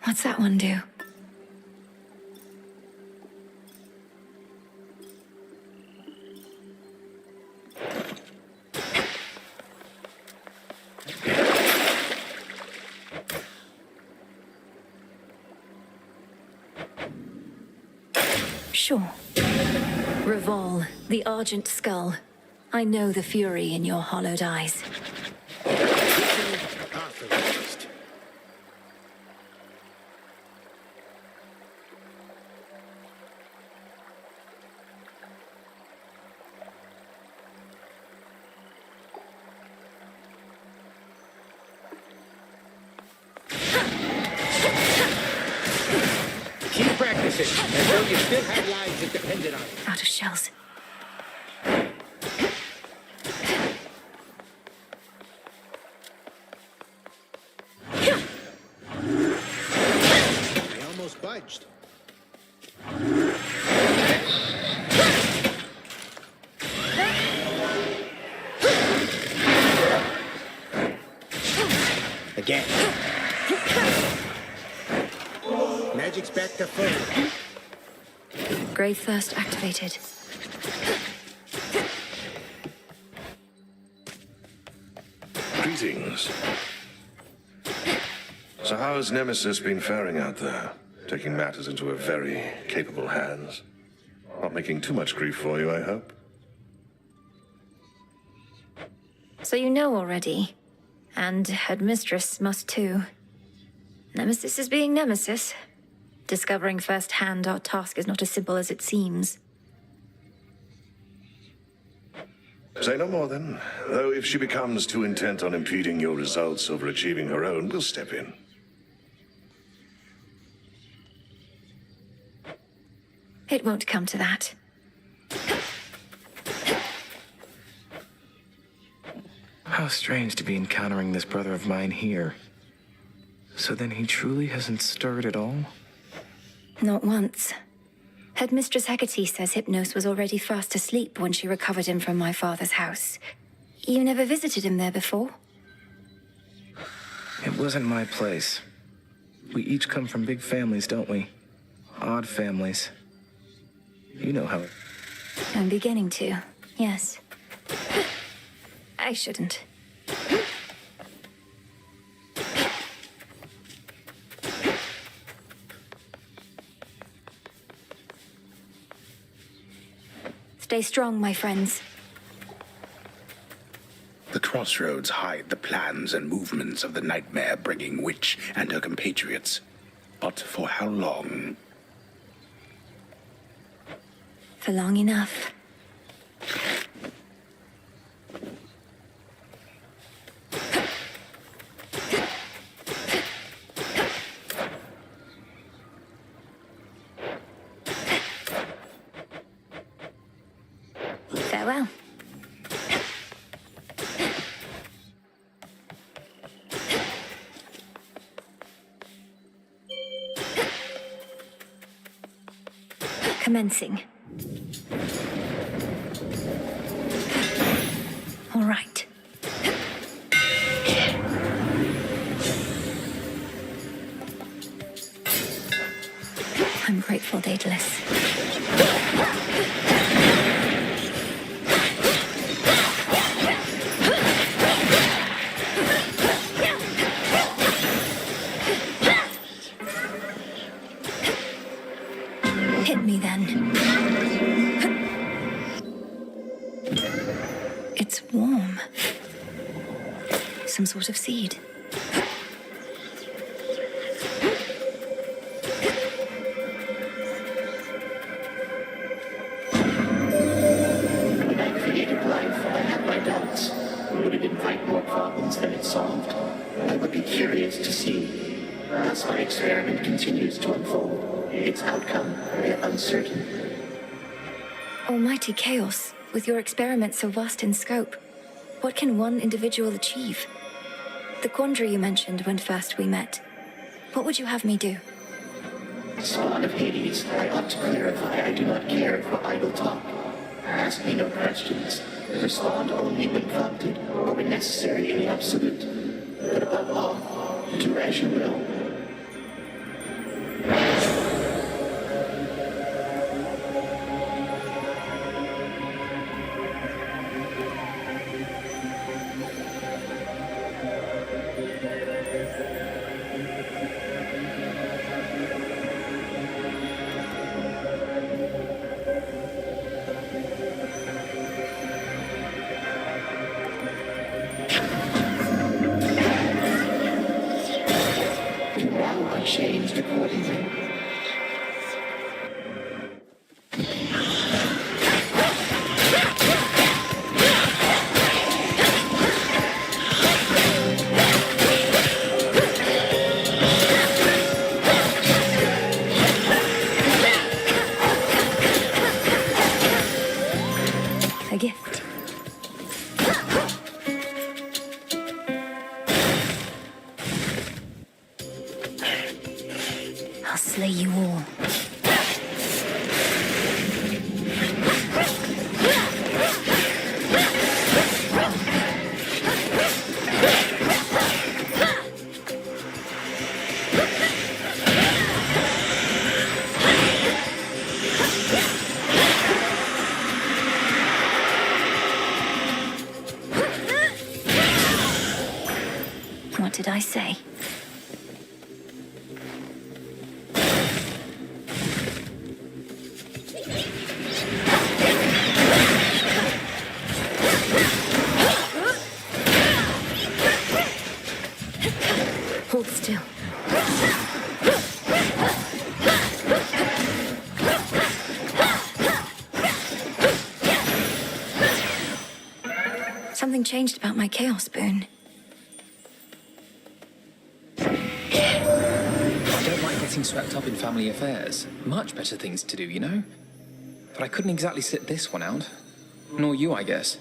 What's that one do? Sure. Revol, the Argent Skull. I know the fury in your hollowed eyes. Authorized. Keep practicing, as though you still had lives that depended on it. Out of shells. They almost budged. Again. Magic's back to full. Grave Thirst activated. Greetings. So how has Nemesis been faring out there? Taking matters into her very capable hands. Not making too much grief for you, I hope? So you know already. And Headmistress must too. Nemesis is being Nemesis. Discovering firsthand our task is not as simple as it seems. Say no more then. Though if she becomes too intent on impeding your results over achieving her own, we'll step in. It won't come to that. How strange to be encountering this brother of mine here. So then he truly hasn't stirred at all? Not once. Headmistress Hecate says Hypnos was already fast asleep when she recovered him from my father's house. You never visited him there before? It wasn't my place. We each come from big families, don't we? Odd families. You know how it... I'm beginning to, yes. I shouldn't. Stay strong, my friends. The crossroads hide the plans and movements of the nightmare-bringing witch and her compatriots. But for how long? For long enough. Farewell. Commencing. All right. I'm grateful, Daedalus. Hit me then. It's warm. Some sort of seed. When I created life, I had my doubts. Would it invite more problems than it solved? I would be curious to see. As my experiment continues to unfold, its outcome yet uncertain. Almighty chaos, with your experiment so vast in scope, what can one individual achieve? The quandary you mentioned when first we met. What would you have me do? Spawn of Hades, I ought to clarify I do not care for idle talk. Ask me no questions. Respond only when prompted or when necessary in the absolute. But above all, do as you will. say. Hold still. Something changed about my chaos boon. I don't like getting swept up in family affairs. Much better things to do, you know? But I couldn't exactly sit this one out. Nor you, I guess.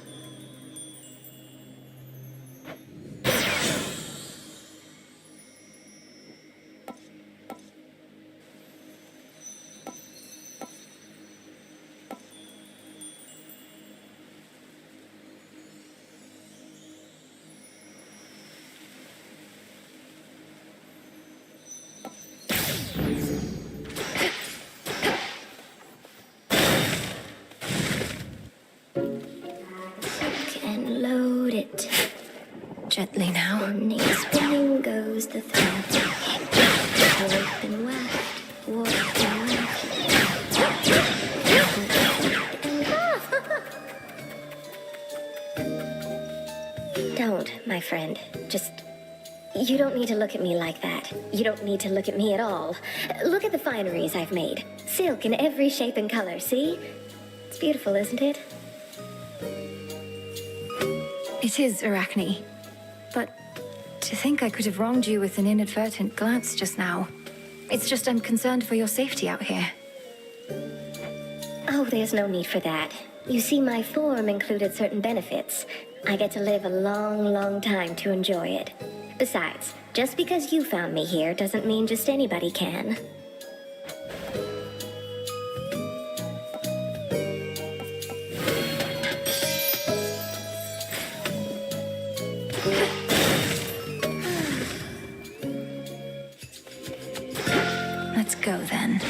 And load it. Gently now. Burning, spinning goes the thread. Warped and weft, warped and weft. Don't, my friend. Just... You don't need to look at me like that. You don't need to look at me at all. Look at the fineries I've made. Silk in every shape and color, see? It's beautiful, isn't it? It is, Arachne. But to think I could have wronged you with an inadvertent glance just now. It's just I'm concerned for your safety out here. Oh, there's no need for that. You see, my form included certain benefits. I get to live a long, long time to enjoy it. Besides, just because you found me here doesn't mean just anybody can. Let's go then.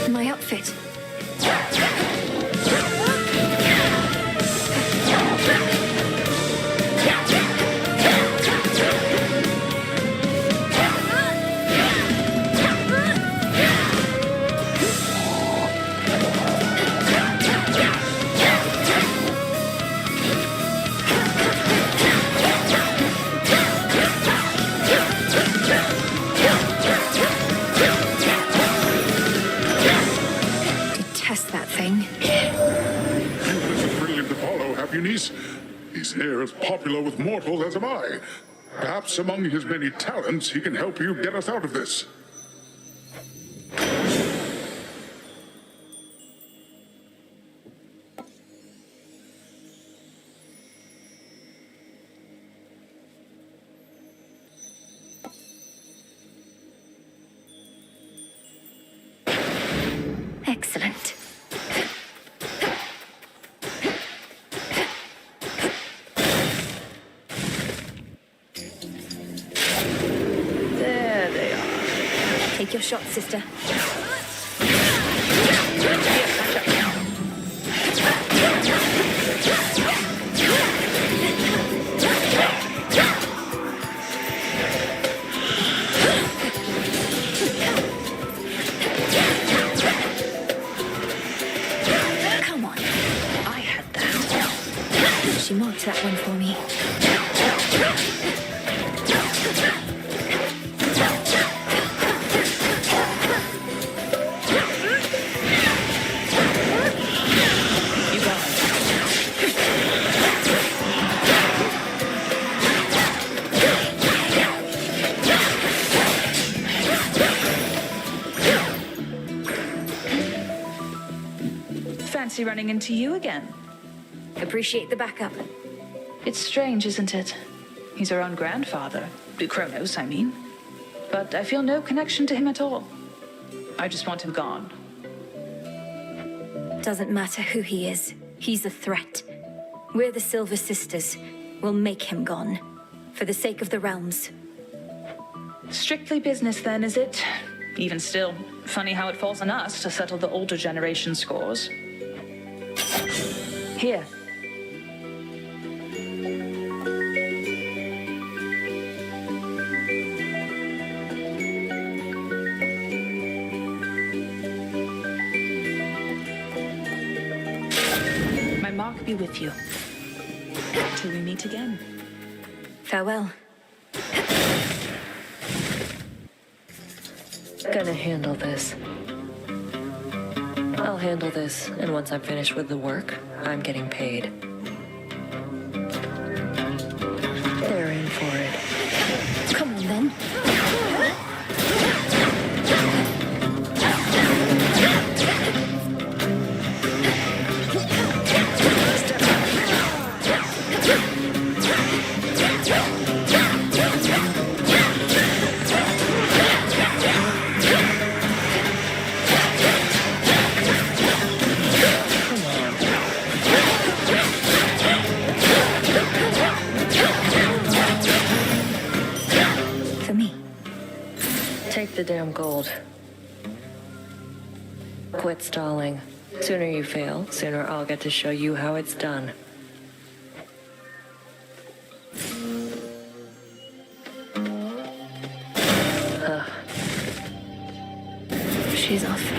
My outfit. Detest that thing. Olympus is brilliant to follow, have you, niece? He's here as popular with mortals as am I. Perhaps among his many talents, he can help you get us out of this. Excellent. There they are. Take your shot, sister. Come on. I had that. She marked that one for me. fancy running into you again. Appreciate the backup. It's strange, isn't it? He's our own grandfather. Kronos, I mean. But I feel no connection to him at all. I just want him gone. Doesn't matter who he is. He's a threat. We're the Silver Sisters. We'll make him gone. For the sake of the realms. Strictly business then, is it? Even still, funny how it falls on us to settle the older generation scores. Here. My mark be with you. Till we meet again. Farewell. Gonna handle this. I'll handle this, and once I'm finished with the work, I'm getting paid. They're in for it. Come on, then. Take the damn gold. Quit stalling. Sooner you fail, sooner I'll get to show you how it's done. She's off.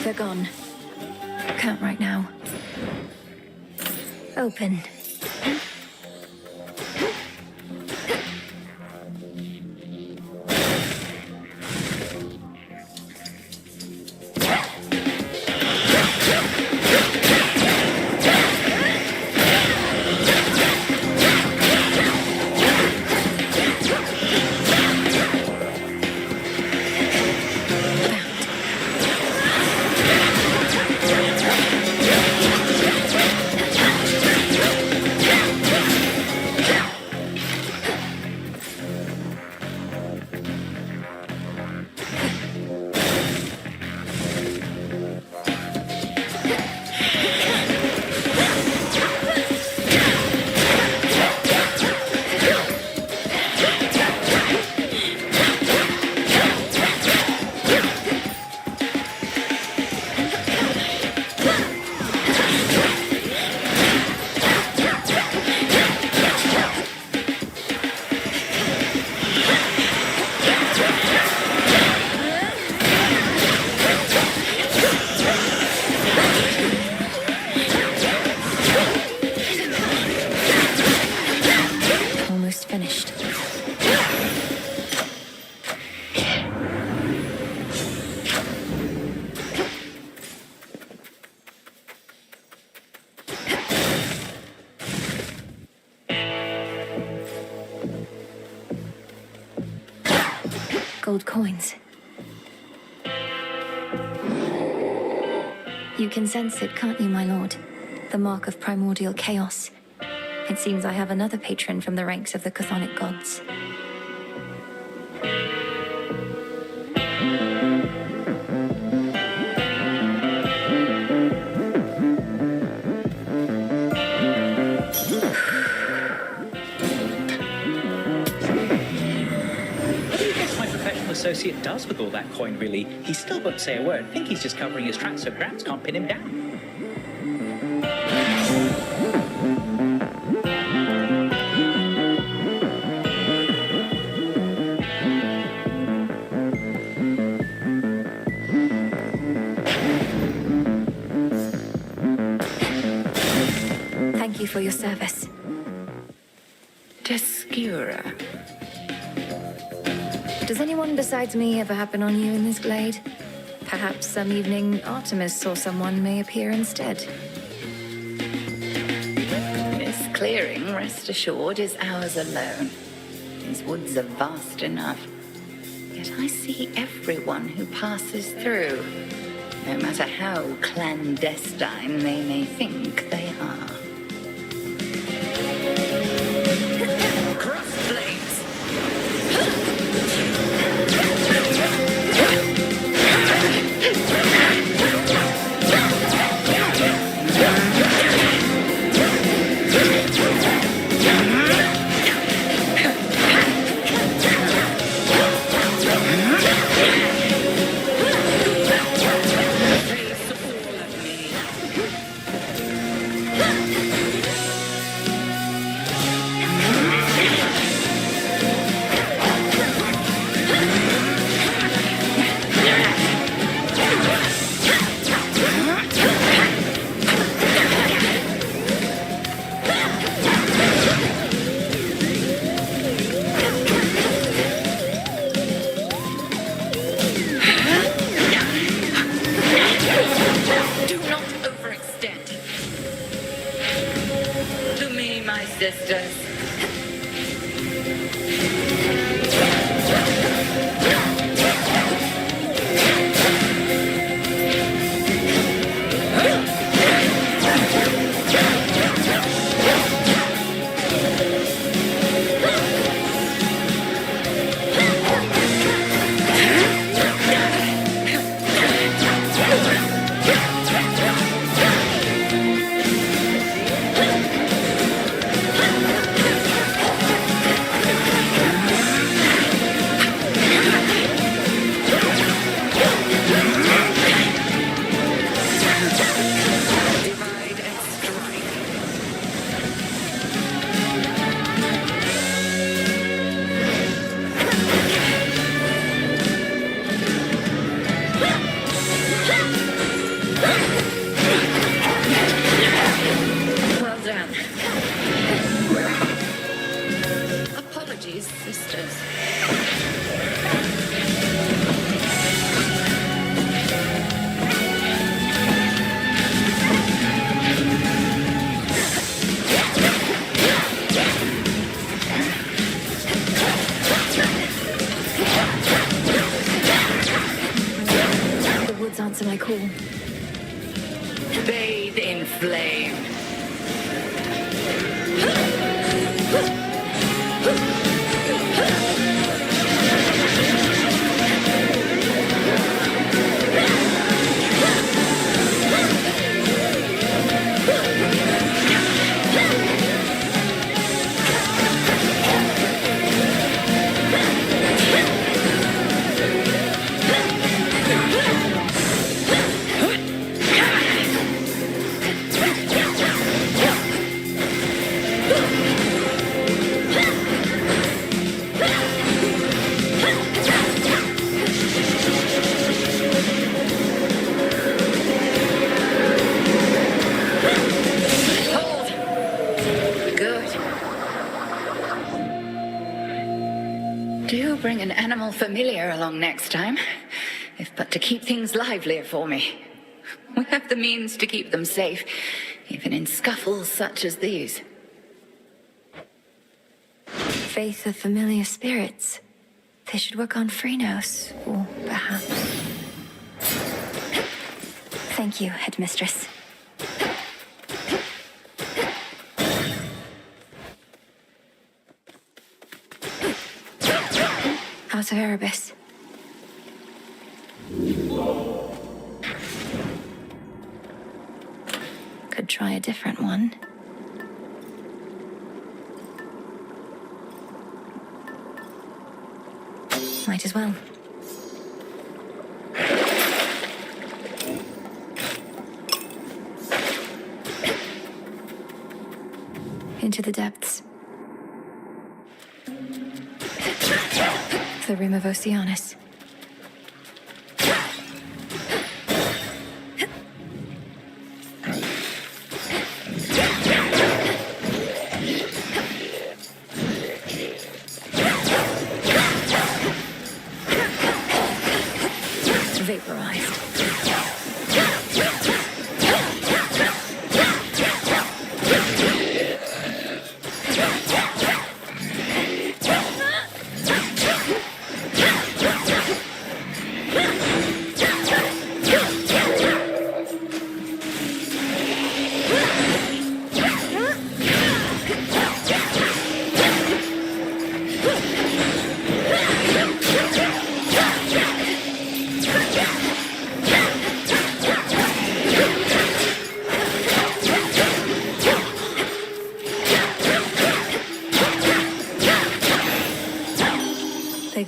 They're gone. Can't right now. Open. Gold coins. You can sense it, can't you, my lord? The mark of primordial chaos. It seems I have another patron from the ranks of the chthonic gods. Associate does with all that coin, really. He still won't say a word. I think he's just covering his tracks so Gramps can't pin him down. Thank you for your service. Teskura. Does anyone besides me ever happen on you in this glade? Perhaps some evening Artemis or someone may appear instead. clearing, rest assured, is ours alone. These woods are vast enough. Yet I see everyone who passes through, no matter how clandestine they may think they are. Cross blades! Sisters. Answer my call. Bathe in flame. Do bring an animal familiar along next time, if but to keep things livelier for me. We have the means to keep them safe, even in scuffles such as these. Faith of familiar spirits. They should work on Phrynos, or perhaps... Thank you, Headmistress. Out of Erebus. Could try a different one. Might as well. Into the depths. The rim of Oceanus. Vaporized.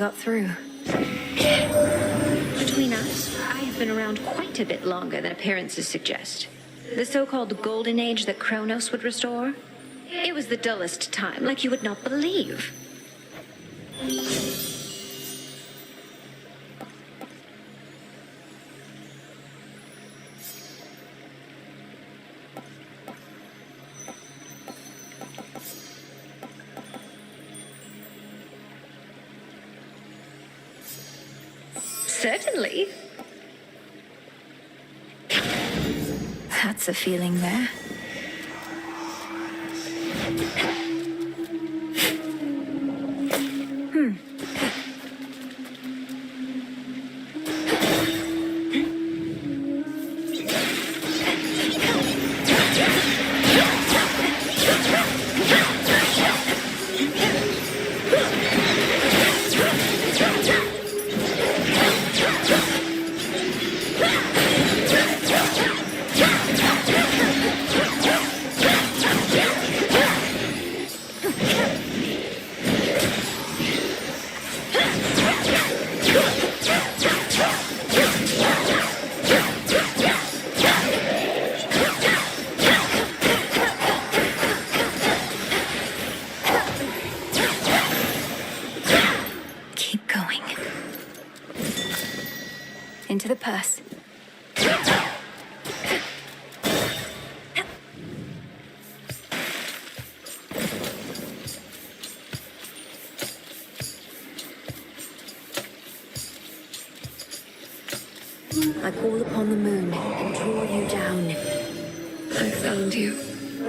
got through. Between us, I have been around quite a bit longer than appearances suggest. The so-called Golden Age that Kronos would restore? It was the dullest time, like you would not believe. Certainly. That's a feeling there. Into the purse. I call upon the moon and draw you down. I found you,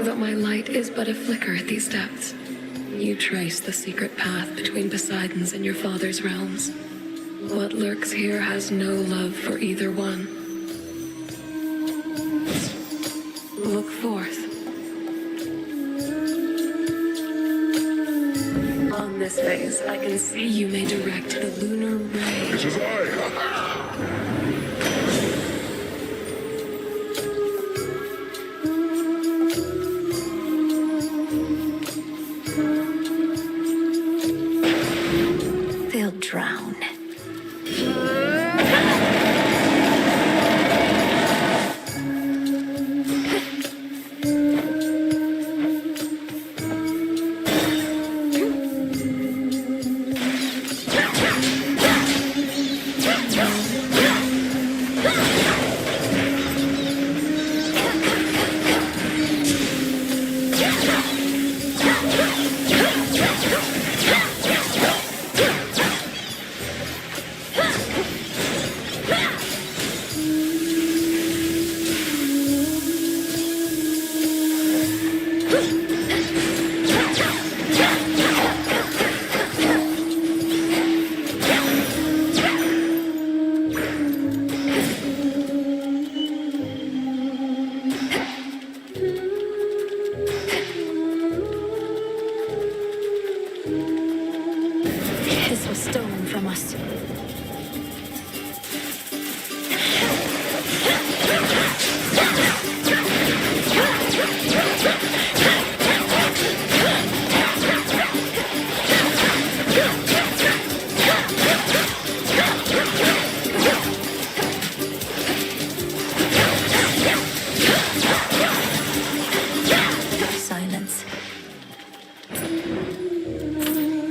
though my light is but a flicker at these depths. You trace the secret path between Poseidon's and your father's realms. What lurks here has no love for either one. Look forth. On this phase, I can see you may direct the lunar ray. It is I. They'll drown.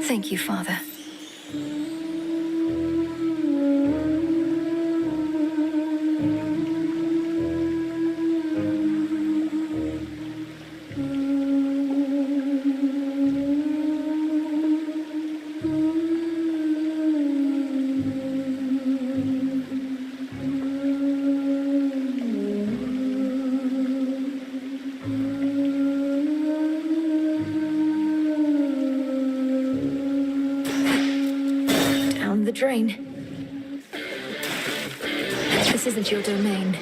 Thank you, Father. Drain. This isn't your domain.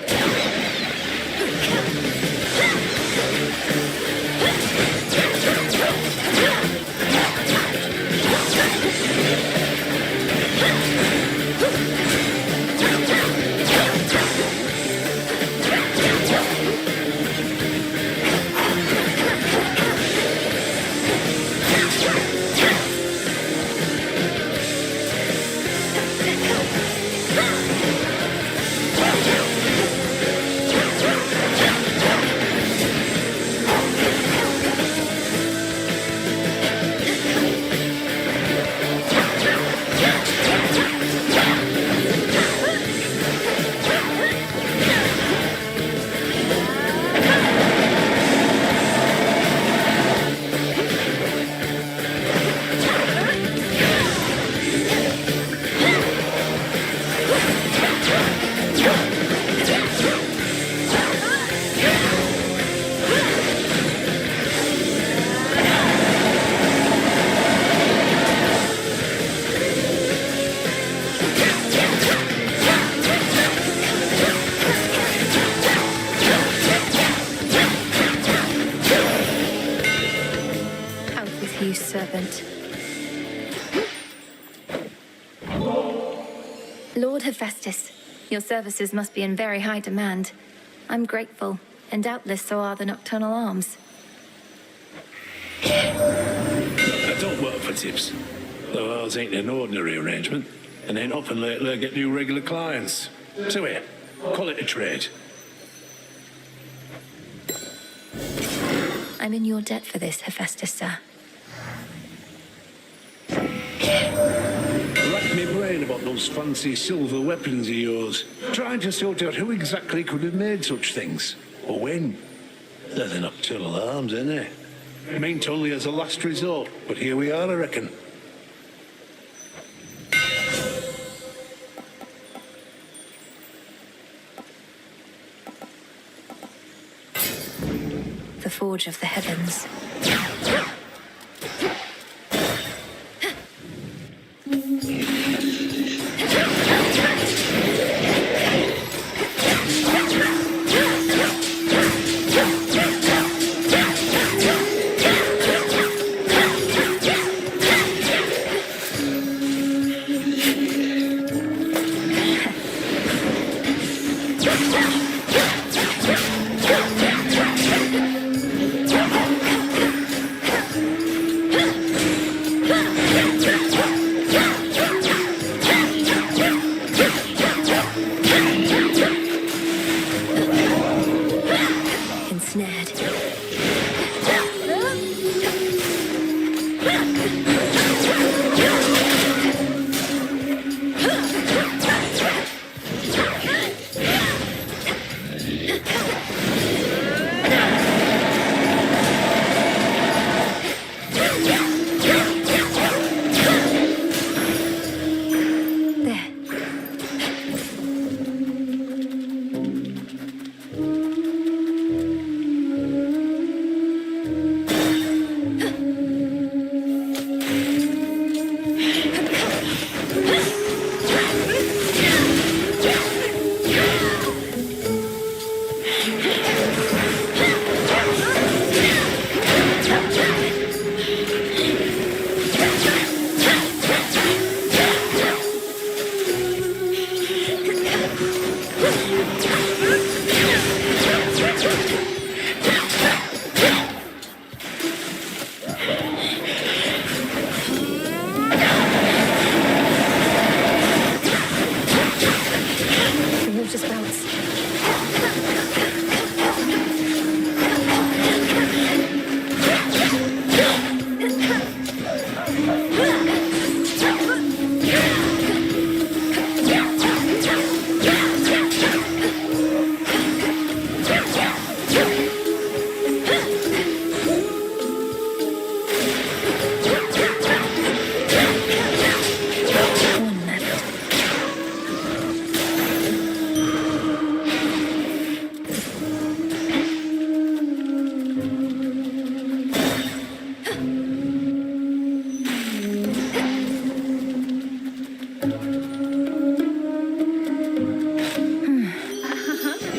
Hephaestus. Your services must be in very high demand. I'm grateful, and doubtless so are the nocturnal arms. I don't work for tips. Though ours ain't an ordinary arrangement, and ain't often lately I get new regular clients. So here, call it a trade. I'm in your debt for this, Hephaestus, sir. Rack me brain about those fancy silver weapons of yours. Trying to sort out who exactly could have made such things. Or when. They're the nocturnal arms, ain't they? Meant only as a last resort, but here we are, I reckon. The Forge of the Heavens.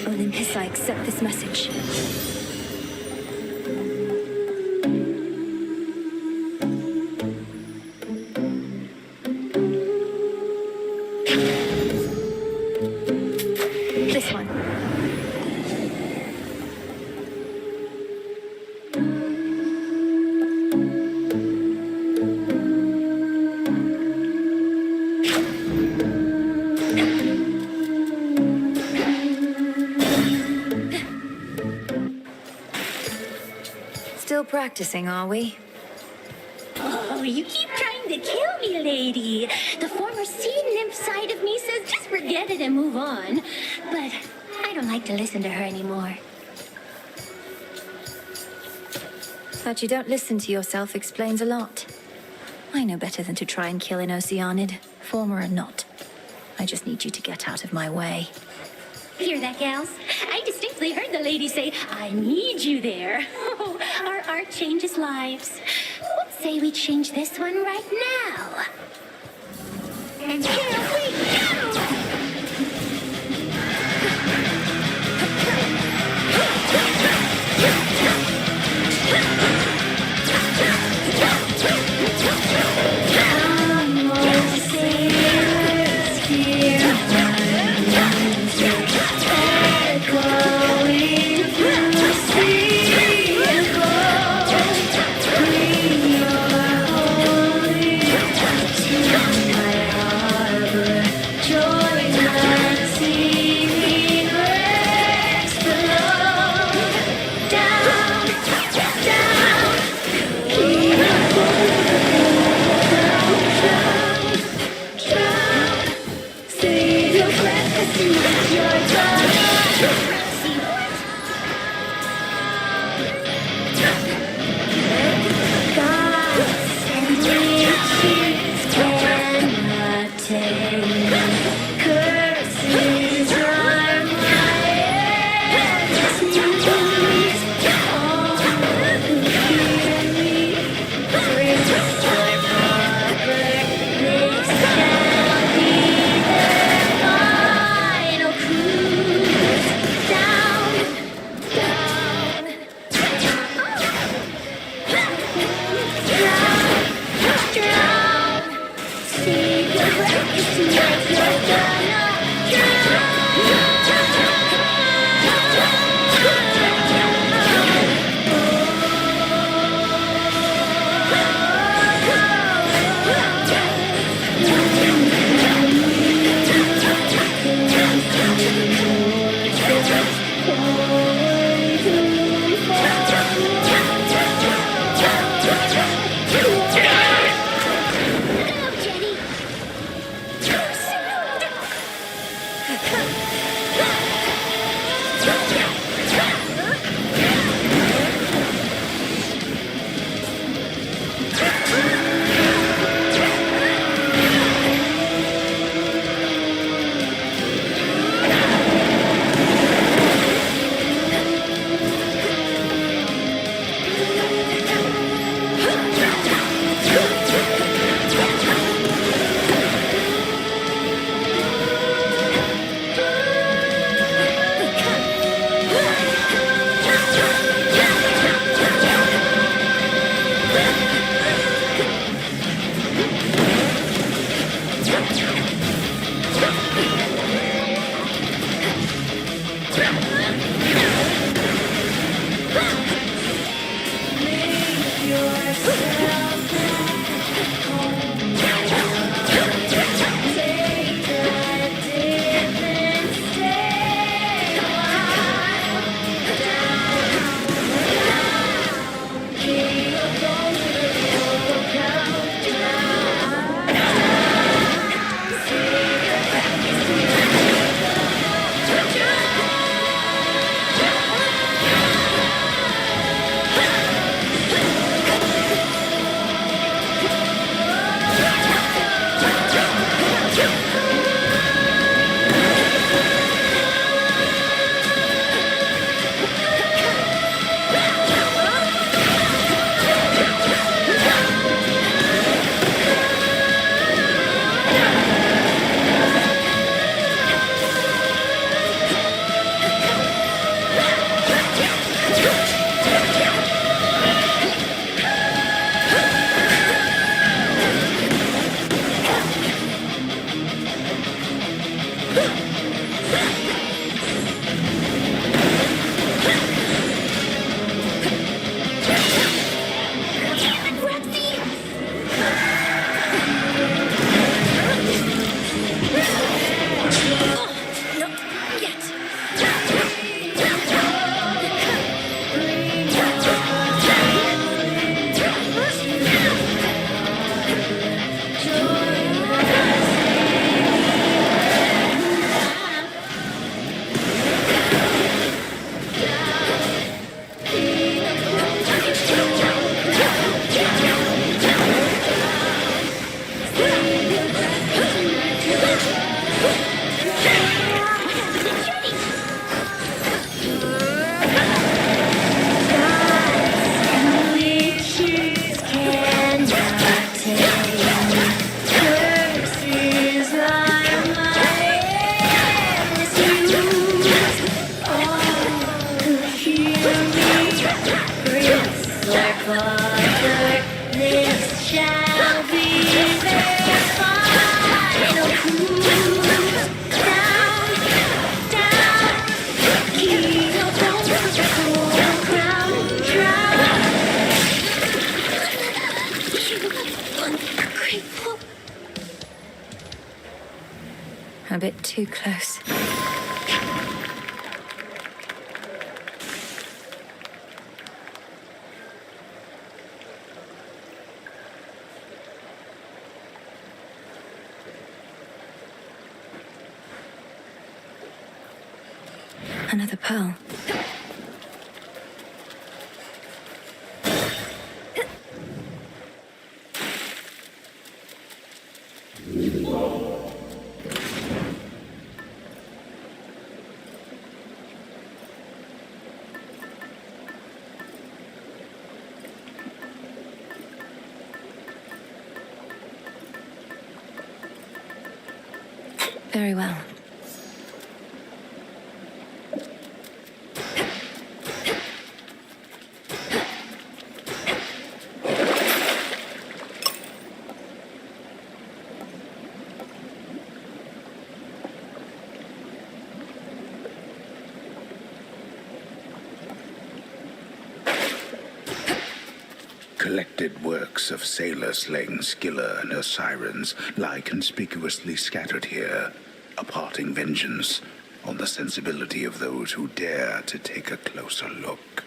Olympus, I accept this message. This one. Still practicing, are we? Oh, you keep trying to kill me, lady. The former sea nymph side of me says just forget it and move on. But I don't like to listen to her anymore. That you don't listen to yourself explains a lot. I know better than to try and kill an Oceanid, former or not. I just need you to get out of my way. Hear that, gals? I distinctly heard the lady say, I need you there. Oh, our art changes lives. What say we change this one right now? And here we go! I'm all sailors here. A bit too close. Another pearl. Very well. Collected works of sailor slaying Scylla and her sirens lie conspicuously scattered here, imparting vengeance on the sensibility of those who dare to take a closer look.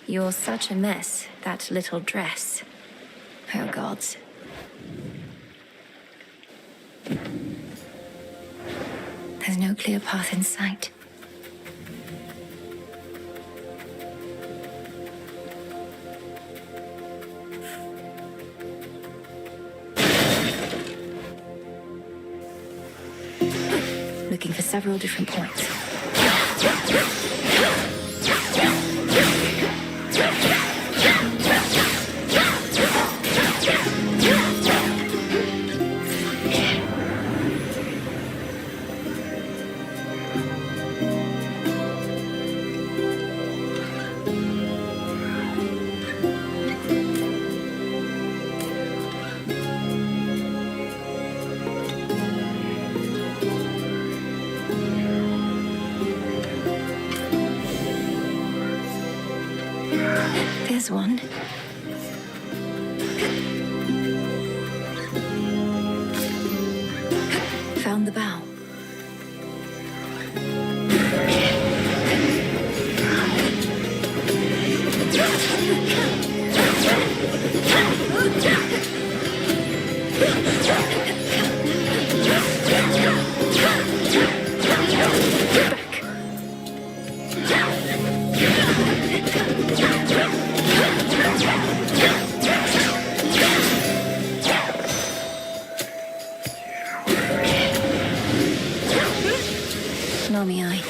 You're such a mess, that little dress. Oh, gods. There's no clear path in sight. Looking for several different points. There's one. Found the bow. Eye.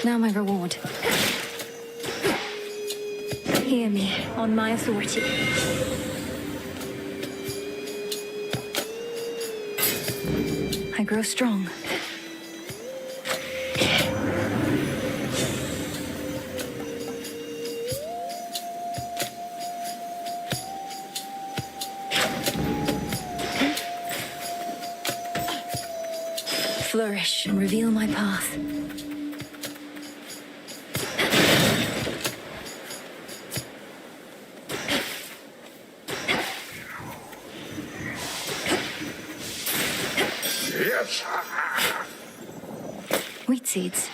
Now my reward. Hear me on my authority. I grow strong. Flourish and reveal my path. Wheat seeds.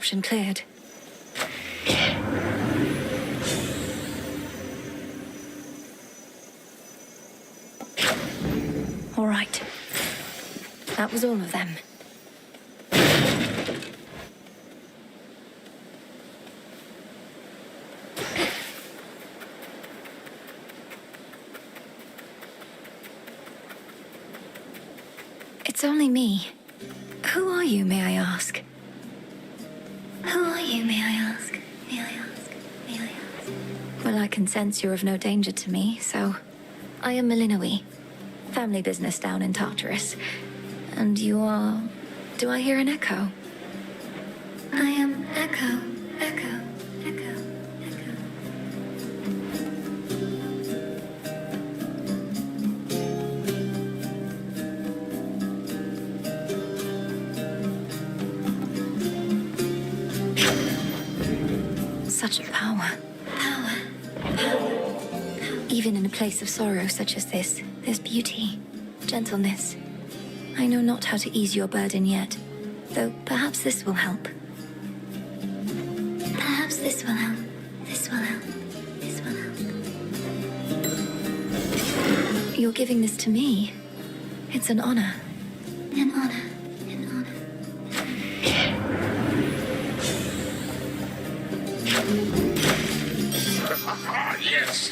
option cleared. All right. That was all of them. It's only me. Who are you, may I ask? Who are you, may I ask? May I ask? May I ask? Well, I can sense you're of no danger to me, so... I am Melinoe. Family business down in Tartarus. And you are... Do I hear an echo? I am Echo. Echo. Echo. Echo. Such power. Power. Even in a place of sorrow such as this, there's beauty, gentleness. I know not how to ease your burden yet, though perhaps this will help. Perhaps this will help. This will help. This will help. You're giving this to me. It's an honor. An honor. An honor. Yes!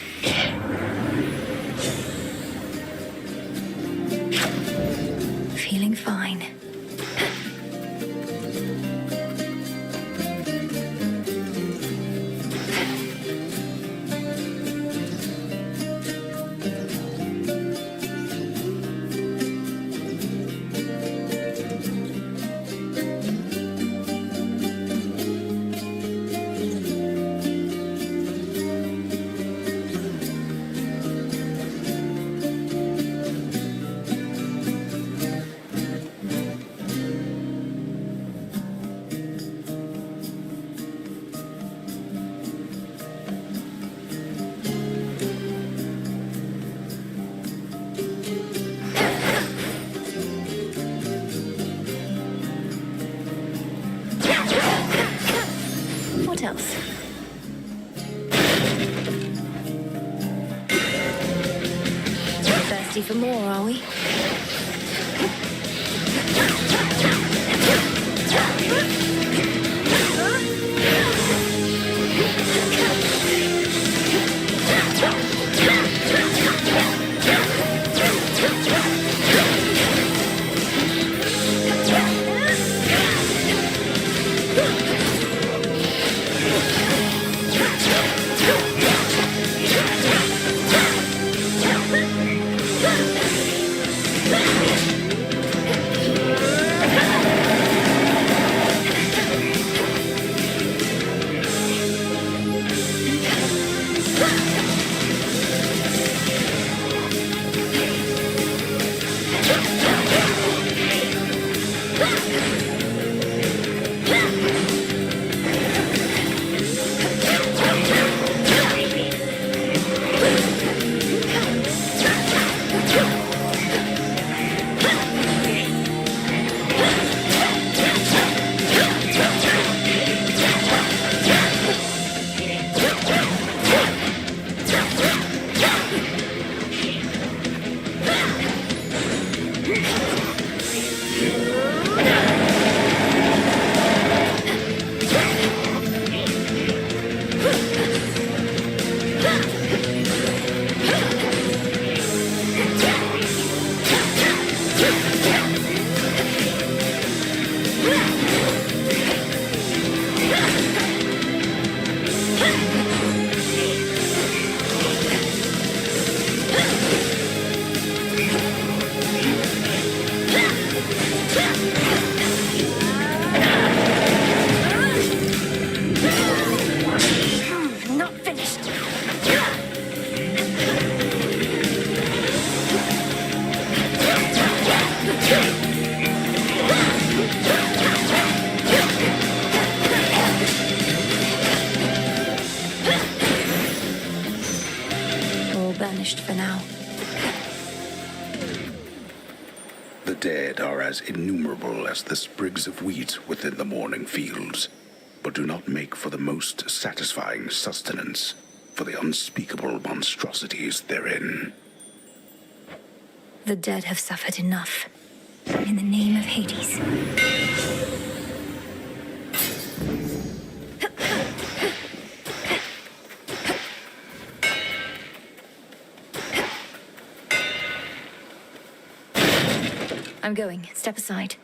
Feeling fine. What else? Thirsty for more, are we? For now. The dead are as innumerable as the sprigs of wheat within the morning fields. but do not make for the most satisfying sustenance for the unspeakable monstrosities therein. The dead have suffered enough. In the name of Hades. I'm going. Step aside.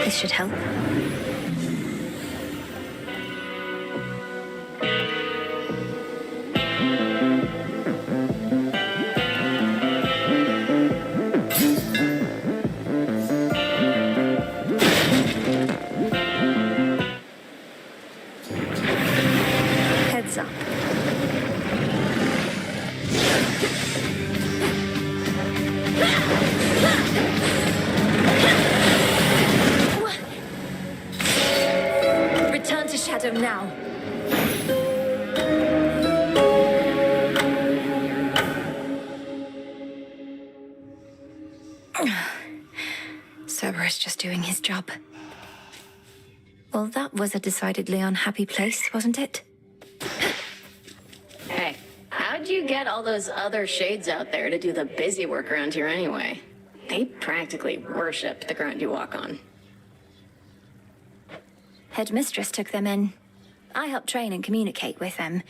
This should help. Heads up. Return to Shadow now. Cerberus just doing his job. Well, that was a decidedly unhappy place, wasn't it? Hey, how'd you get all those other shades out there to do the busy work around here anyway? They practically worship the ground you walk on. Headmistress took them in. I helped train and communicate with them.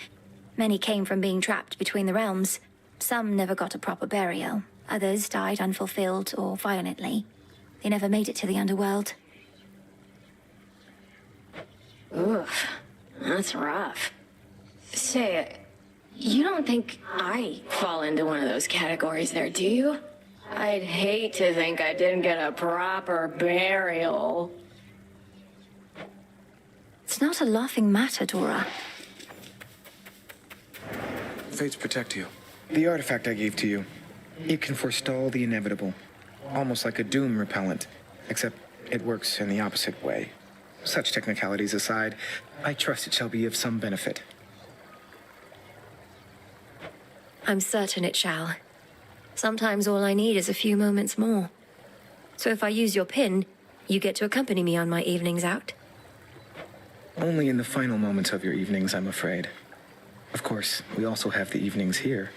Many came from being trapped between the realms. Some never got a proper burial. Others died unfulfilled or violently. They never made it to the Underworld. Oof, that's rough. Say, you don't think I fall into one of those categories there, do you? I'd hate to think I didn't get a proper burial. It's not a laughing matter, Dora. Fates protect you. The artifact I gave to you, it can forestall the inevitable. Almost like a doom repellent, except it works in the opposite way. Such technicalities aside, I trust it shall be of some benefit. I'm certain it shall. Sometimes all I need is a few moments more. So if I use your pin, you get to accompany me on my evenings out? Only in the final moments of your evenings, I'm afraid. Of course, we also have the evenings here.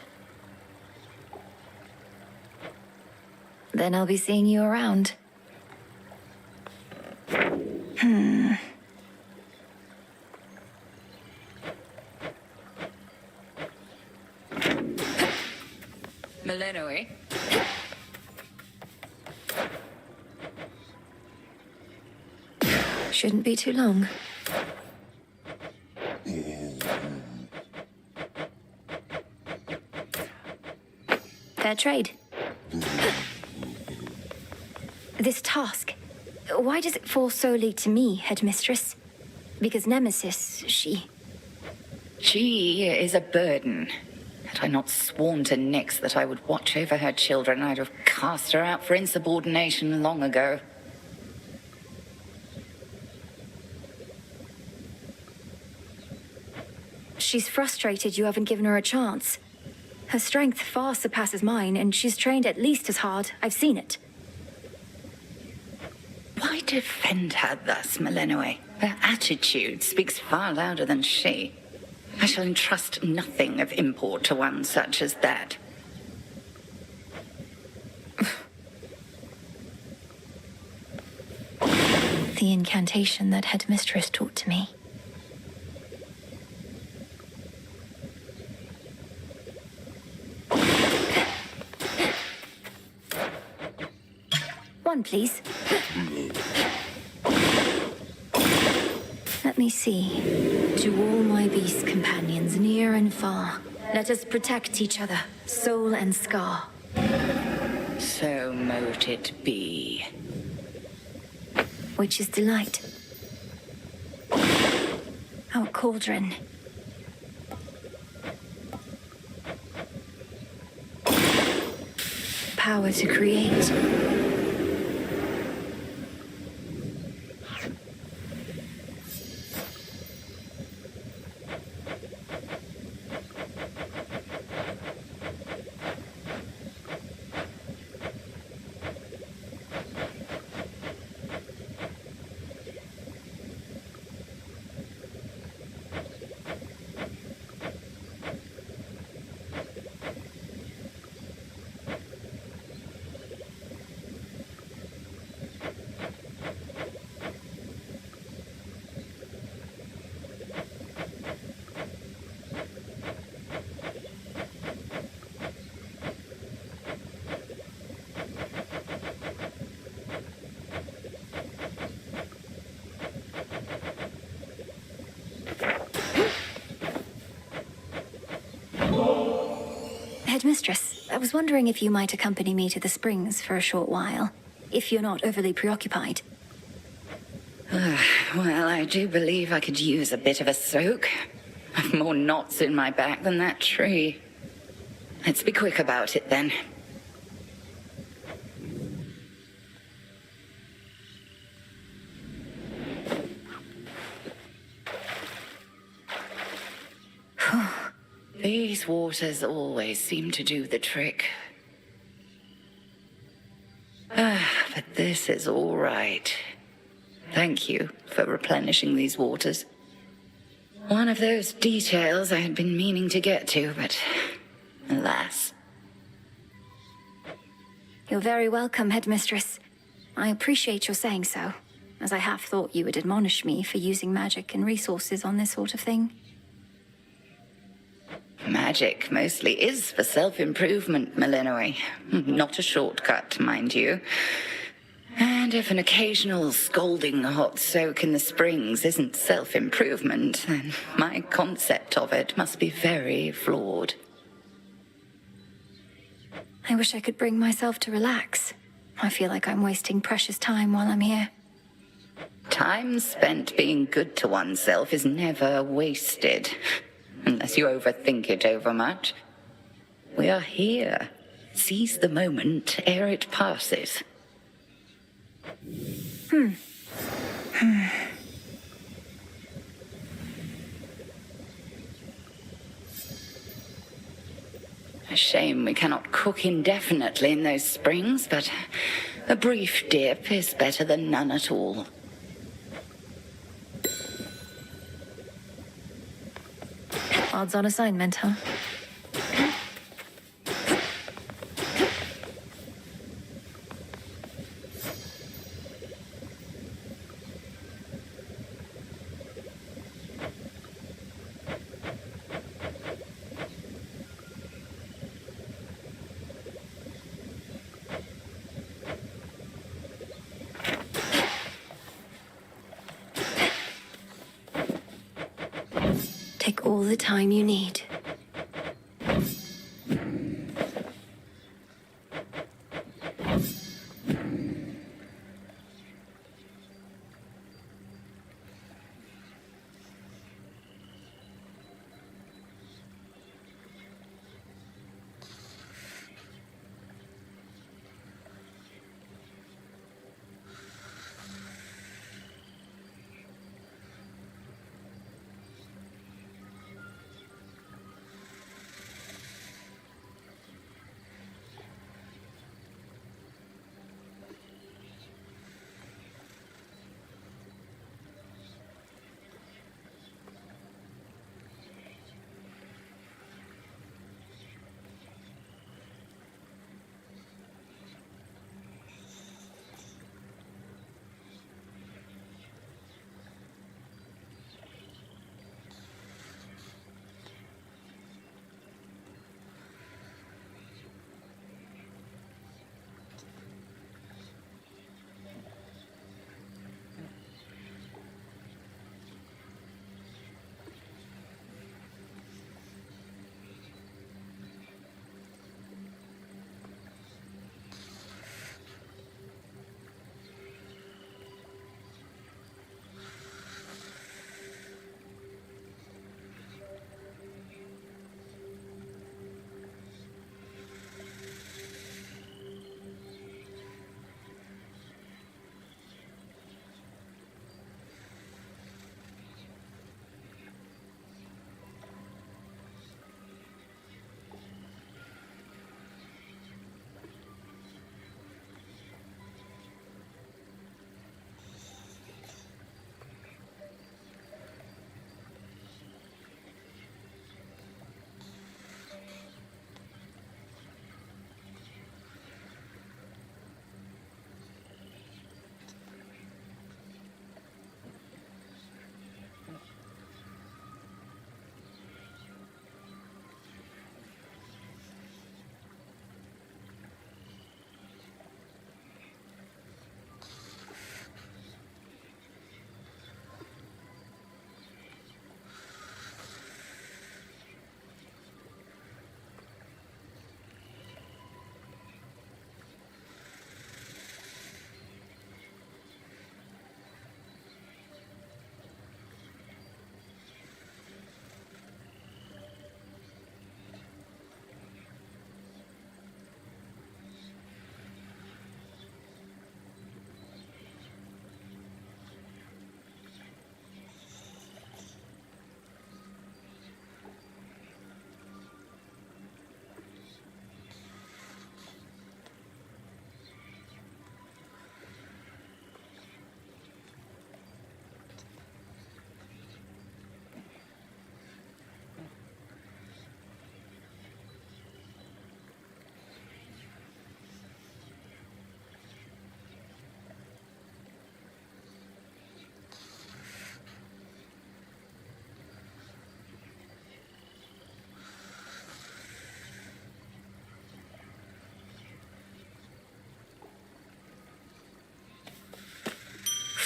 Then I'll be seeing you around. Millenoi. Shouldn't be too long. Fair trade. This task, why does it fall solely to me, Headmistress? Because Nemesis, she is a burden. Had I not sworn to Nyx that I would watch over her children, I'd have cast her out for insubordination long ago. She's frustrated you haven't given her a chance. Her strength far surpasses mine, and she's trained at least as hard. I've seen it. Why defend her thus, Millenoi? Her attitude speaks far louder than she. I shall entrust nothing of import to one such as that. The incantation that Headmistress taught to me. One, please. Let me see. To all my beast companions, near and far, let us protect each other, soul and scar. So mote it be. Witch's delight. Our cauldron. Power to create. Headmistress, I was wondering if you might accompany me to the springs for a short while, if you're not overly preoccupied. Well, I do believe I could use a bit of a soak. I've more knots in my back than that tree. Let's be quick about it, then. These waters always seem to do the trick. But this is all right. Thank you for replenishing these waters. One of those details I had been meaning to get to, but alas. You're very welcome, Headmistress. I appreciate your saying so, as I half thought you would admonish me for using magic and resources on this sort of thing. Magic mostly is for self-improvement, Malinois. Not a shortcut, mind you. And if an occasional scalding hot soak in the springs isn't self-improvement, then my concept of it must be very flawed. I wish I could bring myself to relax. I feel like I'm wasting precious time while I'm here. Time spent being good to oneself is never wasted, unless you overthink it overmuch. We are here. Seize the moment ere it passes. A shame we cannot cook indefinitely in those springs, but a brief dip is better than none at all. Odds on assignment, huh? Take all the time you need.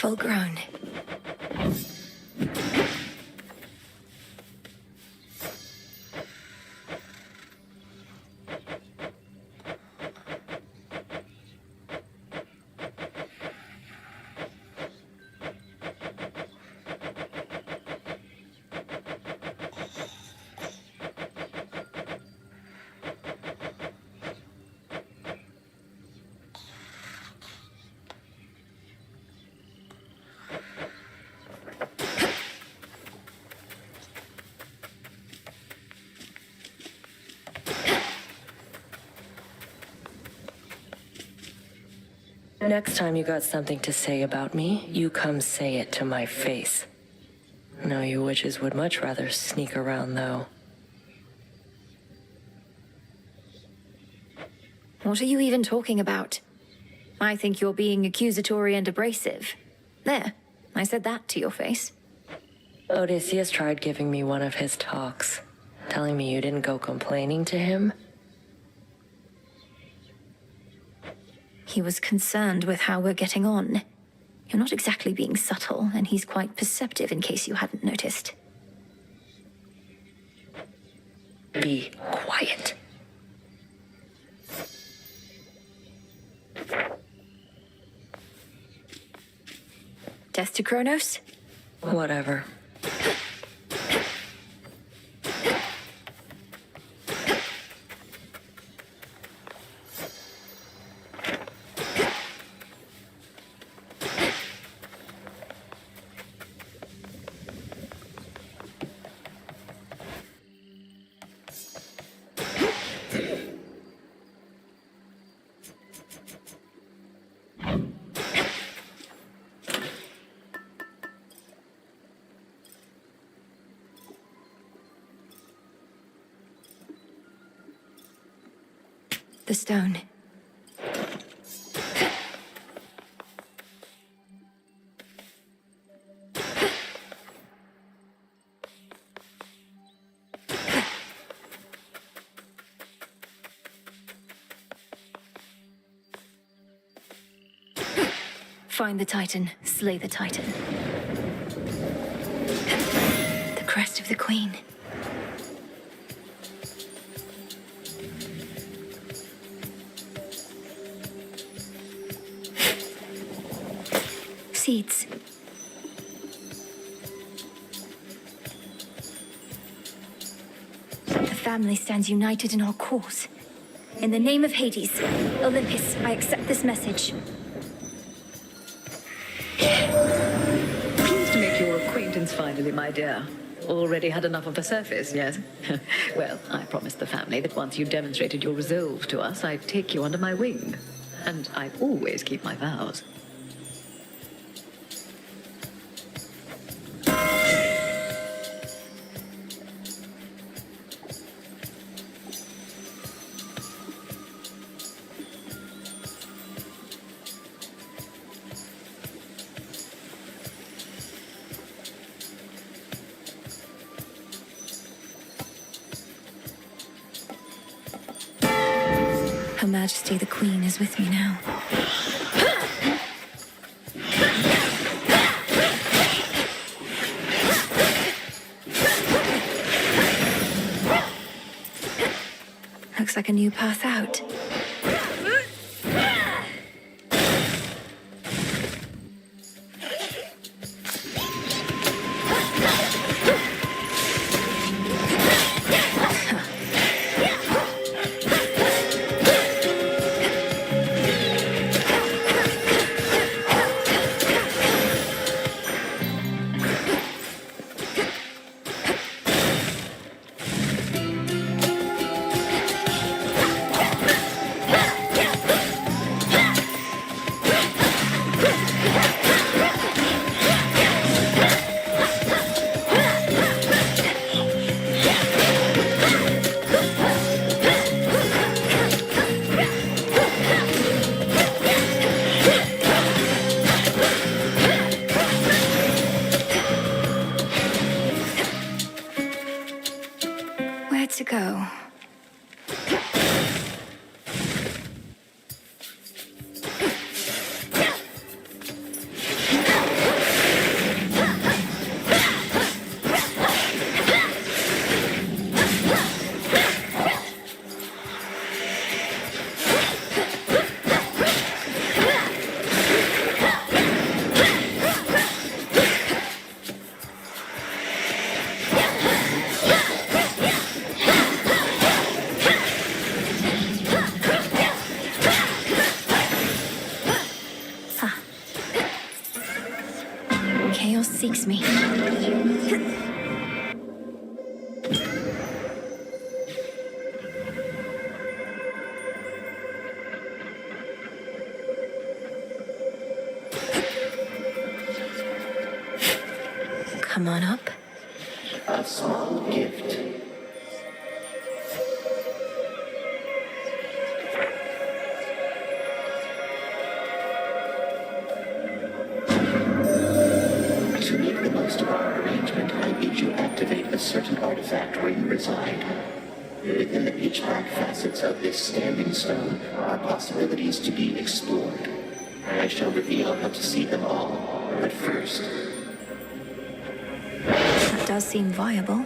full grown. Next time you got something to say about me, you come say it to my face. No, you witches would much rather sneak around, though. What are you even talking about? I think you're being accusatory and abrasive. There, I said that to your face. Odysseus tried giving me one of his talks, telling me you didn't go complaining to him. He was concerned with how we're getting on. You're not exactly being subtle, and he's quite perceptive in case you hadn't noticed. Be quiet. Death to Kronos? Whatever. The stone. Find the Titan, slay the Titan. The crest of the Queen. Seeds. The family stands united in our cause. In the name of Hades, Olympus, I accept this message. Pleased to make your acquaintance finally, my dear. Already had enough of the surface, yes? Well, I promised the family that once you demonstrated your resolve to us, I'd take you under my wing. And I always keep my vows. Her Majesty the Queen is with me now. Looks like a new path out. Where to go? Come on up. A small gift. To make the most of our arrangement, I bid you activate a certain artifact where you reside. Within the pitch black facets of this standing stone are possibilities to be explored. I shall reveal how to see them all, but first... That does seem viable.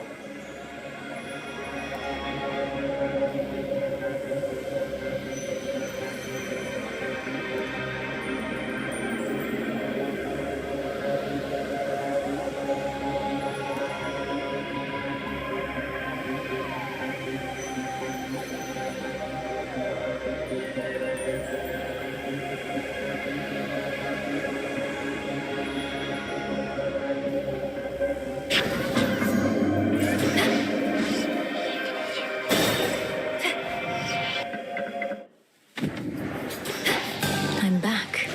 I'm back.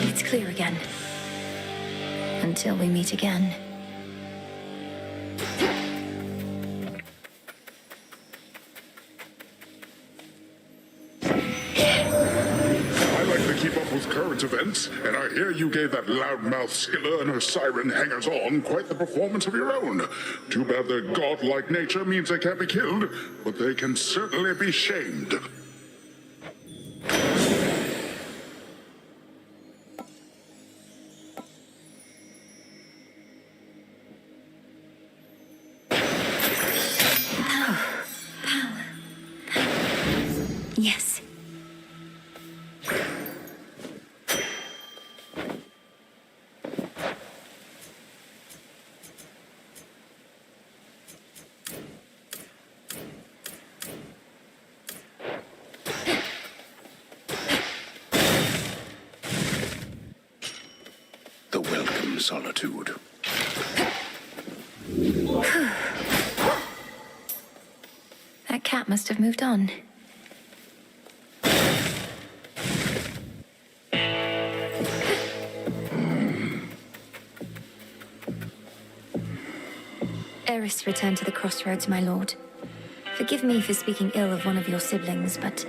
It's clear again. Until we meet again. I like to keep up with current events, and I hear you gave that loudmouth Skilla and her siren hangers-on quite the performance of your own. Too bad their godlike nature means they can't be killed, but they can certainly be shamed. Yes. The welcome solitude. That cat must have moved on. Eris returned to the crossroads, my lord. Forgive me for speaking ill of one of your siblings, but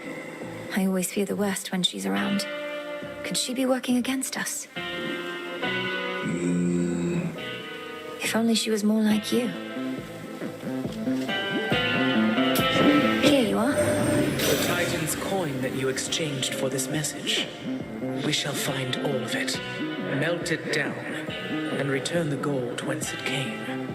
I always fear the worst when she's around. Could she be working against us? If only she was more like you. Here you are. The Titan's coin that you exchanged for this message. We shall find all of it, melt it down, and return the gold whence it came.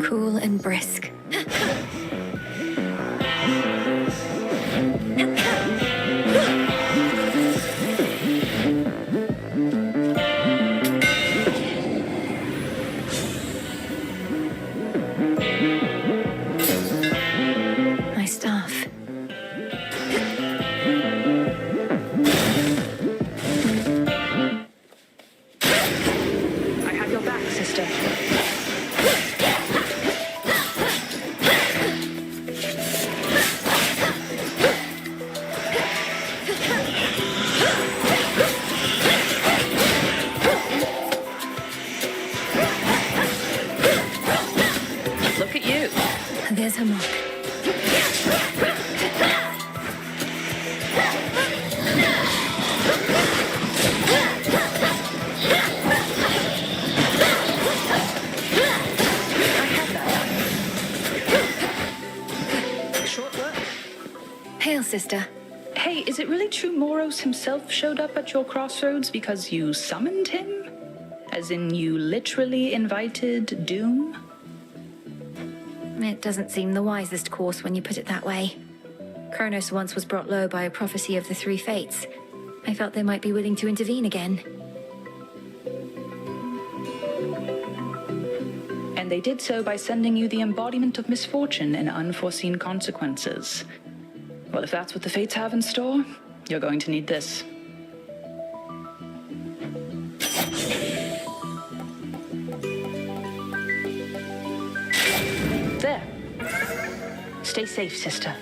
Cool and brisk. sister. Hey, is it really true Moros himself showed up at your crossroads because you summoned him? As in, you literally invited doom? It doesn't seem the wisest course when you put it that way. Kronos once was brought low by a prophecy of the three fates. I felt they might be willing to intervene again. And they did so by sending you the embodiment of misfortune and unforeseen consequences. Well, if that's what the fates have in store, you're going to need this. There. Stay safe, sister.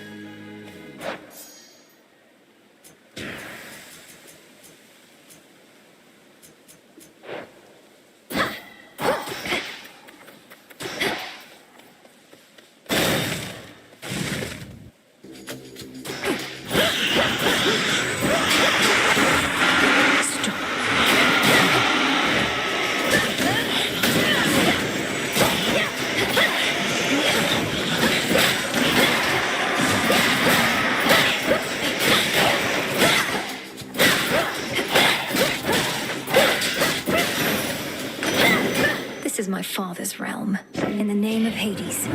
This is my father's realm. In the name of Hades.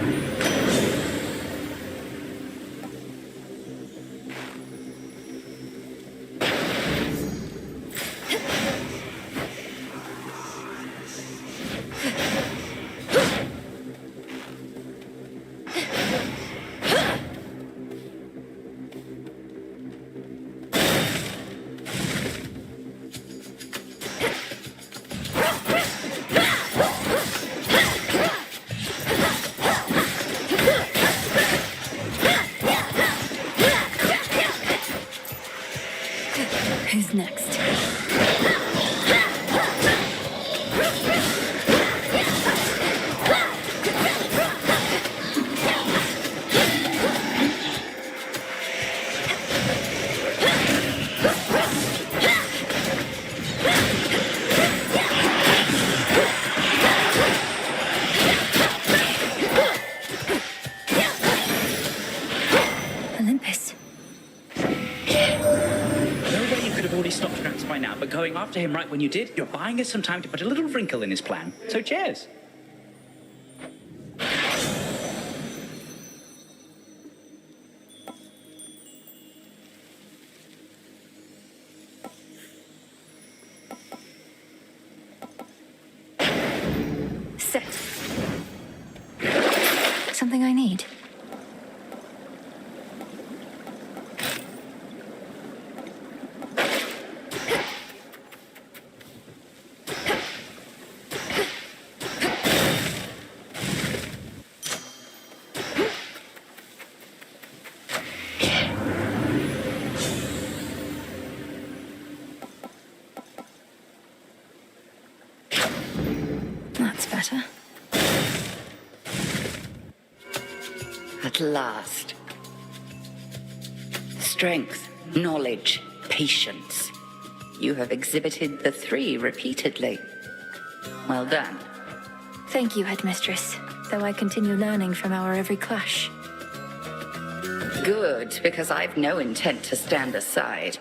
Who's next? Olympus. Stopped Gramps by now, but going after him right when you did, you're buying us some time to put a little wrinkle in his plan. So cheers. Set. Something I need. That's better. At last. Strength, knowledge, patience. You have exhibited the three repeatedly. Well done. Thank you, Headmistress, though I continue learning from our every clash. Good, because I've no intent to stand aside.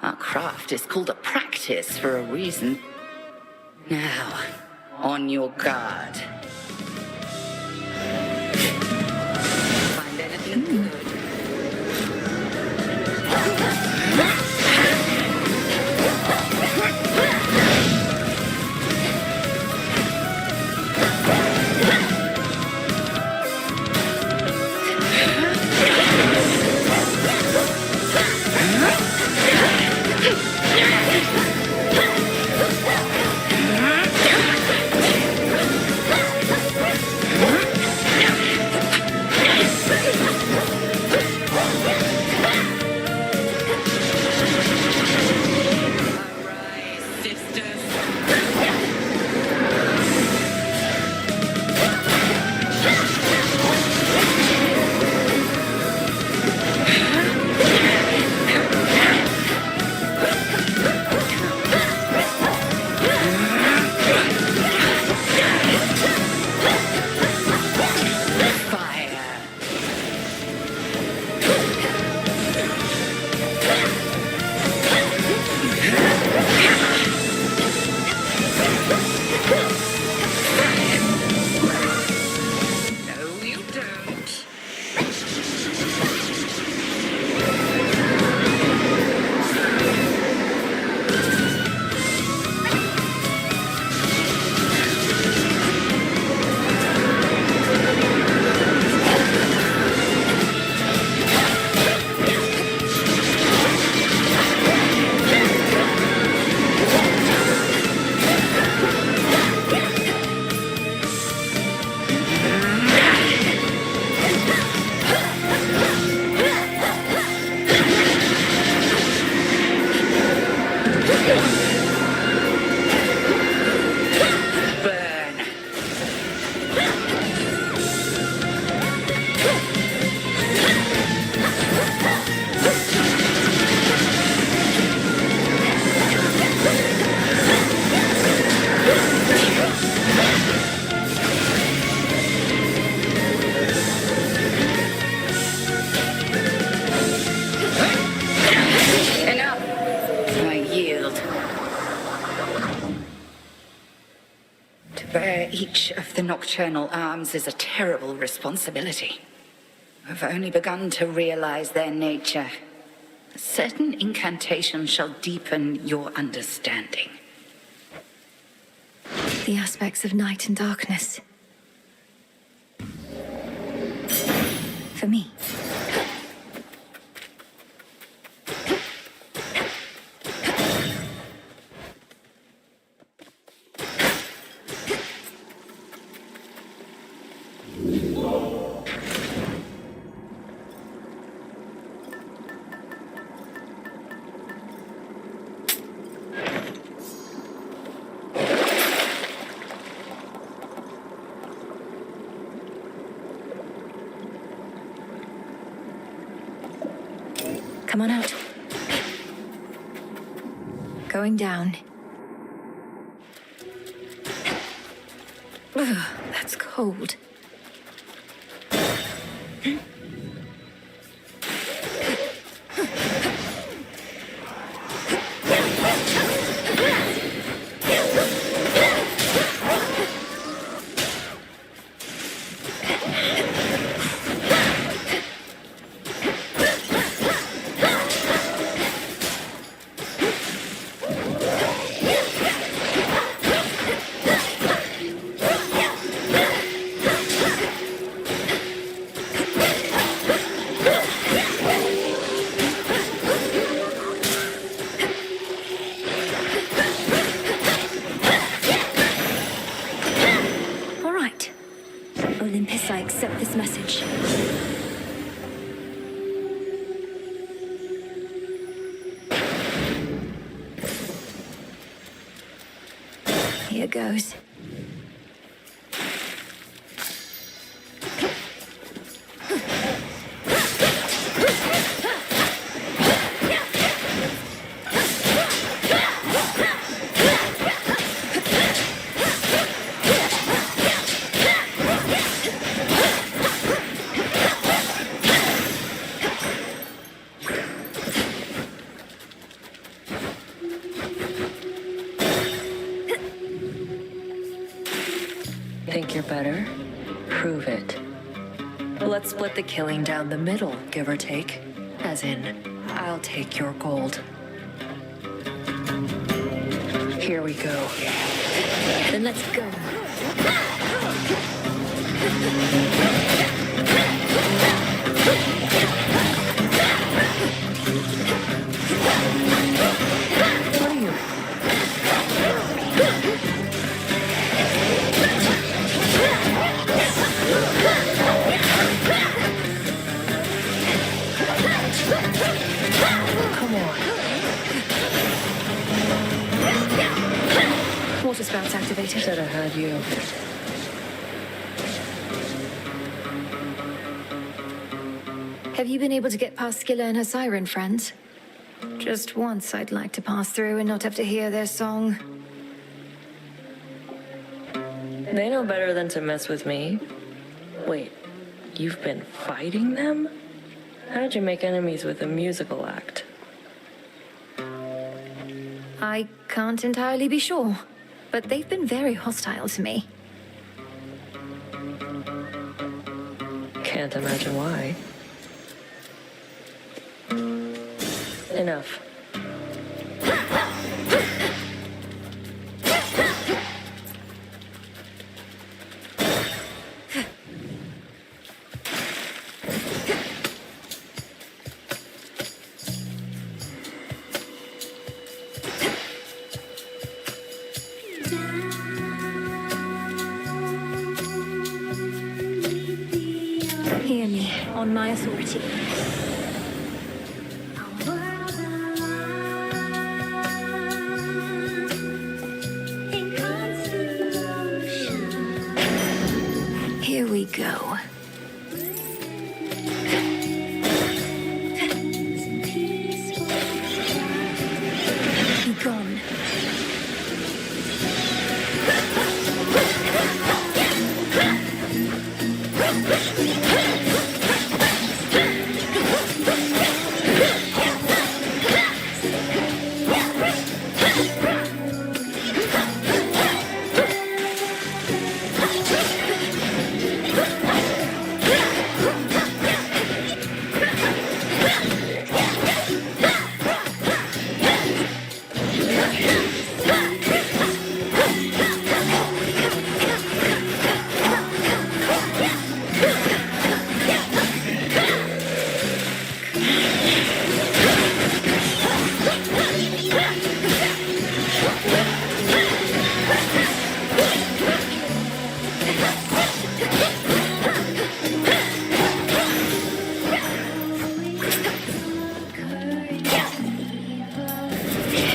Our craft is called a practice for a reason. Now, on your guard. Find anything good? bear each of the nocturnal arms is a terrible responsibility. I've only begun to realize their nature. A certain incantation shall deepen your understanding. The aspects of night and darkness. For me. Come on out. Going down. Ugh, that's cold. Olympus, I accept this message. Here goes. Think you're better? Prove it. Let's split the killing down the middle, give or take. As in, I'll take your gold. Here we go. Then let's go. What are you? Come on. Water spouts activated. Should have had you. Have you been able to get past Scylla and her siren friends? Just once I'd like to pass through and not have to hear their song. They know better than to mess with me. Wait, you've been fighting them? How'd you make enemies with a musical act? I can't entirely be sure, but they've been very hostile to me. Can't imagine why. Enough. Hear me, on my authority. Here we go. Be gone.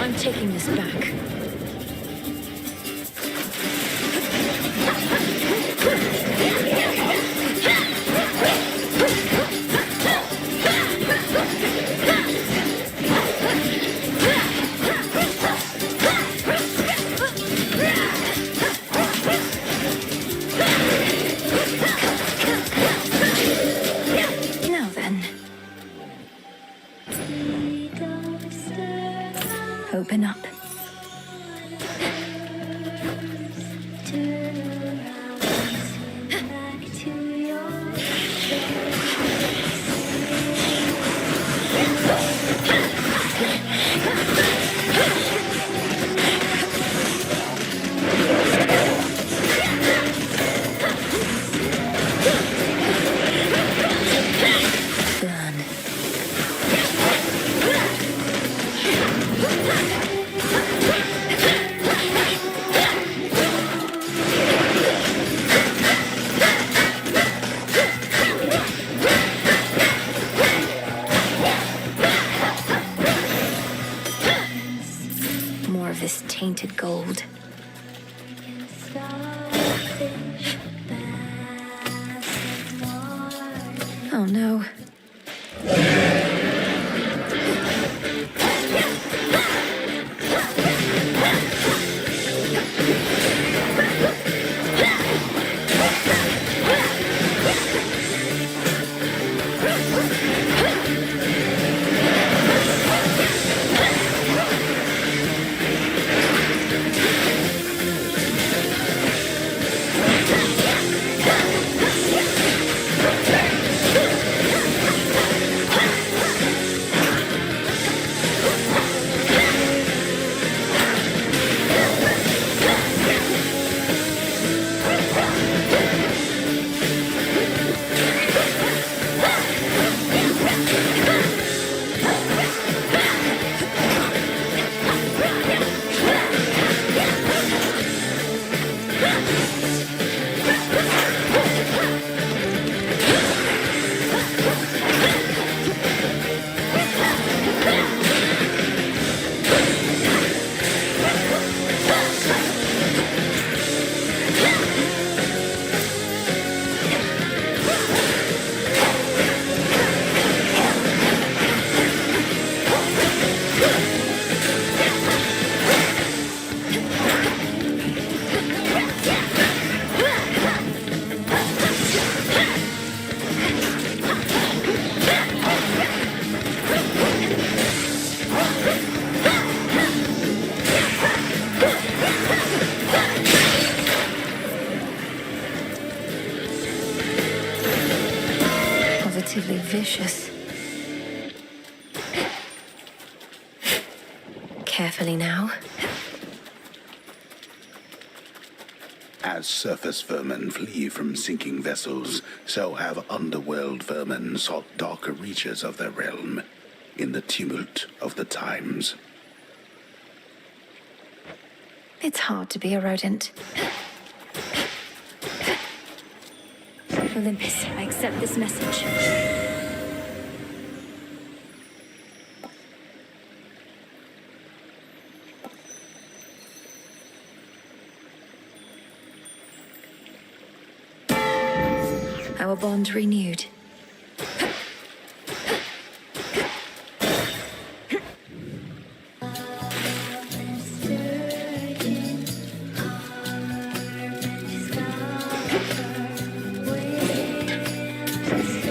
I'm taking this back. Now then. Open up. More of this tainted gold. Oh no. Positively vicious. Carefully now. As surface vermin flee from sinking vessels, so have underworld vermin sought darker reaches of their realm in the tumult of the times. It's hard to be a rodent. Olympus, I accept this message. Our bond renewed.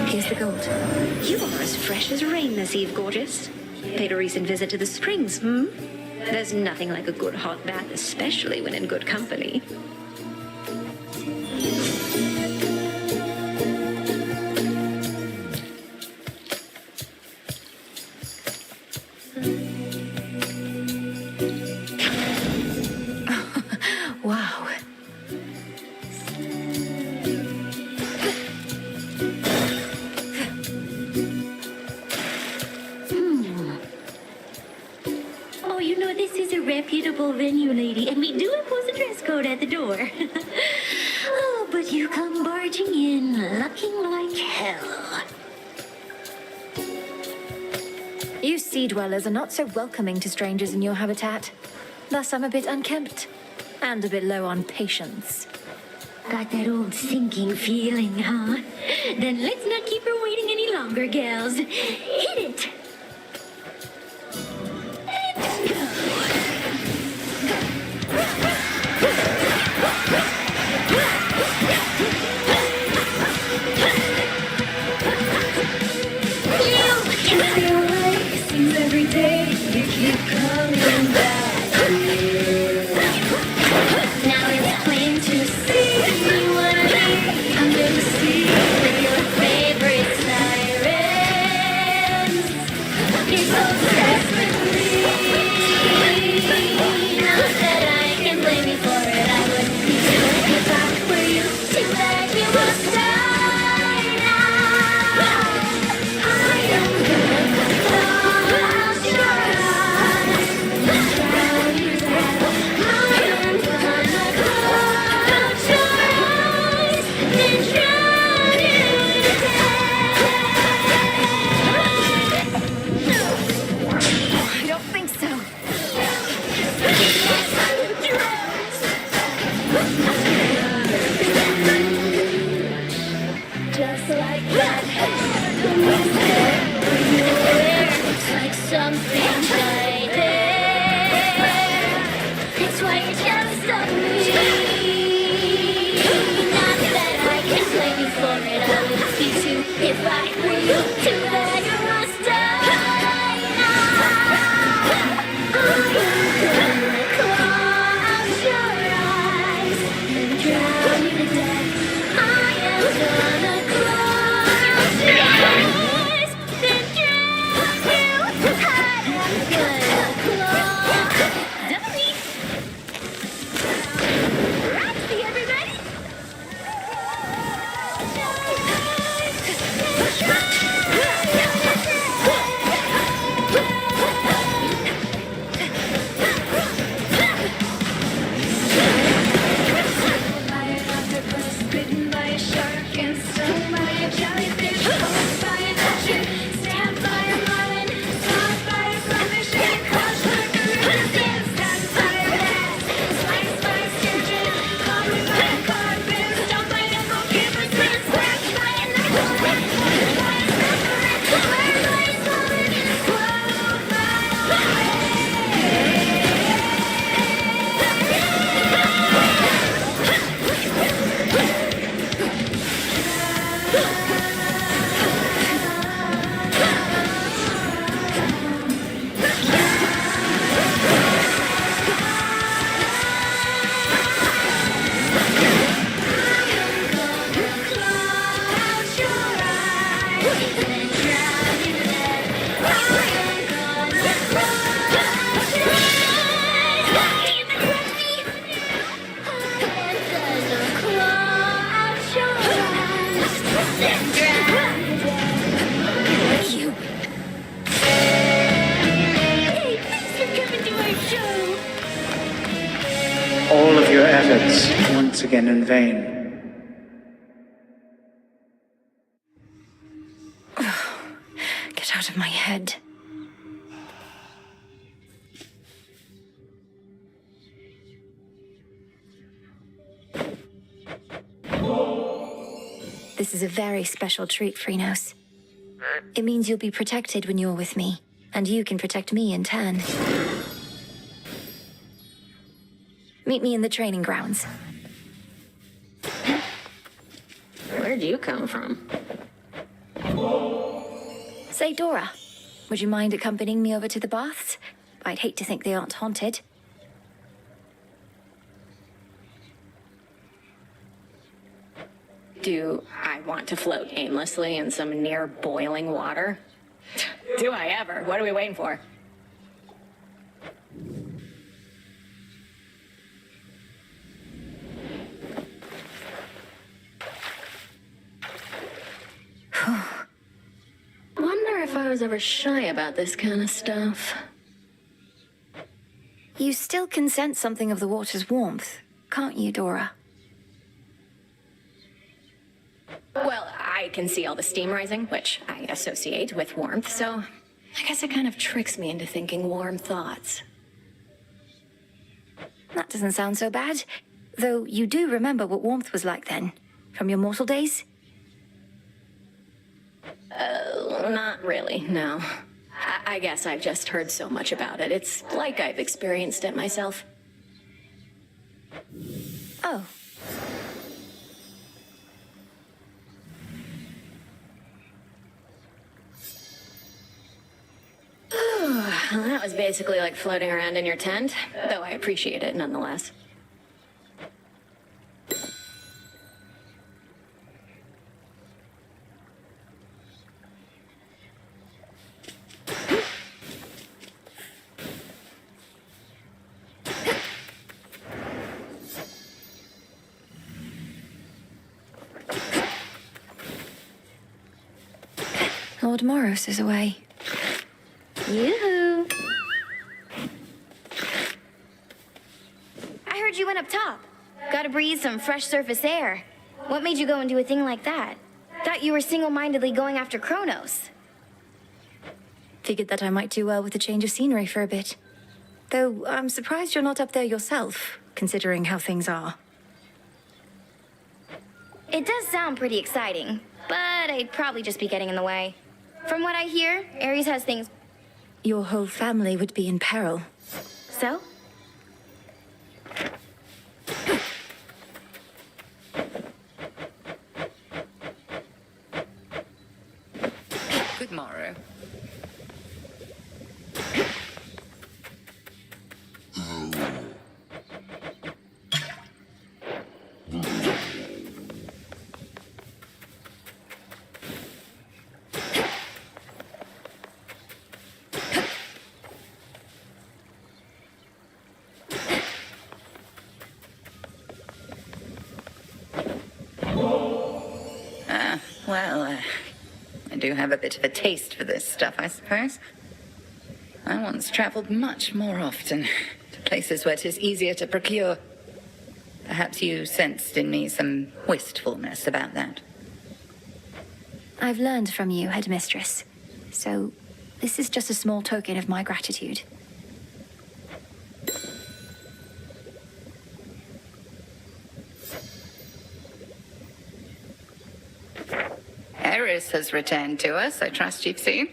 Here's the gold. You are as fresh as rain this eve, gorgeous. Paid a recent visit to the springs, There's nothing like a good hot bath, especially when in good company. This is a reputable venue, lady, and we do impose a dress code at the door. Oh, but you come barging in, looking like hell. You sea dwellers are not so welcoming to strangers in your habitat. Thus, I'm a bit unkempt and a bit low on patience. Got that old sinking feeling, huh? Then let's not keep her waiting any longer, gals. Hit it! Seems every day you keep coming back here. Now it's plain to see you wanna be under the sea with your favorite sirens. You're so obsessed with me. Not that I can blame you for it. I wouldn't be doing it if I were you. Too bad you must die now. I am gonna close your eyes and drown you to death. I am gonna close your eyes and drown you to death. I don't think so. Just like that. The music when you wear looks like something died there. It's why you're jealous of me. Not that I can blame you for it. I would be too if I were you. Too bad you must die now. I'm gonna close your eyes and drown you to death. I am gonna close your eyes and drown you. I'm gonna close. Dummy. Roxy, everybody. By an octopus, bitten by a shark, and stung by a jellyfish, caught by an ocean, stabbed by a marlin, stalked by a starfish, and crushed like a river sand, stabbed by a bass, sliced by a sturgeon, covered by a carpet, stung by a goalkeeper's man, scratched by a knuckle, bitten by a suffering, burned by a sword, swallowed by a whale. All of your efforts once again in vain. Get out of my head. This is a very special treat, Phrynos. It means you'll be protected when you're with me, and you can protect me in turn. Meet me in the training grounds. Where'd you come from? Say, Dora, would you mind accompanying me over to the baths? I'd hate to think they aren't haunted. Do I want to float aimlessly in some near boiling water? Do I ever? What are we waiting for? Wonder if I was ever shy about this kind of stuff. You still can sense something of the water's warmth, can't you, Dora? Well, I can see all the steam rising, which I associate with warmth, so I guess it kind of tricks me into thinking warm thoughts. That doesn't sound so bad. Though you do remember what warmth was like then, from your mortal days? Not really, no. I guess I've just heard so much about it. It's like I've experienced it myself. Oh. That was basically like floating around in your tent, though I appreciate it nonetheless. Lord Moros is away. Yoo-hoo! I heard you went up top. Gotta breathe some fresh surface air. What made you go and do a thing like that? Thought you were single-mindedly going after Kronos. Figured that I might do well with a change of scenery for a bit. Though I'm surprised you're not up there yourself, considering how things are. It does sound pretty exciting, but I'd probably just be getting in the way. From what I hear, Ares has things... Your whole family would be in peril. So? Good morrow. I do have a bit of a taste for this stuff, I suppose. I once travelled much more often to places where 'tis easier to procure. Perhaps you sensed in me some wistfulness about that. I've learned from you, Headmistress. So, this is just a small token of my gratitude. Eris has returned to us, I trust you've seen.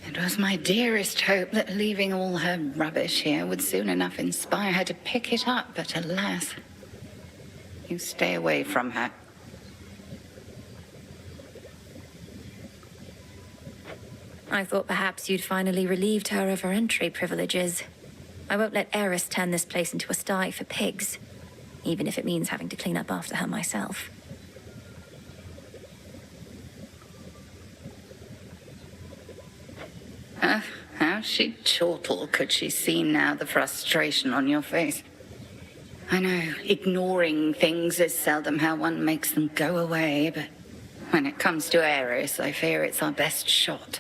It was my dearest hope that leaving all her rubbish here would soon enough inspire her to pick it up, but alas, you stay away from her. I thought perhaps you'd finally relieved her of her entry privileges. I won't let Eris turn this place into a sty for pigs, even if it means having to clean up after her myself. How she'd chortle could she see now the frustration on your face. I know, ignoring things is seldom how one makes them go away, but when it comes to Eris, I fear it's our best shot.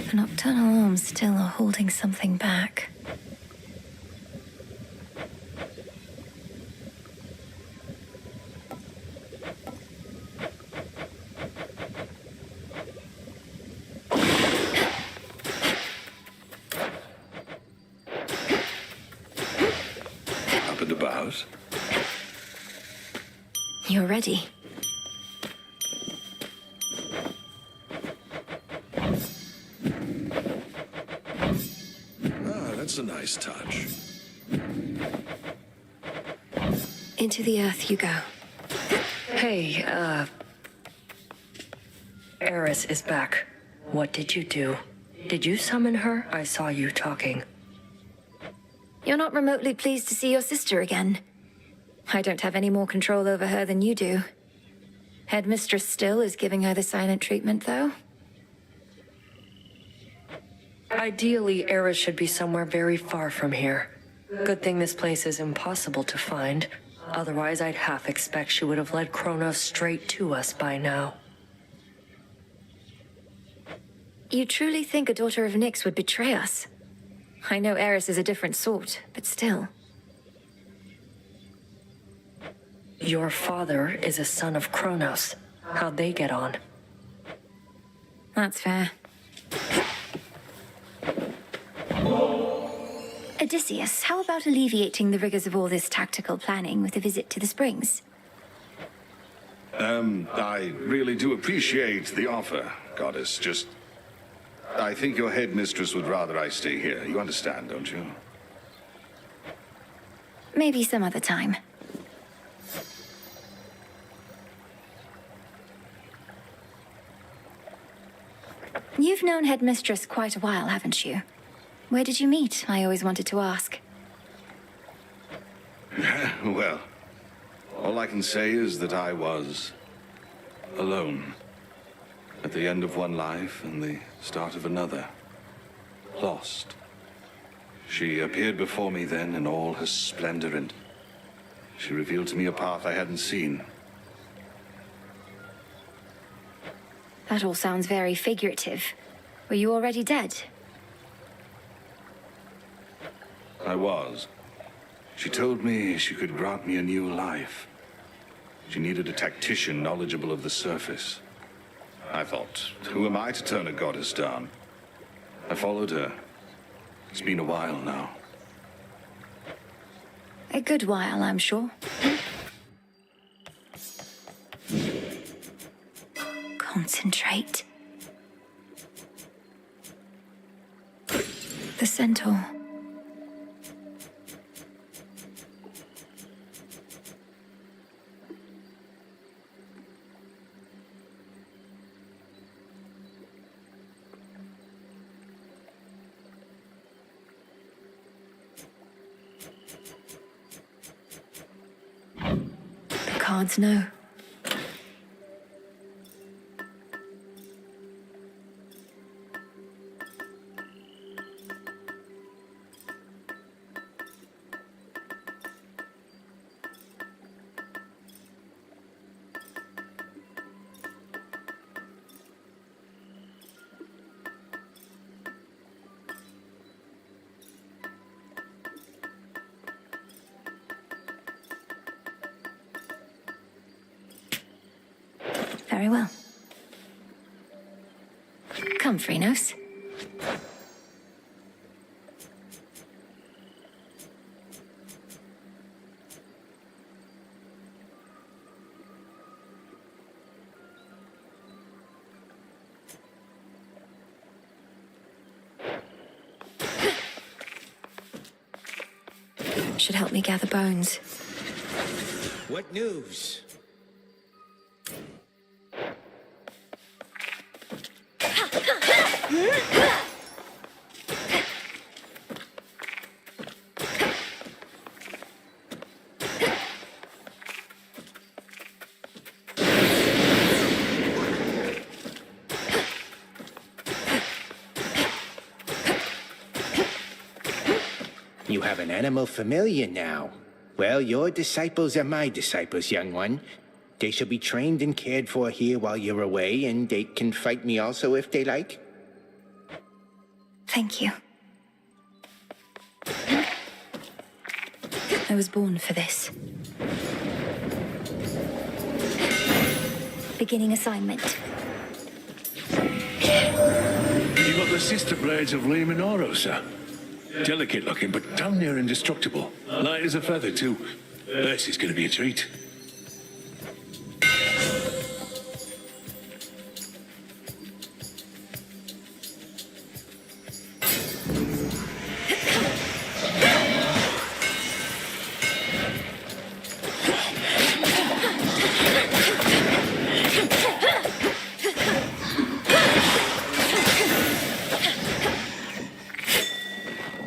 The nocturnal arms still are holding something back. Up in the bows. You're ready. That's a nice touch. Into the earth you go. Hey, Eris is back. What did you do? Did you summon her? I saw you talking. You're not remotely pleased to see your sister again. I don't have any more control over her than you do. Headmistress still is giving her the silent treatment, though. Ideally, Eris should be somewhere very far from here. Good thing this place is impossible to find. Otherwise, I'd half expect she would have led Kronos straight to us by now. You truly think a daughter of Nyx would betray us? I know Eris is a different sort, but still. Your father is a son of Kronos. How'd they get on? That's fair. Odysseus, how about alleviating the rigors of all this tactical planning with a visit to the springs? I really do appreciate the offer, Goddess. Just, I think your headmistress would rather I stay here. You understand, don't you? Maybe some other time. You've known Headmistress quite a while, haven't you? Where did you meet? I always wanted to ask. Well, all I can say is that I was alone. At the end of one life and the start of another. Lost. She appeared before me then in all her splendor, and she revealed to me a path I hadn't seen. That all sounds very figurative. Were you already dead? I was. She told me she could grant me a new life. She needed a tactician knowledgeable of the surface. I thought, who am I to turn a goddess down? I followed her. It's been a while now. A good while, I'm sure. Concentrate. The centaur. The cards know. Very well. Come, Phrynos. Should help me gather bones. What news? You have an animal familiar now. Well, your disciples are my disciples, young one. They shall be trained and cared for here while you're away, and they can fight me also if they like. Thank you. I was born for this. Beginning assignment. You got the sister blades of Limonoro, sir. Delicate looking, but damn near indestructible. Light as a feather, too. This is going to be a treat.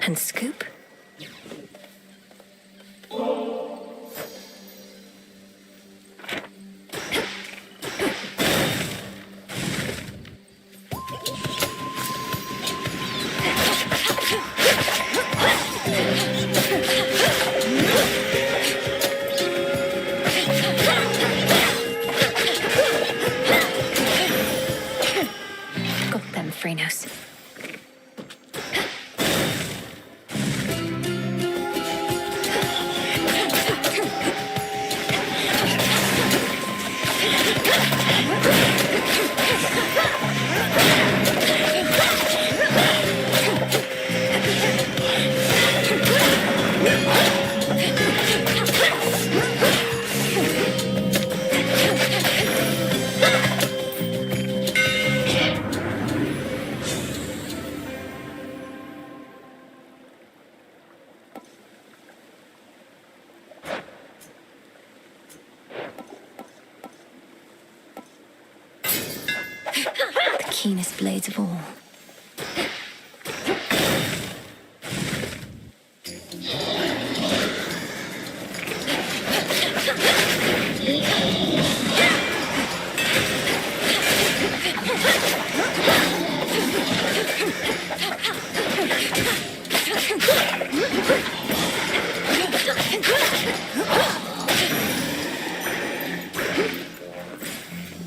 And scoop. The keenest blades of all.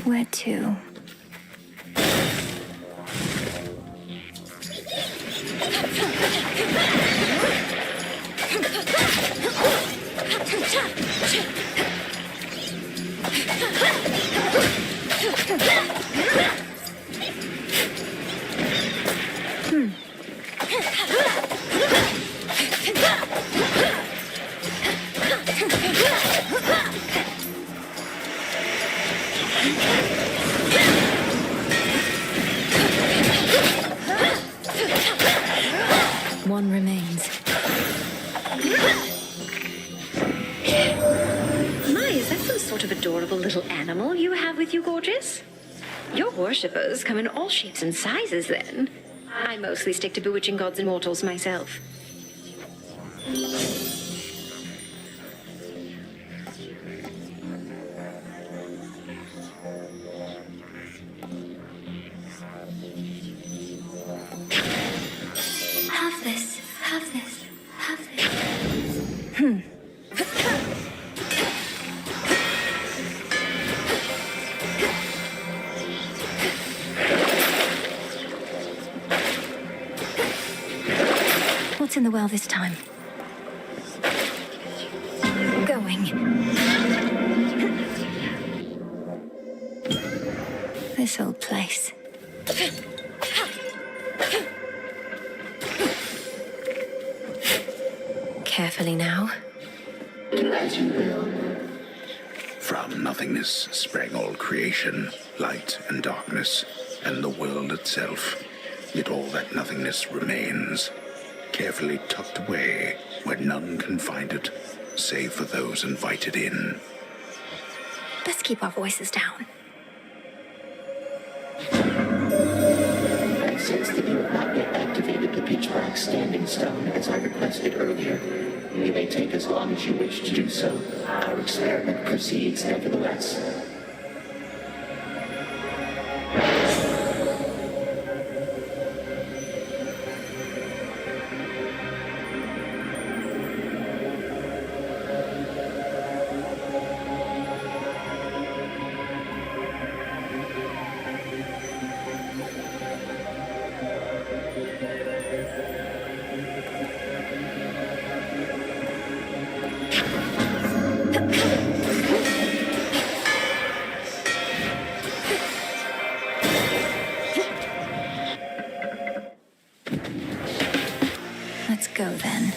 Where to? One remains. My, is that some sort of adorable little animal you have with you, gorgeous? Your worshippers come in all shapes and sizes, then. I mostly stick to bewitching gods and mortals myself. Have this, have this, have this. What's in the well this time? Going. This old place. Carefully now. Do as you will. From nothingness sprang all creation, light and darkness, and the world itself. Yet all that nothingness remains, carefully tucked away where none can find it, save for those invited in. Let's keep our voices down. I sense that you have not yet activated the pitch black standing stone as I requested earlier. You may take as long as you wish to do so. Our experiment proceeds nevertheless. Let's go then.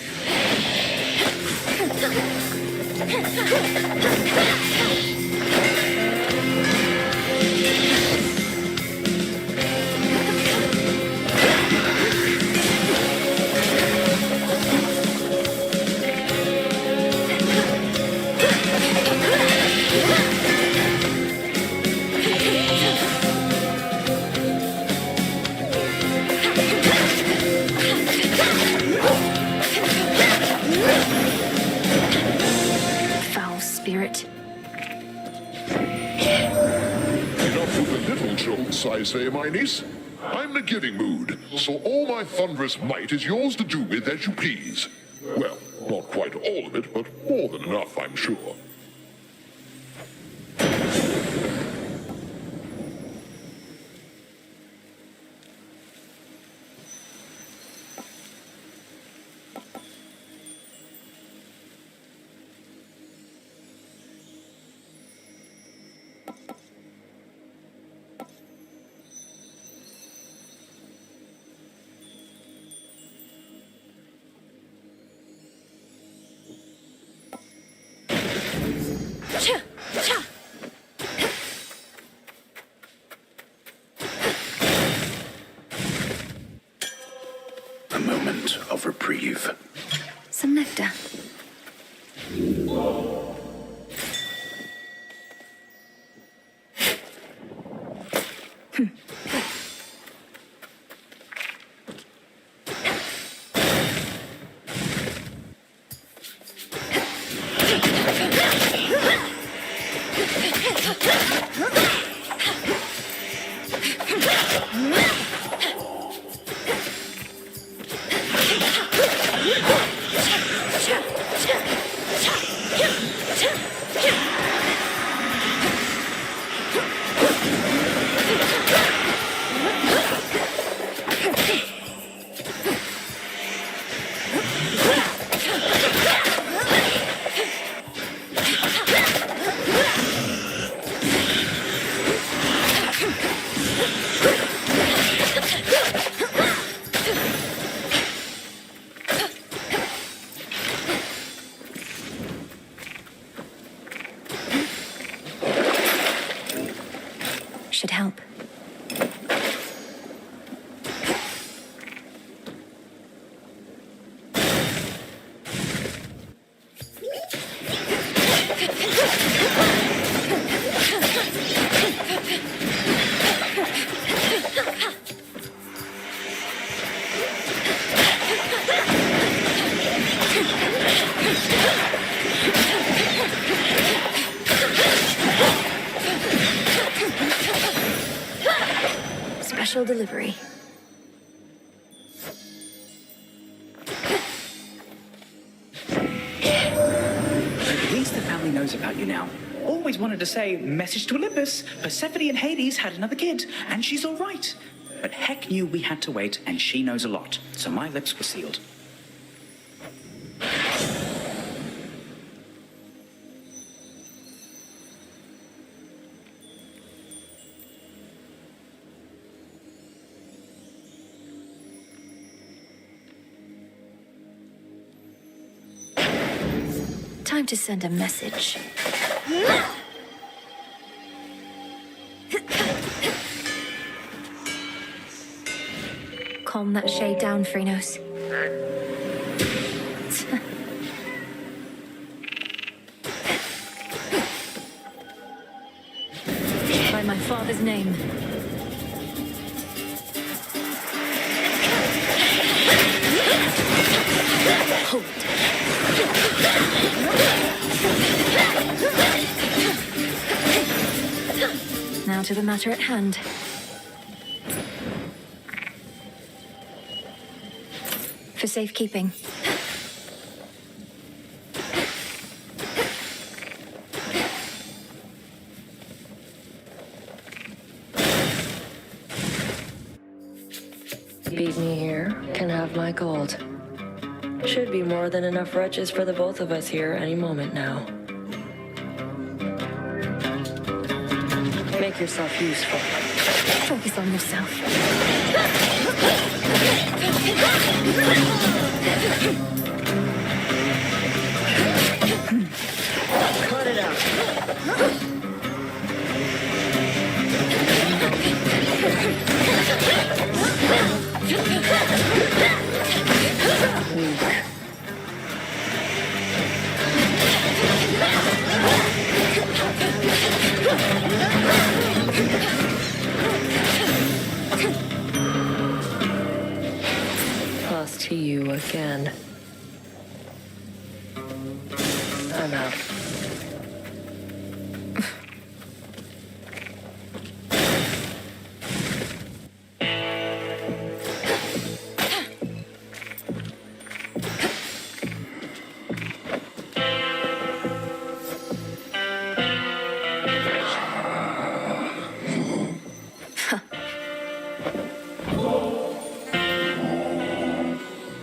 Foul spirit. Enough with the little jolts, I say, my niece. I'm in a giving mood, so all my thunderous might is yours to do with as you please. Well, not quite all of it, but more than enough, I'm sure. reprieve. Some nectar. Should help. Special delivery. At least the family knows about you now. Always wanted to say, message to Olympus, Persephone and Hades had another kid, and she's all right. But Heck knew we had to wait, and she knows a lot, so my lips were sealed. Time to send a message. Calm that shade down, Phrynos. By my father's name. Hold. Now to the matter at hand. For safekeeping. Beat me here, can have my gold. Should be more than enough wretches for the both of us here any moment now. Make yourself useful. Focus on yourself. Cut it out. Pass to you again. I'm out.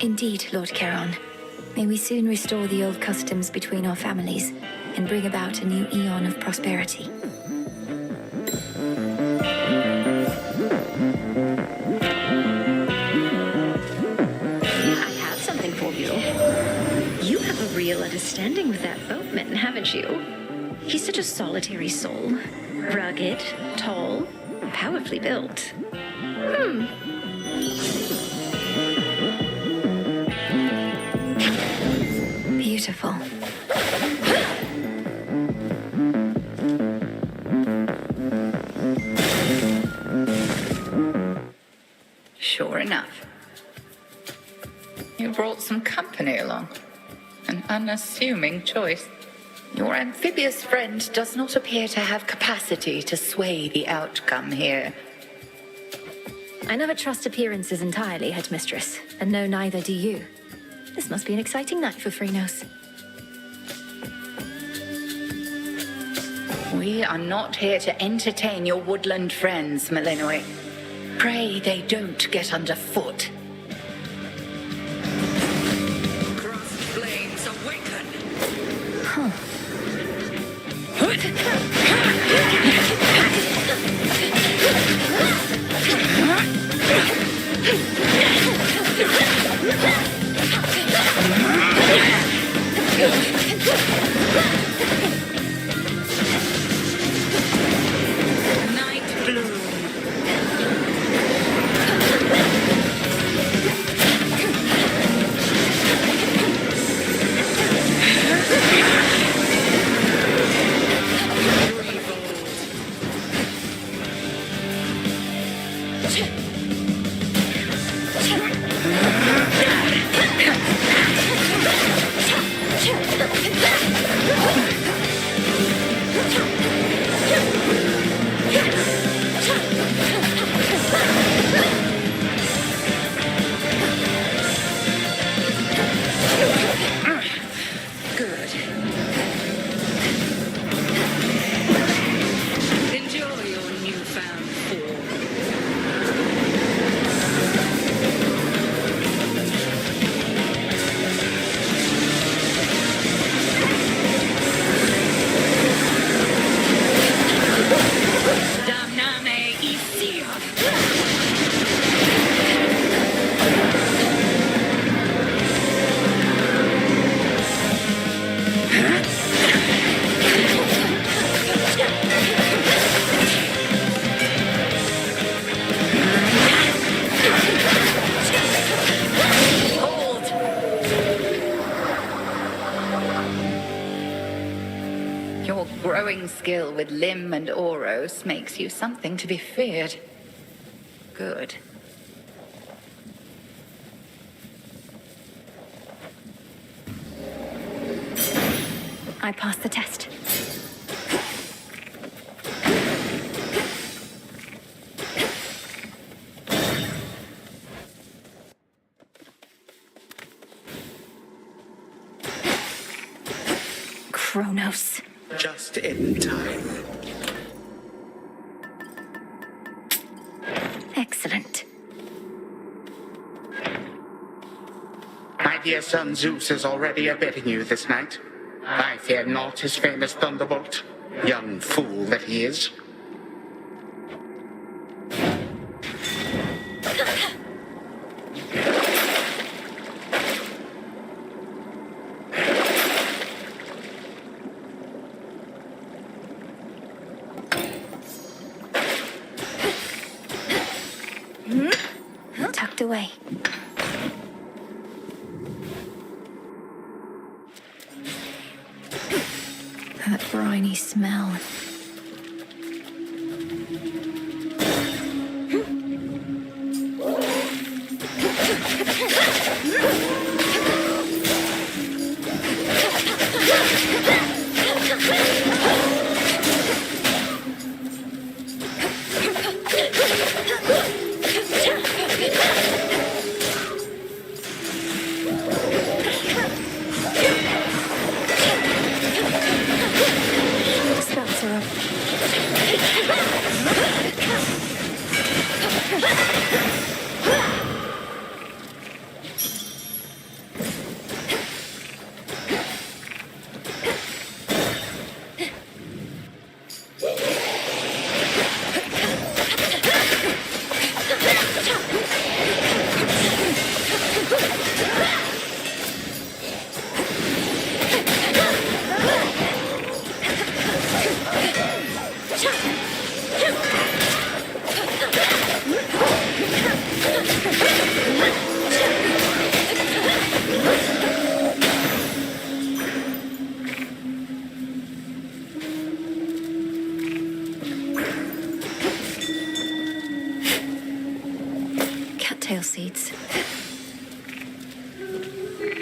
Indeed, Lord Charon. May we soon restore the old customs between our families and bring about a new eon of prosperity. I have something for you. You have a real understanding with that boatman, haven't you? He's such a solitary soul. Rugged, tall, powerfully built. beautiful. Sure enough. You brought some company along. An unassuming choice. Your amphibious friend does not appear to have capacity to sway the outcome here. I never trust appearances entirely, Headmistress, and no, neither do you. This must be an exciting night for Phrynos. We are not here to entertain your woodland friends, Melenoi. Pray they don't get underfoot. Crossed flames awaken! Huh. Night bloom. Good. Enjoy your newfound form. Damname Isia. Your growing skill with Lim and Oros makes you something to be feared. Good. I passed the test. Kronos. Just in time. Excellent. My dear son Zeus is already abetting you this night. I fear not his famous thunderbolt, young fool that he is. Tucked away. That briny smell. Spells are up. tail seeds.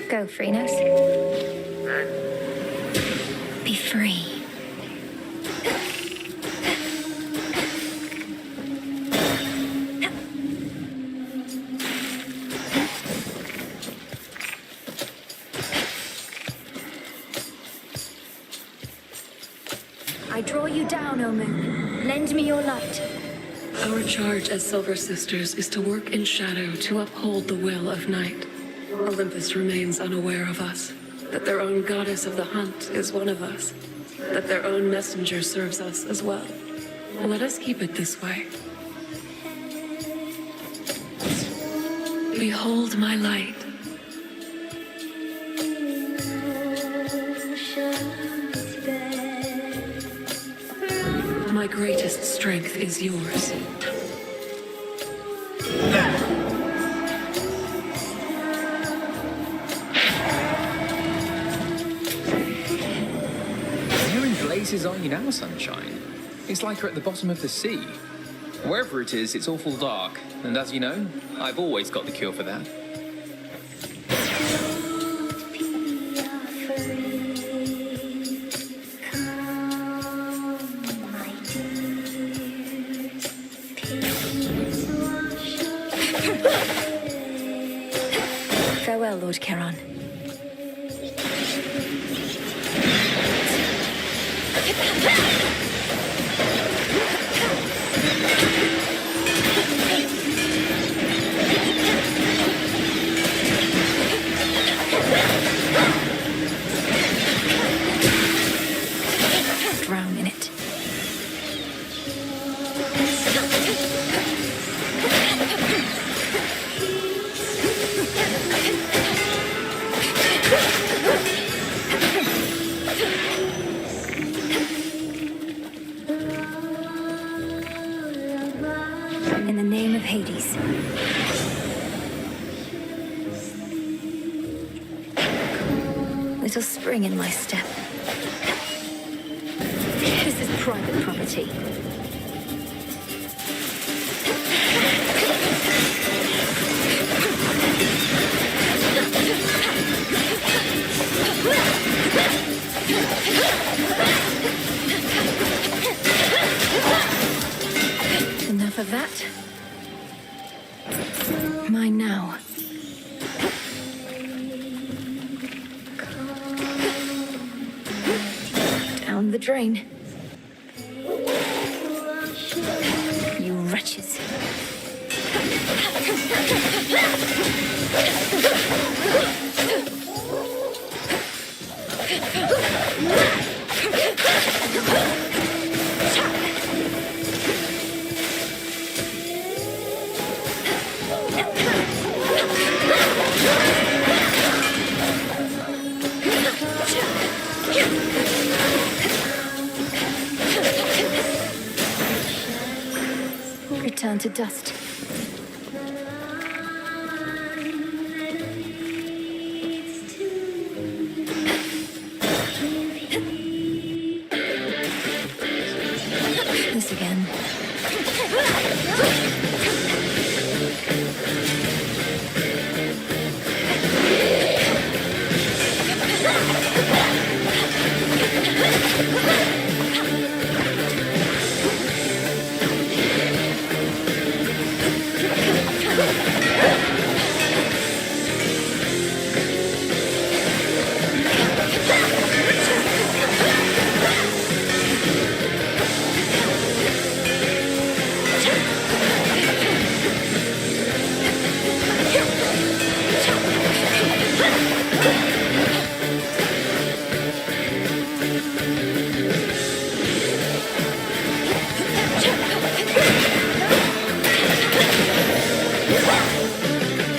Go, Freenos. Be free. I draw you down, O Moon. Lend me your light. Our charge as Silver Sisters is to work in shadow to uphold the will of night. Olympus remains unaware of us, that their own goddess of the hunt is one of us, that their own messenger serves us as well. Let us keep it this way. Behold my light. My greatest strength is yours. You're in blazes, aren't you now, Sunshine? It's like you're at the bottom of the sea. Wherever it is, it's awful dark. And as you know, I've always got the cure for that. Farewell, Lord Charon. Drown in it. In the name of Hades. Little spring in my step. This is private property. Enough of that. Mine now. Down the drain. You wretches. Return to dust. This again.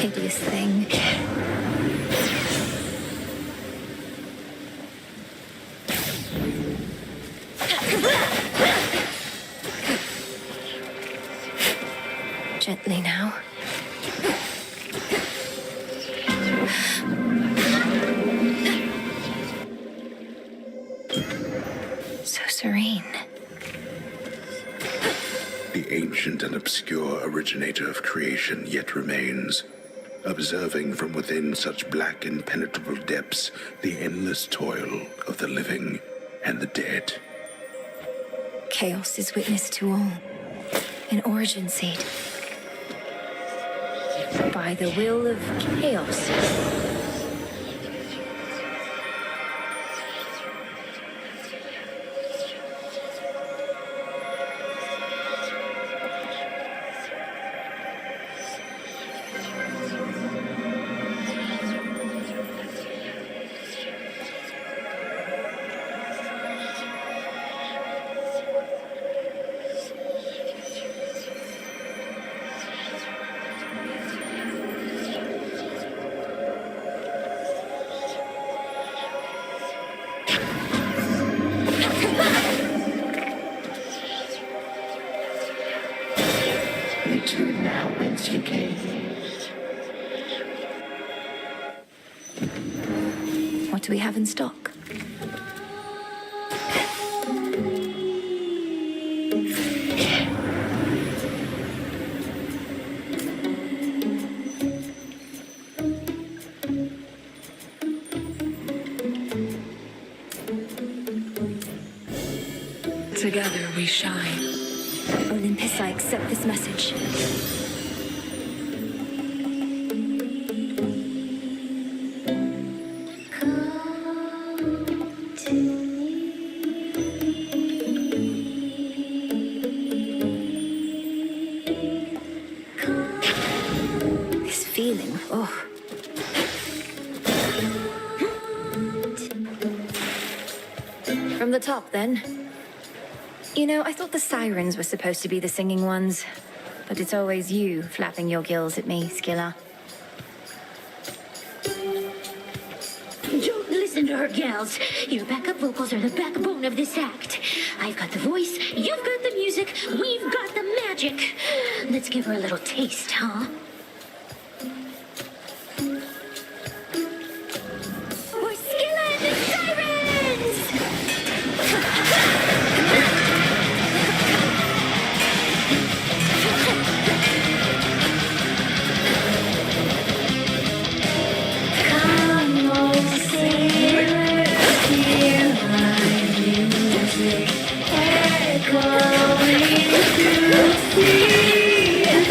Hideous thing. Gently now. So serene. the ancient and obscure originator of creation yet remains, observing from within such black impenetrable depths the endless toil of the living and the dead. Chaos is witness to all. An origin seed. By the will of chaos. Return now whence you came. What do we have in stock? Together we shine. Olympus, I accept this message. This feeling, oh. From the top, then. You know, I thought the sirens were supposed to be the singing ones, but it's always you flapping your gills at me, Skilla. Don't listen to her, gals. Your backup vocals are the backbone of this act. I've got the voice, you've got the music, we've got the magic. Let's give her a little taste, huh? We're Skilla and the Sirens! Come on, sailors, hear my music, echoing through sea and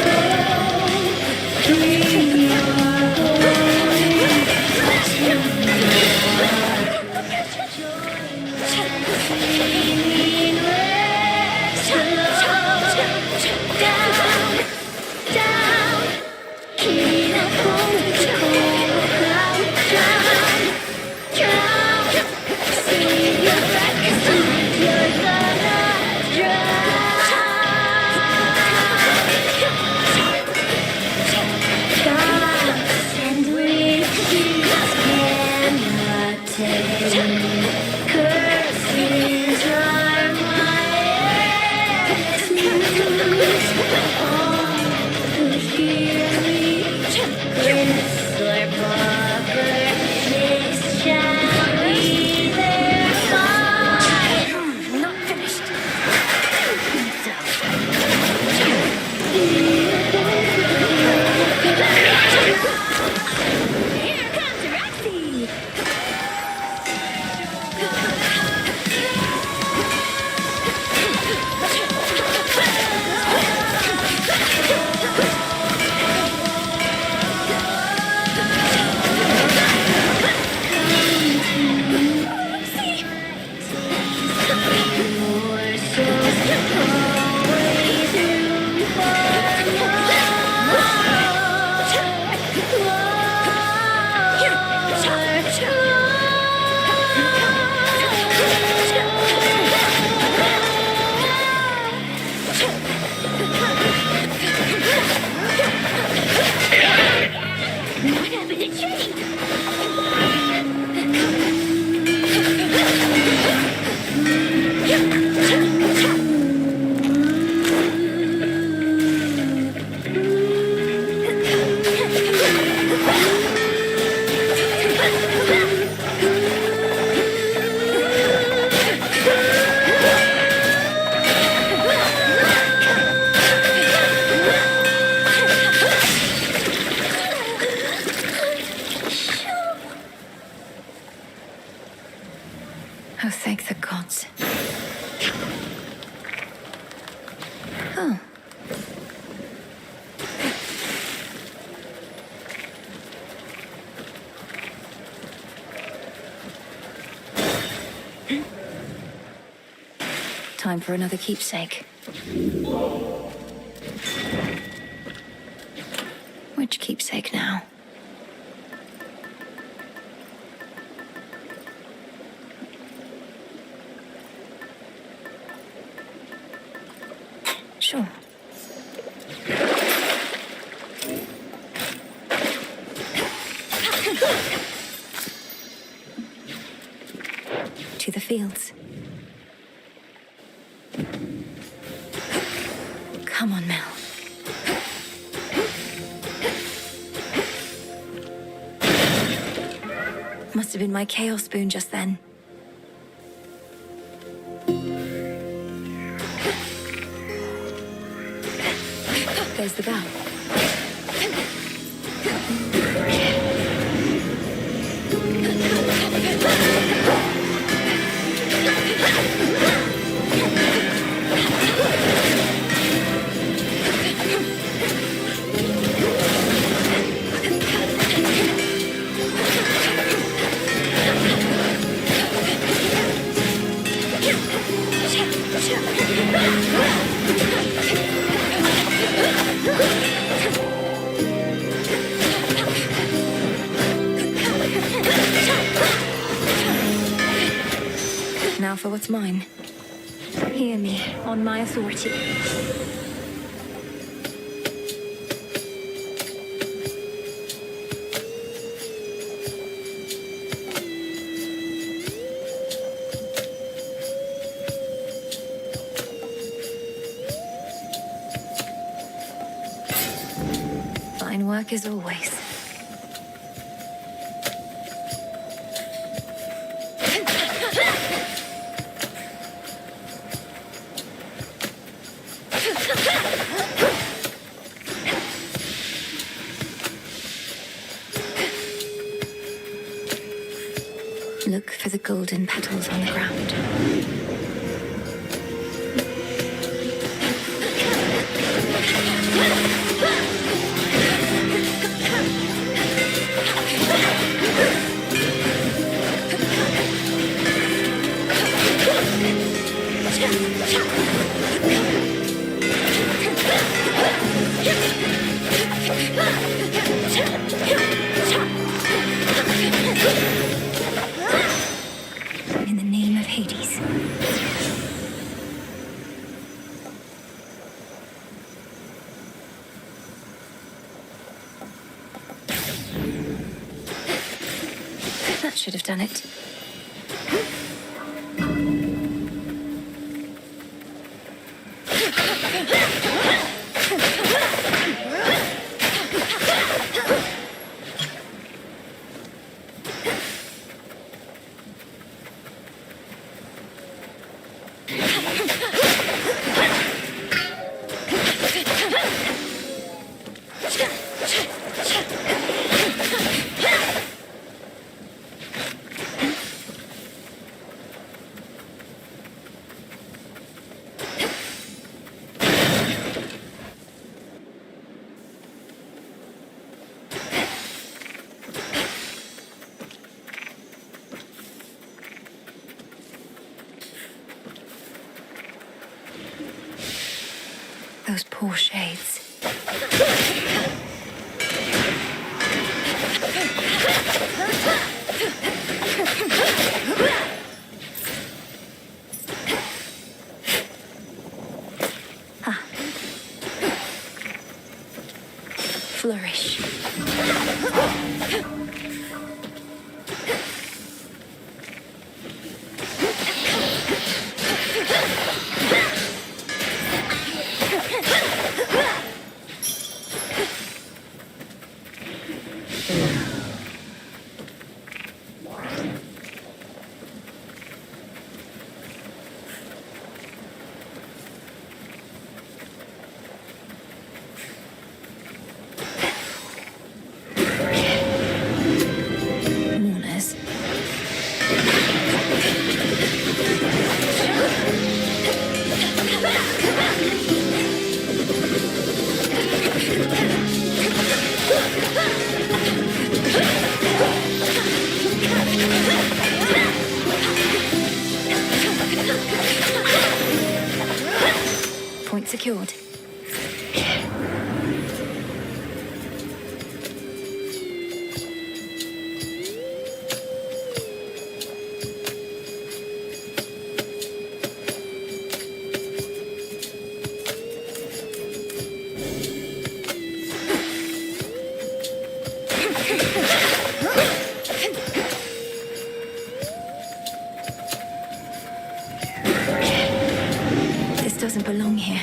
Oh. Time for another keepsake. Which keepsake now? Sure. To the fields. Come on, Mel. Must have been my chaos spoon just then. There's the bell. Now for what's mine. Hear me, on my authority. Fine work as always. Look for the golden petals on the ground. In the name of Hades. That should have done it. Those poor shades. Ah. Flourish. point secured. This doesn't belong here.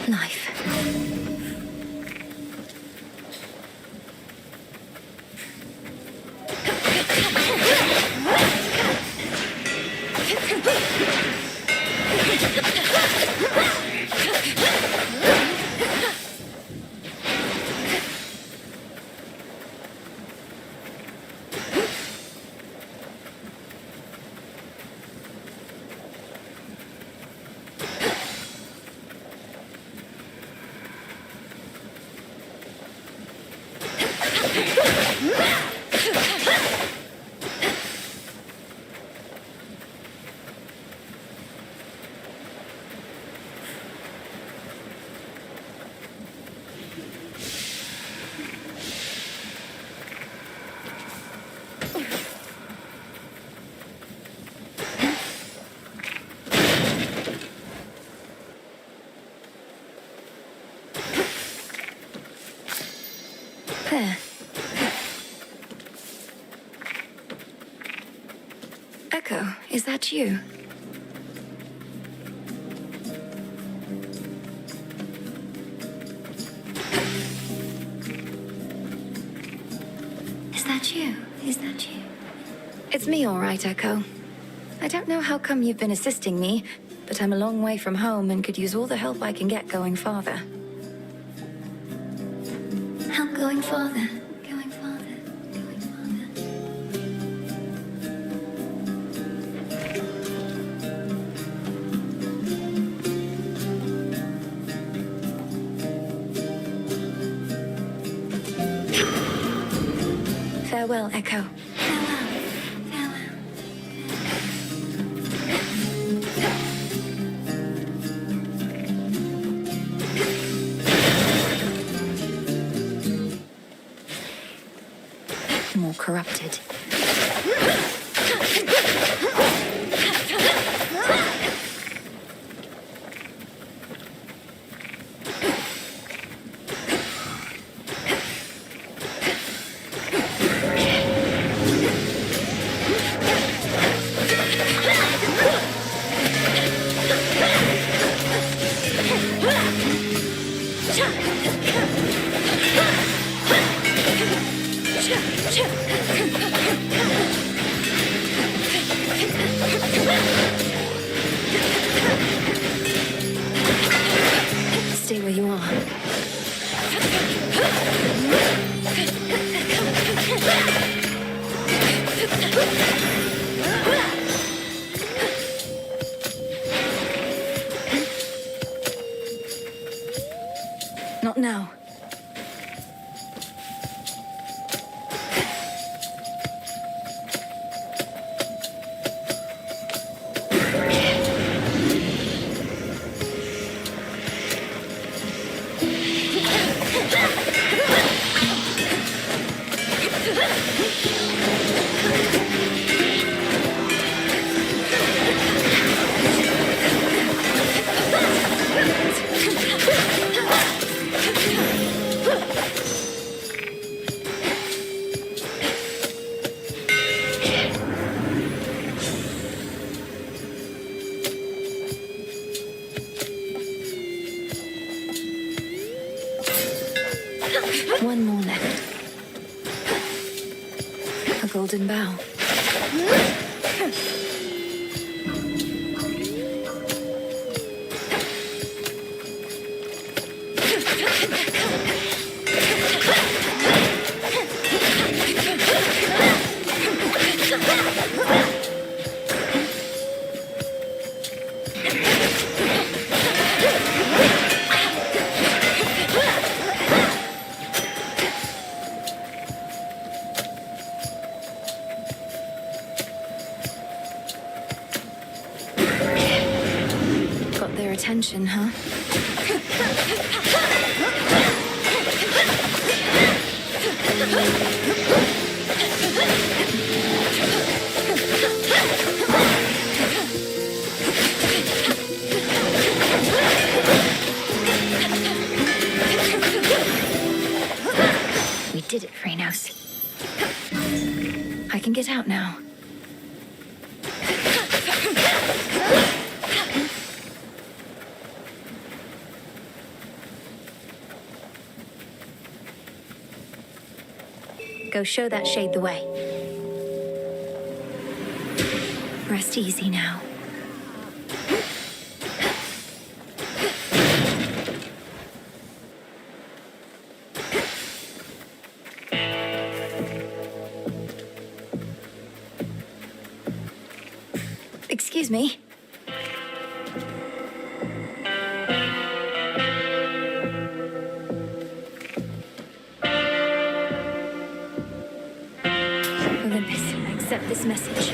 Knife. There. Echo, is that you? Is that you? Is that you? It's me, all right, Echo. I don't know how come you've been assisting me, but I'm a long way from home and could use all the help I can get going farther. Help going farther. Going farther. Going farther. Farewell, Echo. More corrupted. Stay where you are. Not now. One more left. A golden bow. attention, huh? We did it, Phrenos. I can get out now. Go show that shade the way. Rest easy now. Excuse me. Olympus, accept this message.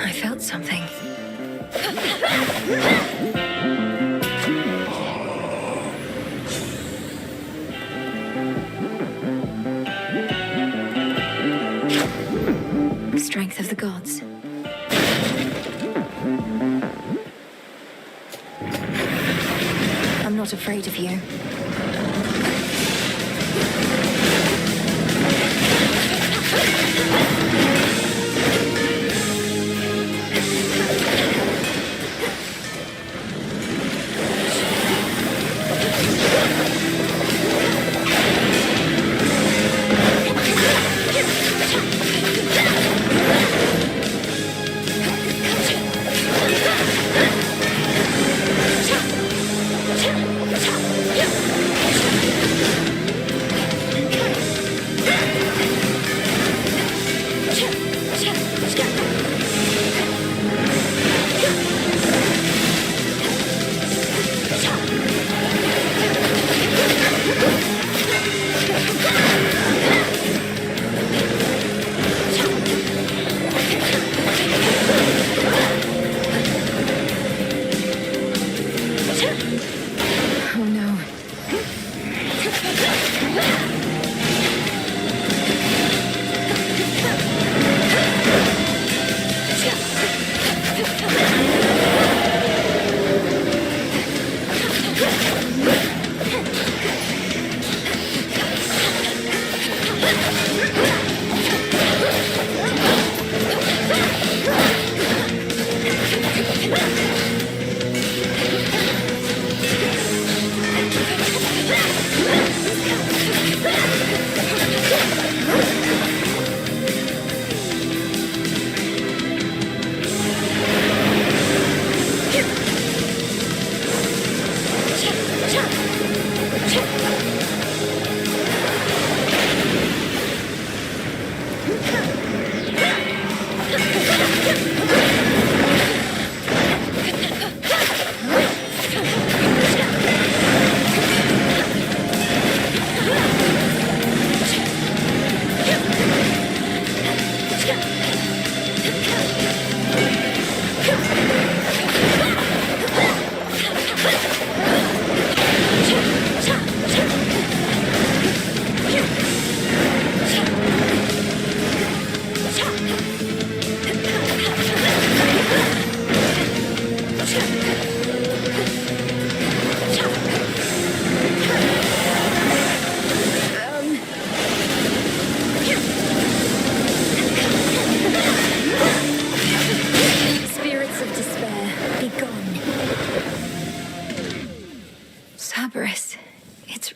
I felt something. Strength of the gods. I'm not afraid of you.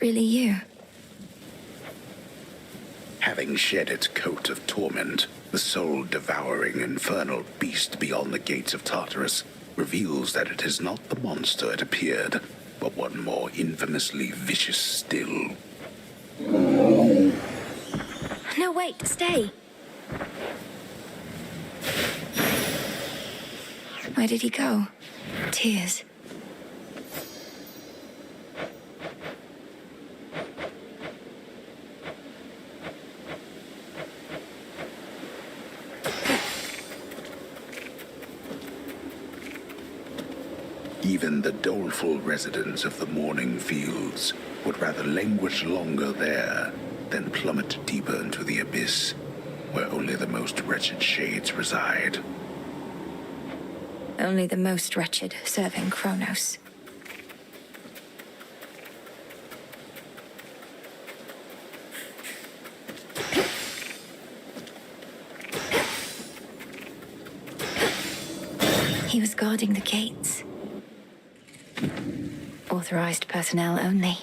Really you. Having shed its coat of torment, the soul-devouring infernal beast beyond the gates of Tartarus reveals that it is not the monster it appeared, but one more infamously vicious still. No, wait, stay. Where did he go? Tears. Even the doleful residents of the morning fields would rather languish longer there than plummet deeper into the abyss, where only the most wretched shades reside. Only the most wretched serving Kronos. He was guarding the gates. Authorized personnel only.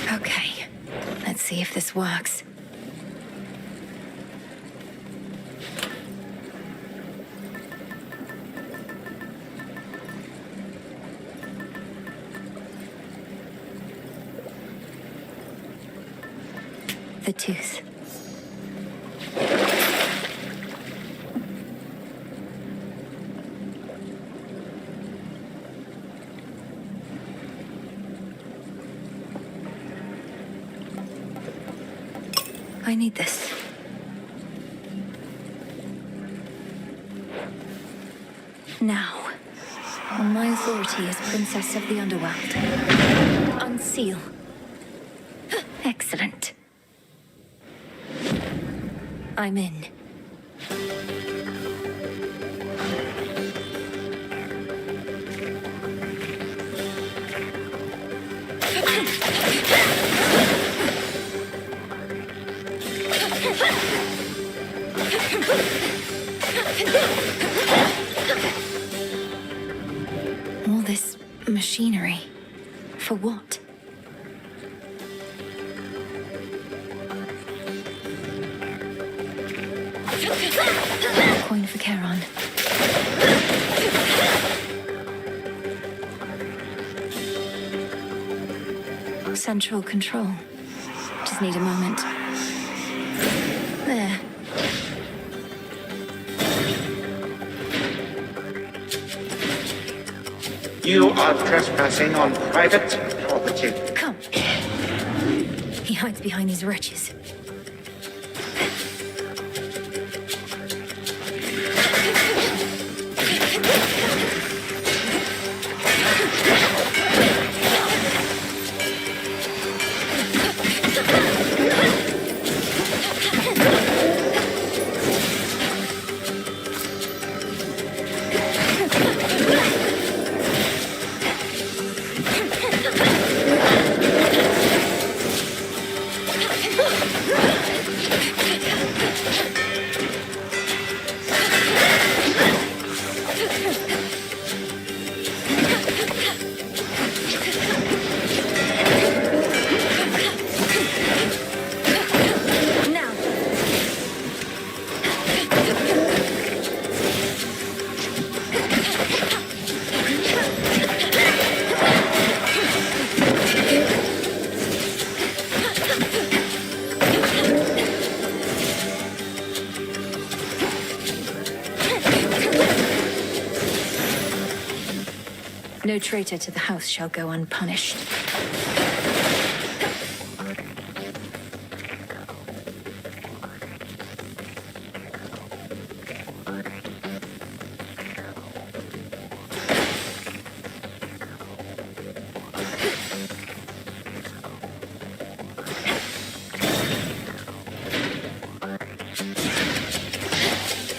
Okay. Let's see if this works. The tooth. I need this. Now, on my authority as Princess of the Underworld, unseal. Excellent. I'm in. All this machinery. For what? Coin for Charon. Central control. Just need a moment. There. You are trespassing on private property. Come. He hides behind these wretches. No traitor to the house shall go unpunished.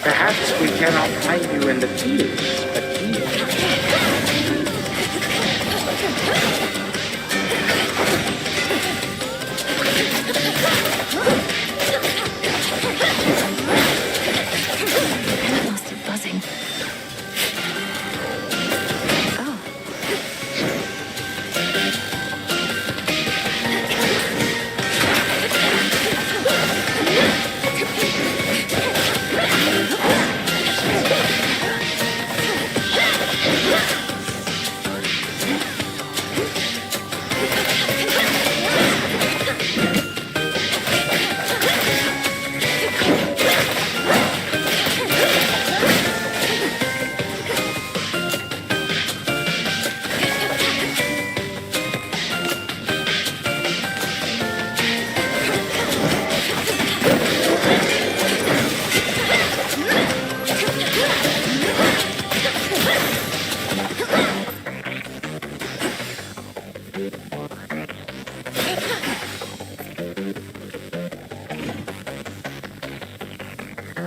Perhaps we cannot find you in the fields, but here. Lost it buzzing. Oh.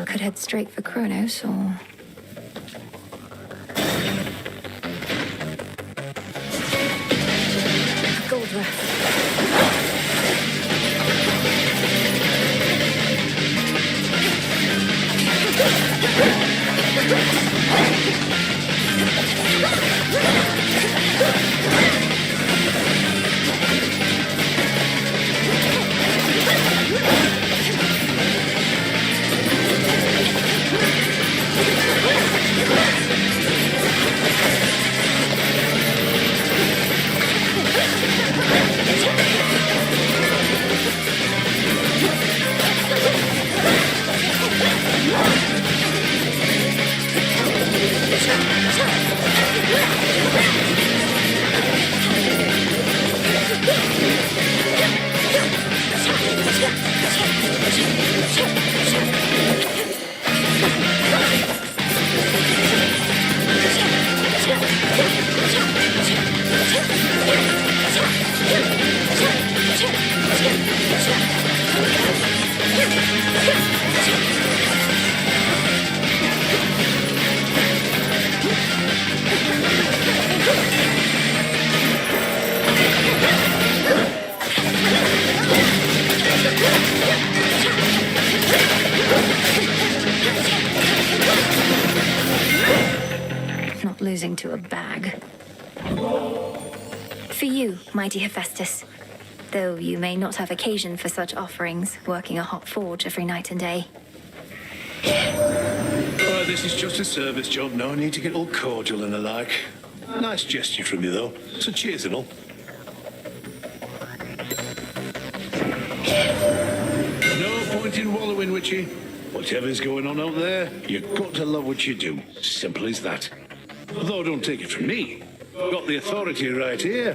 Could head straight for Kronos, or... a gold rush. Not losing to a bag. For you, mighty Hephaestus. Though you may not have occasion for such offerings, working a hot forge every night and day. This is just a service job. No need to get all cordial and the like. Nice gesture from you, though. So cheers and all. No point in wallowing, Witchy. Whatever's going on out there, you've got to love what you do. Simple as that. Although don't take it from me. Got the authority right here.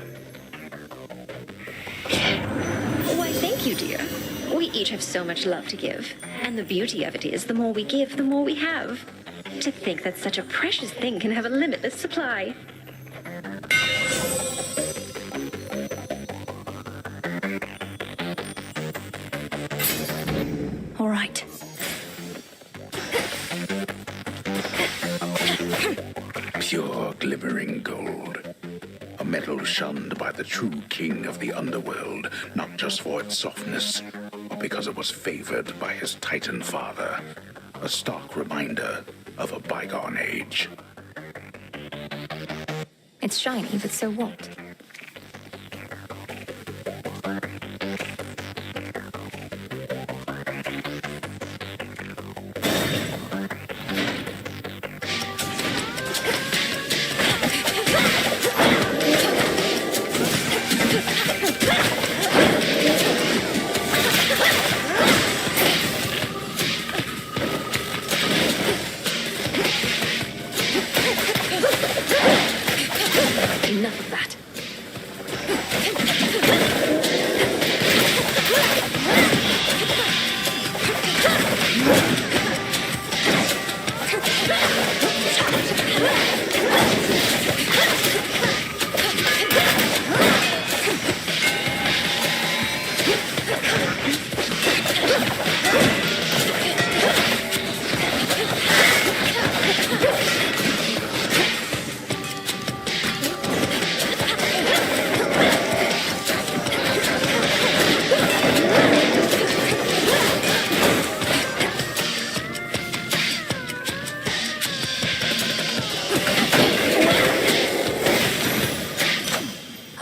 Why, thank you, dear. We each have so much love to give. And the beauty of it is, the more we give, the more we have. To think that such a precious thing can have a limitless supply. All right. Pure glimmering gold. A metal shunned by the true king of the underworld, not just for its softness, but because it was favored by his Titan father. A stark reminder of a bygone age. It's shiny, but so what? Enough of that.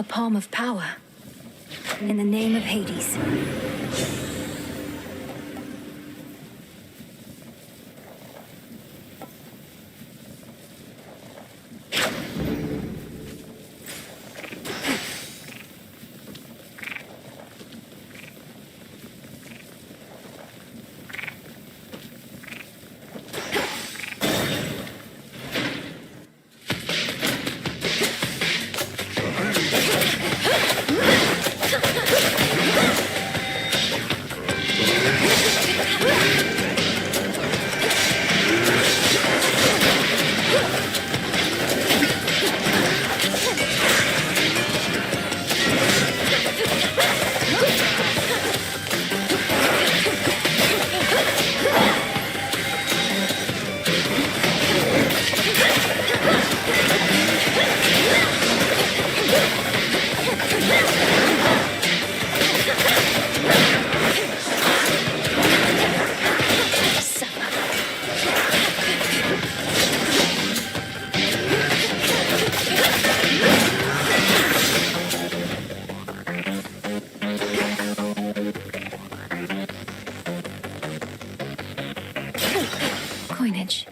Palm of power. In the name of Hades. coinage.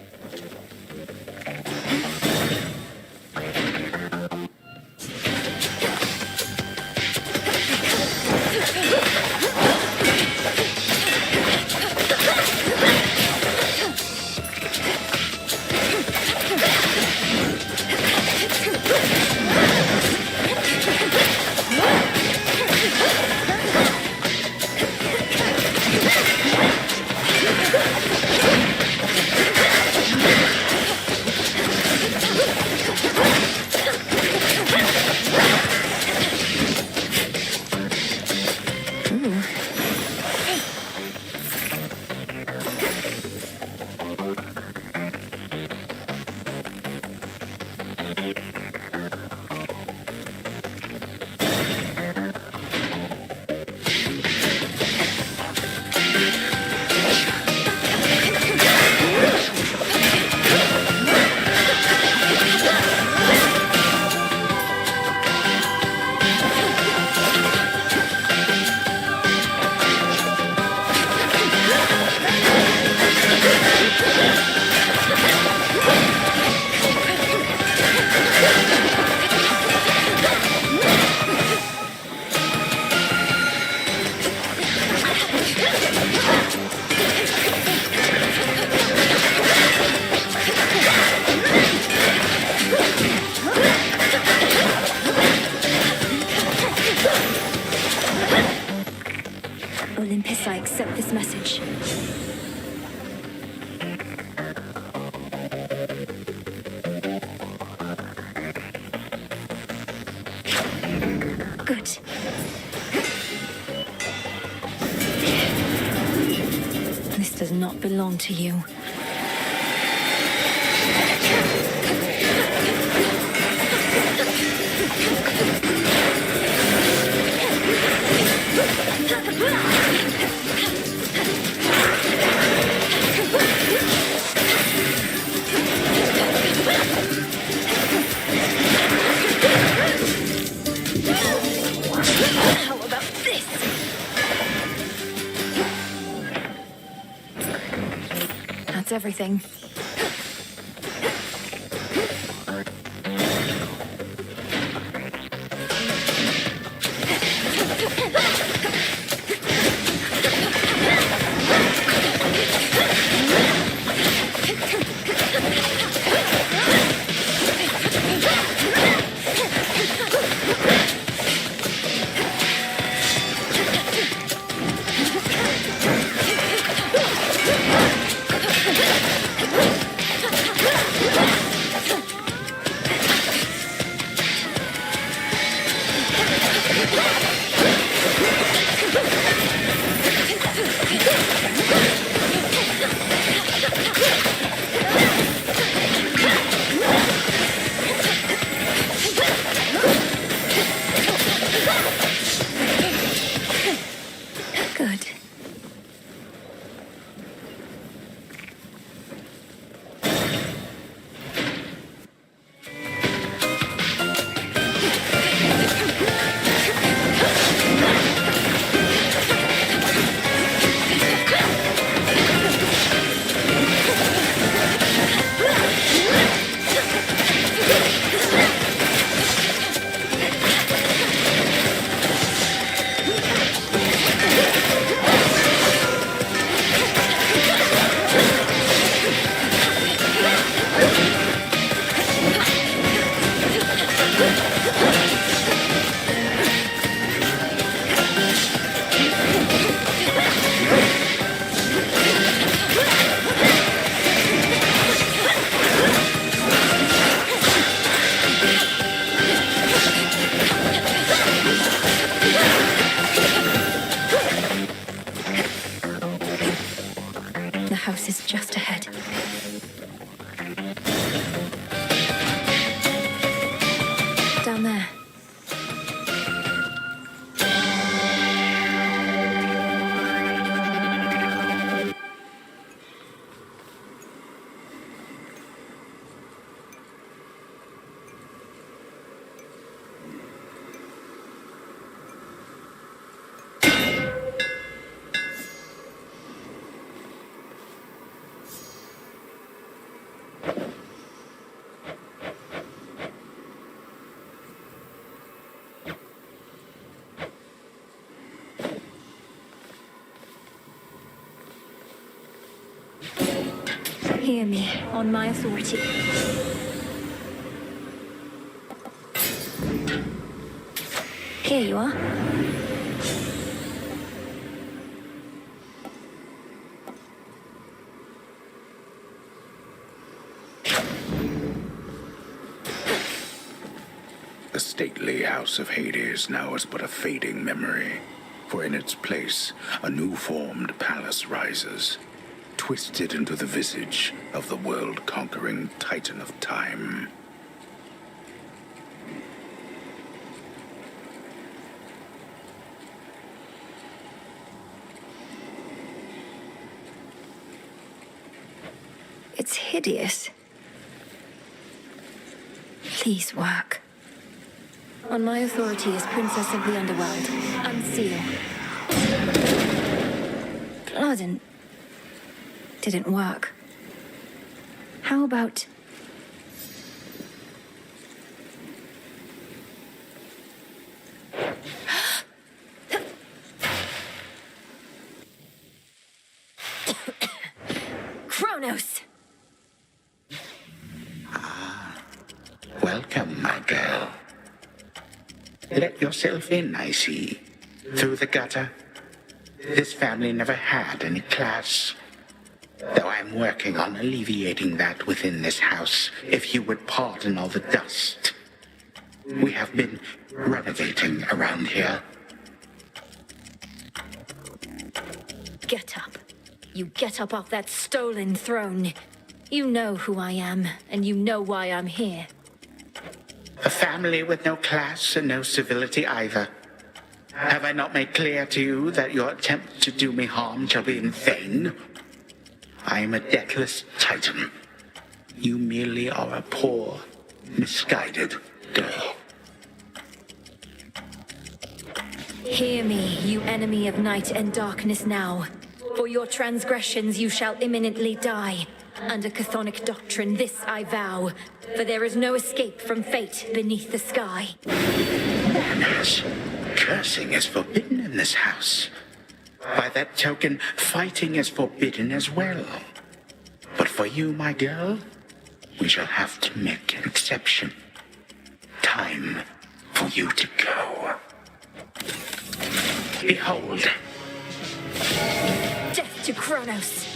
Olympus, I accept this message. Good. This does not belong to you. How about this? That's everything. Good. The house is just ahead. Down there. Hear me, on my authority. Here you are. The stately house of Hades now is but a fading memory, for in its place a new-formed palace rises, twisted into the visage of the world-conquering Titan of Time. It's hideous. Please work. On my authority as Princess of the Underworld, unseal. Blood didn't work. How about... Kronos! Welcome, my girl. Let yourself in, I see. Through the gutter. This family never had any class. Though I'm working on alleviating that within this house, if you would pardon all the dust. We have been renovating around here. Get up. You get up off that stolen throne. You know who I am, and you know why I'm here. A family with no class and no civility either. Have I not made clear to you that your attempt to do me harm shall be in vain? I am a deathless Titan. You merely are a poor, misguided girl. Hear me, you enemy of night and darkness now. For your transgressions you shall imminently die. Under chthonic doctrine, this I vow. For there is no escape from fate beneath the sky. Manners. Cursing is forbidden in this house. By that token, fighting is forbidden as well. But for you, my girl, we shall have to make an exception. Time for you to go. Behold. Death to Kronos!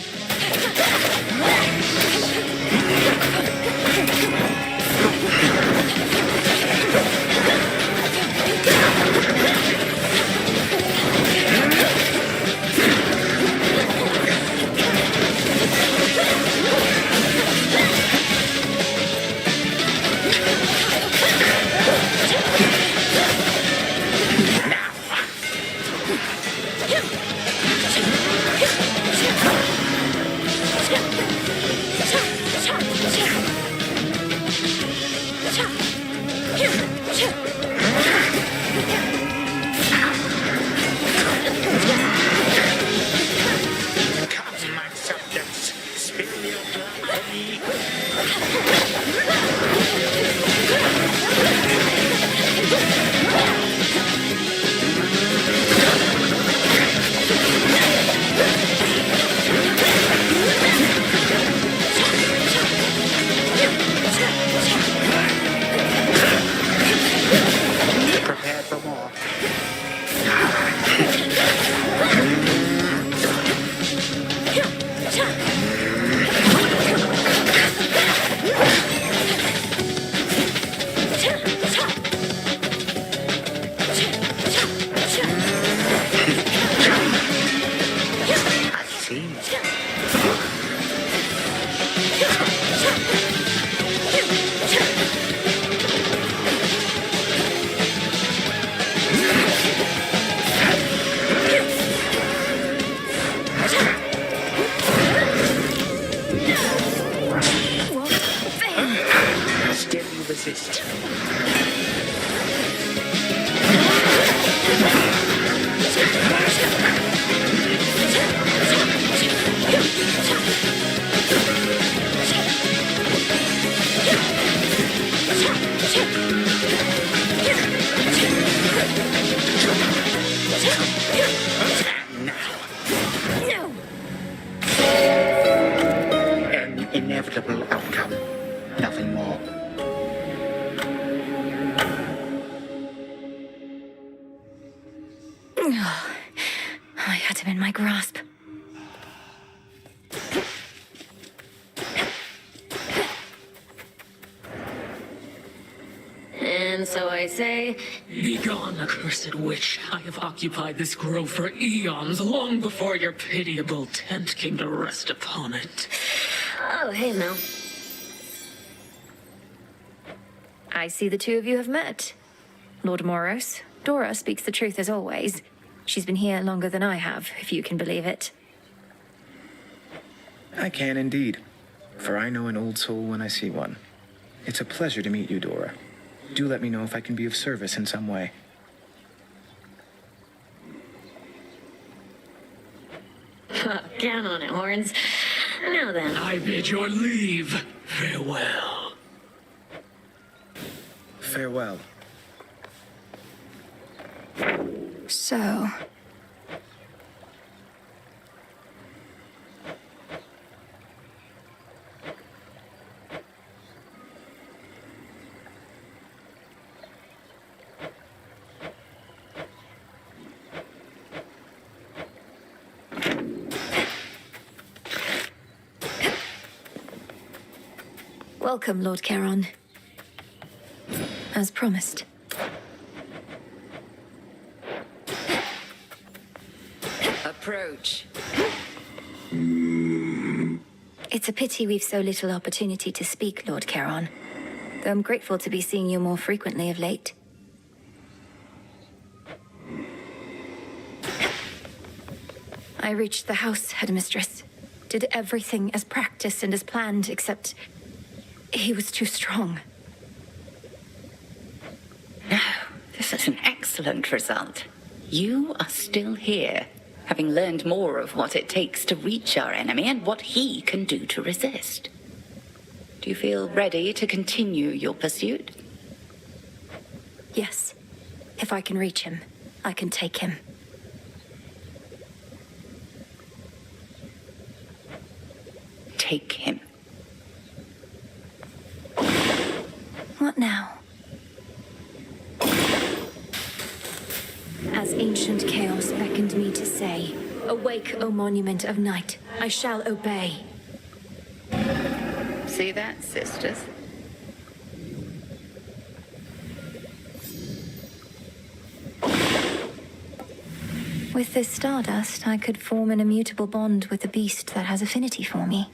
inevitable outcome. Nothing more. I had him in my grasp. And so I say, Begone, accursed witch. I have occupied this grove for eons, long before your pitiable tent came to rest upon it. oh, hey, Mel. I see the two of you have met. Lord Moros, Dora speaks the truth as always. She's been here longer than I have, if you can believe it. I can indeed, for I know an old soul when I see one. It's a pleasure to meet you, Dora. Do let me know if I can be of service in some way. Count on it, Horns. Now then. I bid your leave. Farewell. Farewell. So... Welcome, Lord Charon. As promised. Approach. It's a pity we've so little opportunity to speak, Lord Charon. Though I'm grateful to be seeing you more frequently of late. I reached the house, headmistress. Did everything as practiced and as planned, except... he was too strong. No, this is an excellent result. You are still here, having learned more of what it takes to reach our enemy and what he can do to resist. Do you feel ready to continue your pursuit? Yes. If I can reach him, I can take him. Take him. What now? As ancient chaos beckoned me to say, awake, O monument of night, I shall obey. See that, sisters? With this stardust, I could form an immutable bond with the beast that has affinity for me.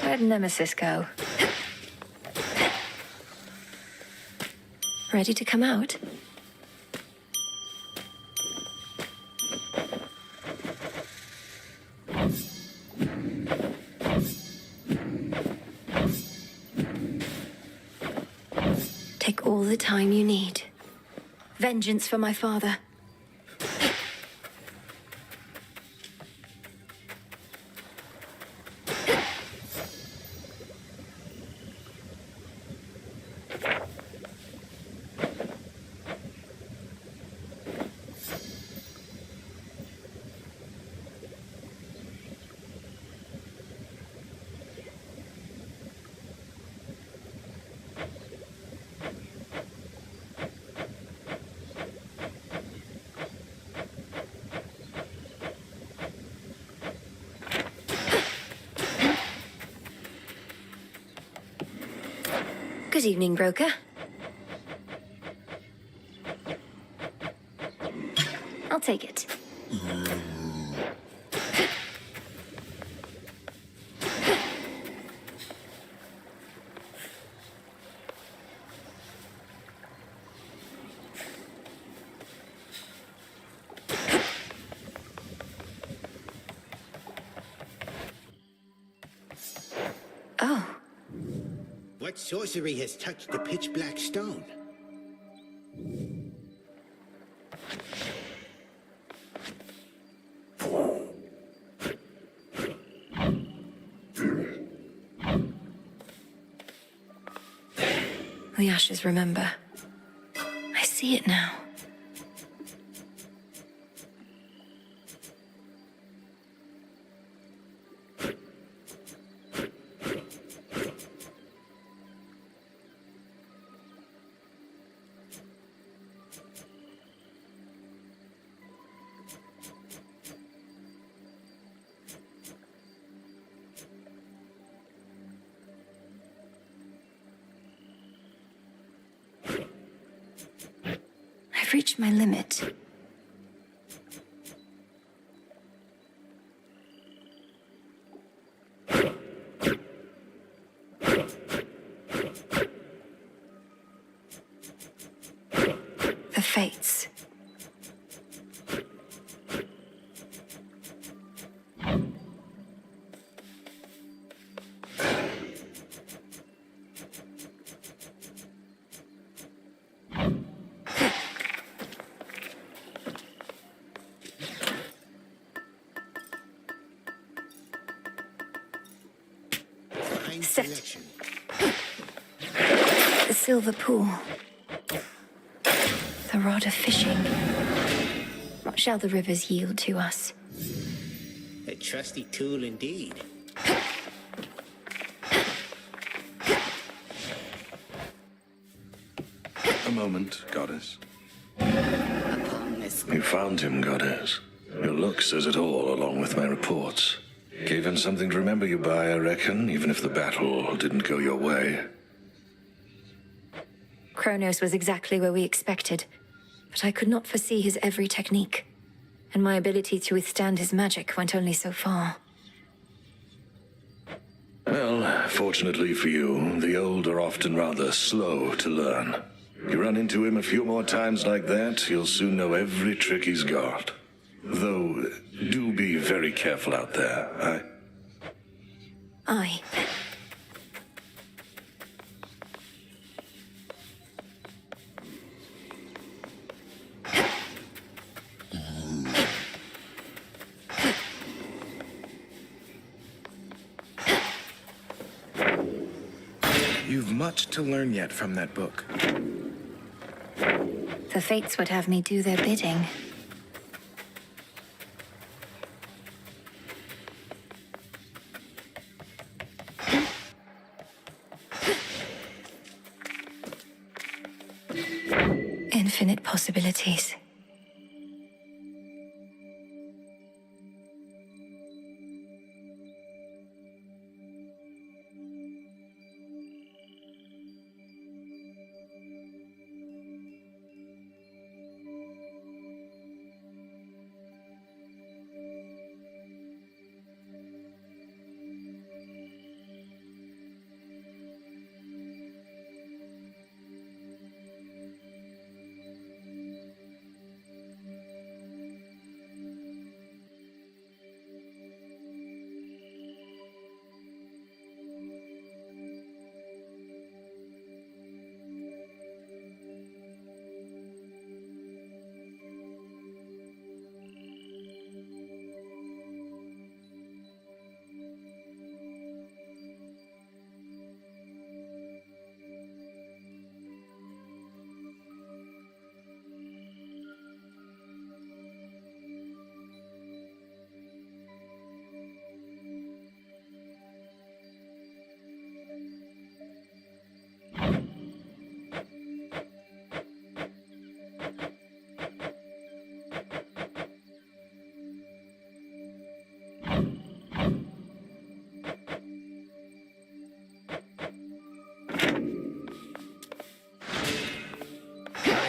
Where'd Nemesis go? Ready to come out? Take all the time you need. Vengeance for my father. Good evening, broker. I'll take it. Oh. What sorcery has touched the pitch-black stone? The ashes remember. I see it now. I've reached my limit. The fates. Set. The silver pool. The rod of fishing. What shall the rivers yield to us? A trusty tool indeed. A moment, goddess. You found him, goddess. Your look says it all, along with my reports. Gave him something to remember you by, I reckon, even if the battle didn't go your way. Kronos was exactly where we expected, but I could not foresee his every technique, and my ability to withstand his magic went only so far. Well, fortunately for you, the old are often rather slow to learn. You run into him a few more times like that, you'll soon know every trick he's got. Though, do be very careful out there. Aye. You've much to learn yet from that book. The fates would have me do their bidding. Infinite possibilities.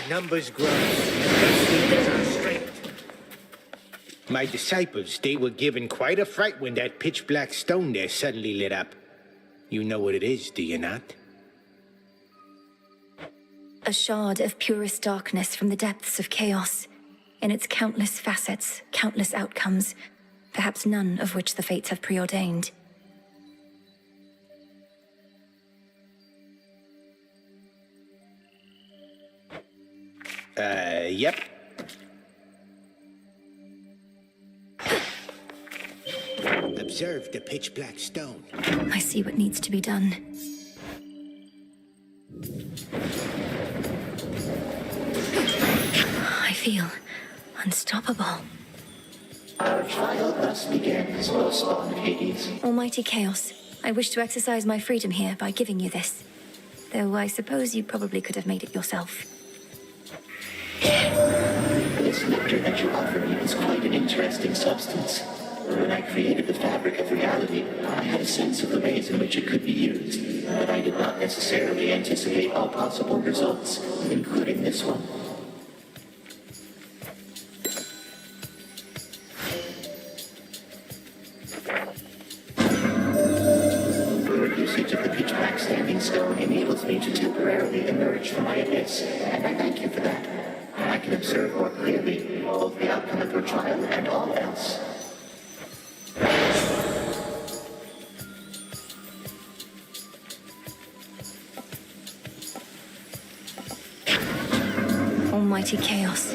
Numbers grow, and that's our strength. My disciples, they were given quite a fright when that pitch-black stone there suddenly lit up. You know what it is, do you not? A shard of purest darkness from the depths of chaos. In its countless facets, countless outcomes, perhaps none of which the fates have preordained. Yep. Observe the pitch-black stone. I see what needs to be done. feel unstoppable. Our trial thus begins, O spawn of Hades. Almighty Chaos, I wish to exercise my freedom here by giving you this. Though I suppose you probably could have made it yourself. This nectar that you offer me is quite an interesting substance. When I created the fabric of reality, I had a sense of the ways in which it could be used, but I did not necessarily anticipate all possible results, including this one. Your usage of the pitch black standing stone enables me to temporarily emerge from my abyss, and I thank you for that. I can observe more clearly both the outcome of your trial and all else. Almighty Chaos.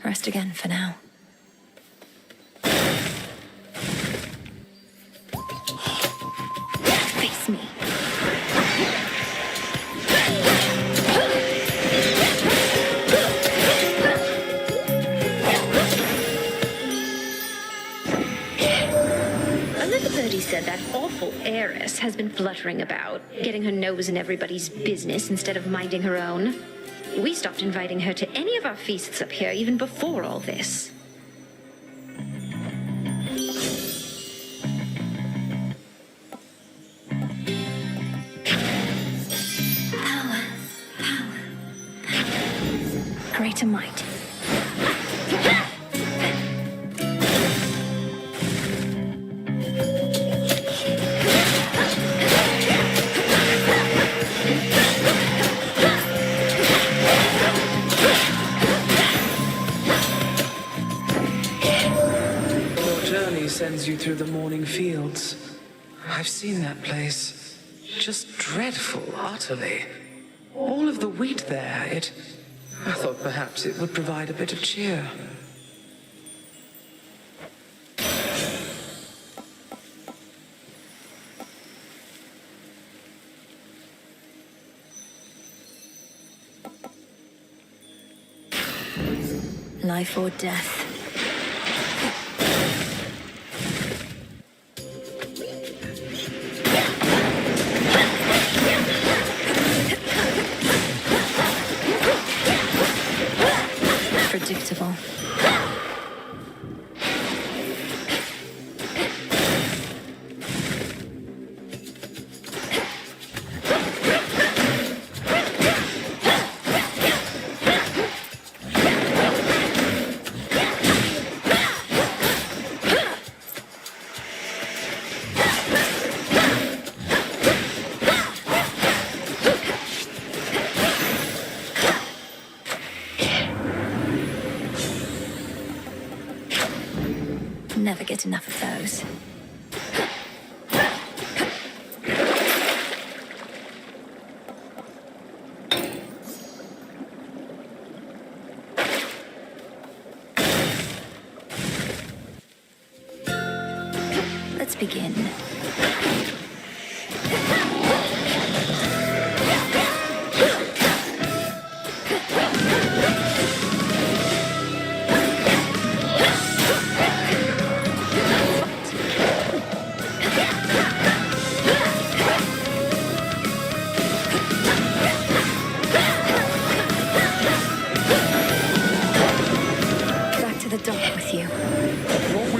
Rest again for now. Face me. Birdie said that awful heiress has been fluttering about, getting her nose in everybody's business instead of minding her own. We stopped inviting her to any of our feasts up here even before all this. Power. Greater might. Sends you through the morning fields. I've seen that place. Just dreadful, utterly. All of the wheat there, I thought perhaps it would provide a bit of cheer. Life or death. Predictable. Never get enough of those. Let's begin.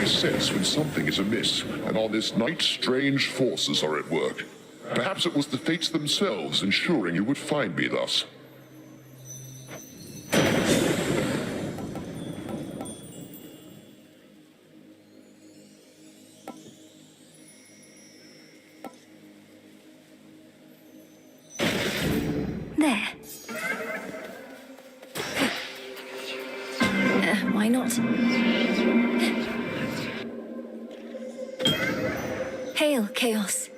Sense when something is amiss, and on this night strange forces are at work. Perhaps it was the fates themselves ensuring you would find me thus. There. Why not? Hail, Chaos.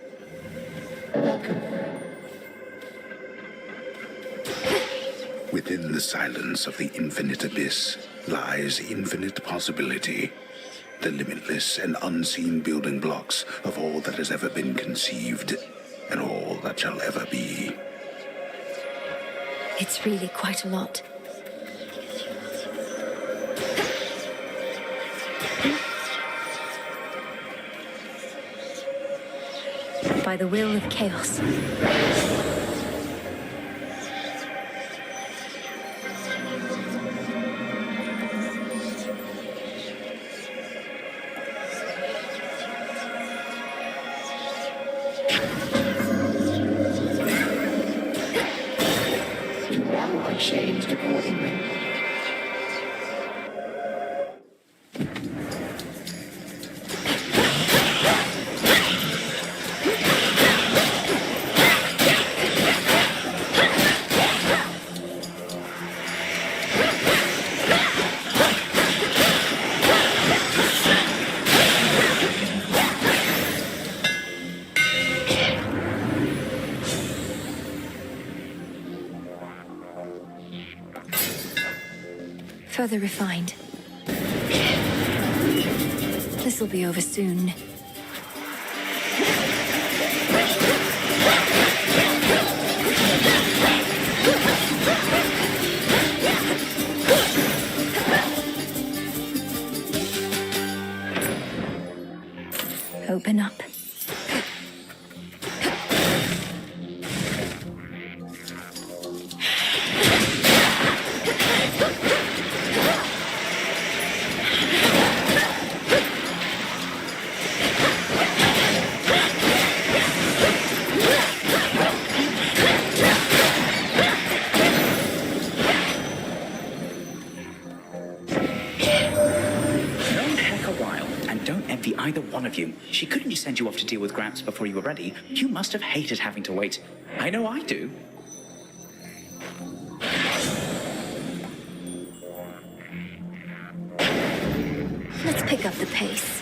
Within the silence of the infinite abyss, lies infinite possibility, the limitless and unseen building blocks of all that has ever been conceived, and all that shall ever be. It's really quite a lot. By the will of chaos. Changed accordingly. Further refined. This'll be over soon. Open up. Either one of you. She couldn't just send you off to deal with Gramps before you were ready. You must have hated having to wait. I know I do. Let's pick up the pace.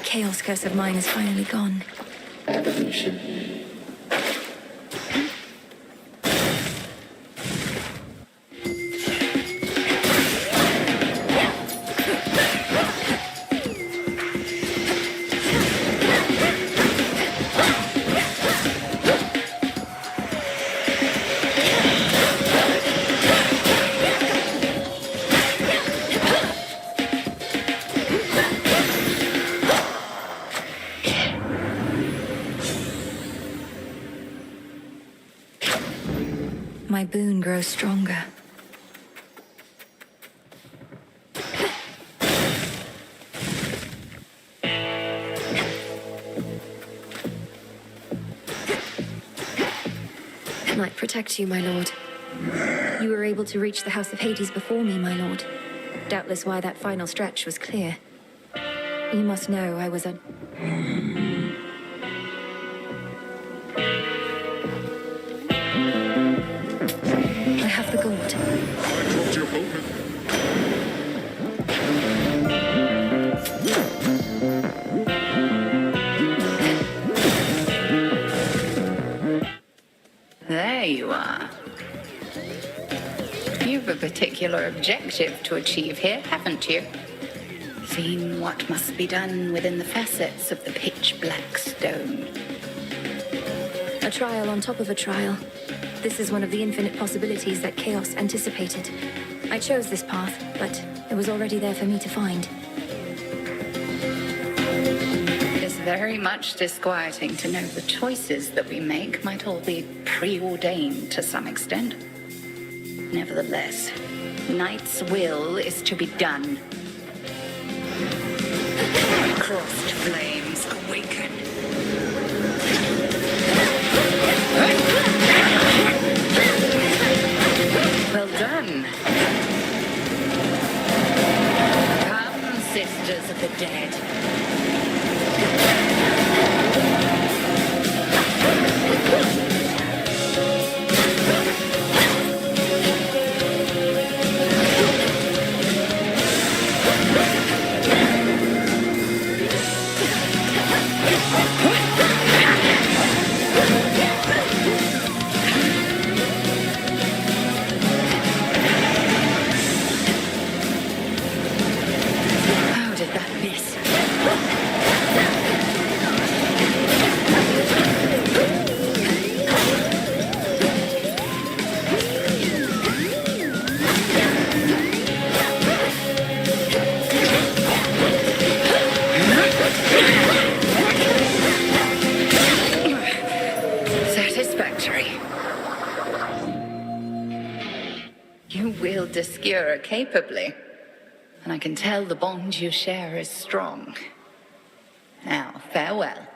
Chaos curse of mine is finally gone. Evolution. My boon grows stronger. It might protect you, my lord. You were able to reach the House of Hades before me, my lord. Doubtless why that final stretch was clear. You must know I was a... I have the gold. I dropped your boatman. There you are. You've a particular objective to achieve here, haven't you? Seen what must be done within the facets of the pitch-black stone. A trial on top of a trial. This is one of the infinite possibilities that Chaos anticipated. I chose this path, but it was already there for me to find. It's very much disquieting to know the choices that we make might all be preordained to some extent. Nevertheless, Knight's will is to be done. Crossed flames awaken. Well done. Come, sisters of the dead. victory. You wield the skewer capably, and I can tell the bond you share is strong. Now, farewell.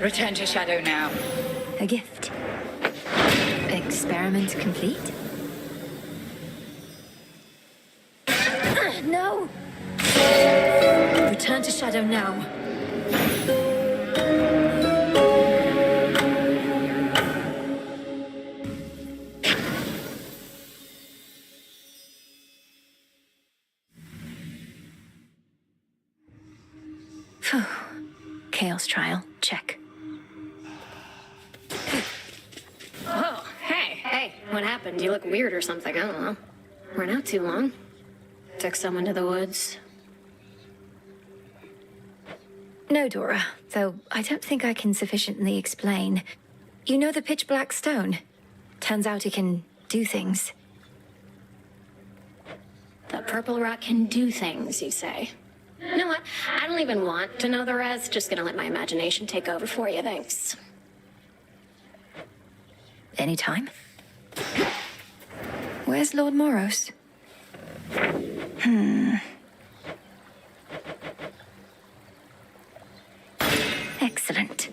Return to Shadow now. A gift. Experiment complete? No! Return to Shadow now. Phew. Chaos trial, check. Oh, hey, what happened? You look weird or something, I don't know. Weren't out too long. Took someone to the woods. No, Dora, though I don't think I can sufficiently explain. You know the pitch black stone? Turns out it can do things. The purple rock can do things, you say? You know what? I don't even want to know the rest. Just gonna let my imagination take over for you, thanks. Anytime. Where's Lord Moros? Excellent.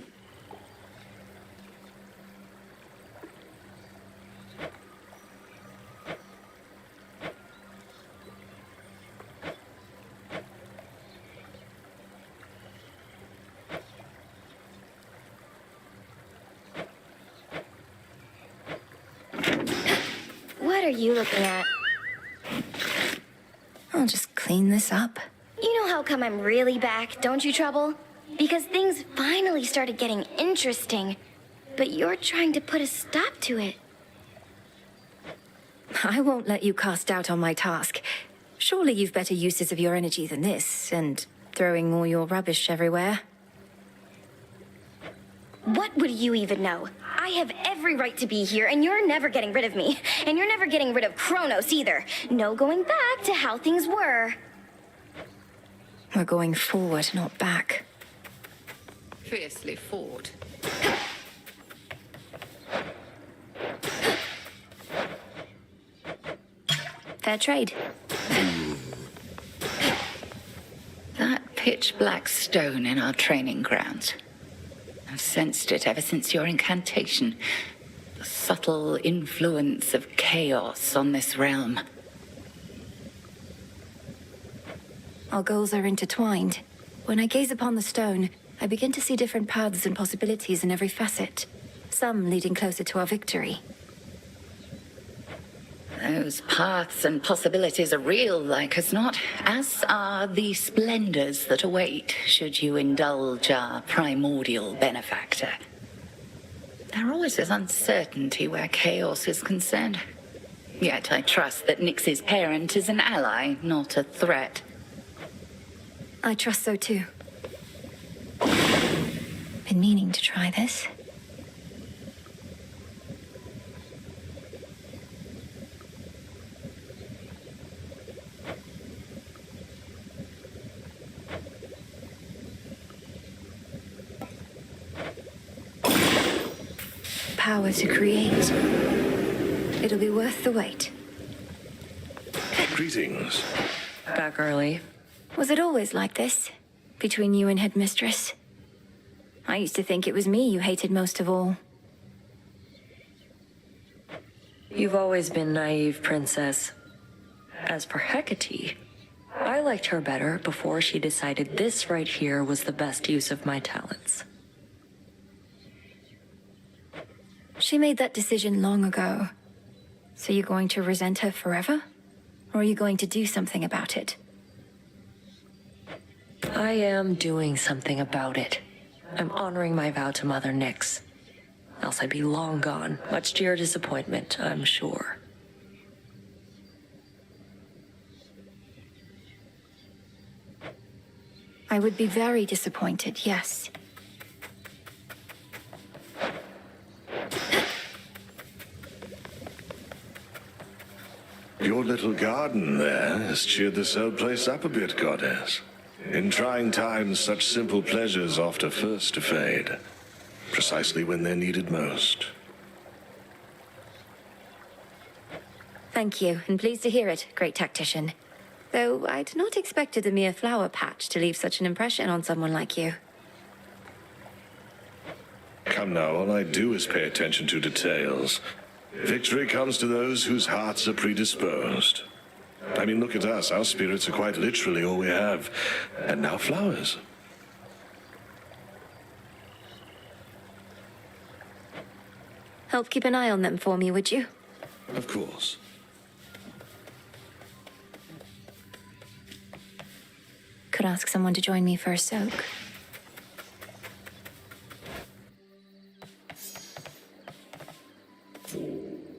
What are you looking at? I'll just clean this up. You know how come I'm really back, don't you, Trouble? Because things finally started getting interesting, but you're trying to put a stop to it. I won't let you cast doubt on my task. Surely you've better uses of your energy than this, and throwing all your rubbish everywhere. What would you even know? I have every right to be here, and you're never getting rid of me. And you're never getting rid of Kronos either. No going back to how things were. We're going forward, not back. Fiercely fought. Fair trade. That pitch black stone in our training grounds. I've sensed it ever since your incantation. The subtle influence of chaos on this realm. Our goals are intertwined. When I gaze upon the stone, I begin to see different paths and possibilities in every facet. Some leading closer to our victory. Those paths and possibilities are real, like as not, as are the splendors that await should you indulge our primordial benefactor. There always is uncertainty where chaos is concerned. Yet I trust that Nyx's parent is an ally, not a threat. I trust so too. Been meaning to try this. Power to create. It'll be worth the wait. Greetings. Back early. Was it always like this? Between you and Headmistress? I used to think it was me you hated most of all. You've always been naive, Princess. As for Hecate, I liked her better before she decided this right here was the best use of my talents. She made that decision long ago. So you're going to resent her forever? Or are you going to do something about it? I am doing something about it. I'm honoring my vow to Mother Nyx. Else I'd be long gone, much to your disappointment, I'm sure. I would be very disappointed, yes. Your little garden there has cheered this old place up a bit, Goddess. In trying times, such simple pleasures oft are first to fade. precisely when they're needed most. Thank you, and pleased to hear it, great tactician. Though I'd not expected a mere flower patch to leave such an impression on someone like you. Come now, all I do is pay attention to details. Victory comes to those whose hearts are predisposed. I mean, look at us. Our spirits are quite literally all we have. And now flowers. Help keep an eye on them for me, would you? Of course. Could ask someone to join me for a soak.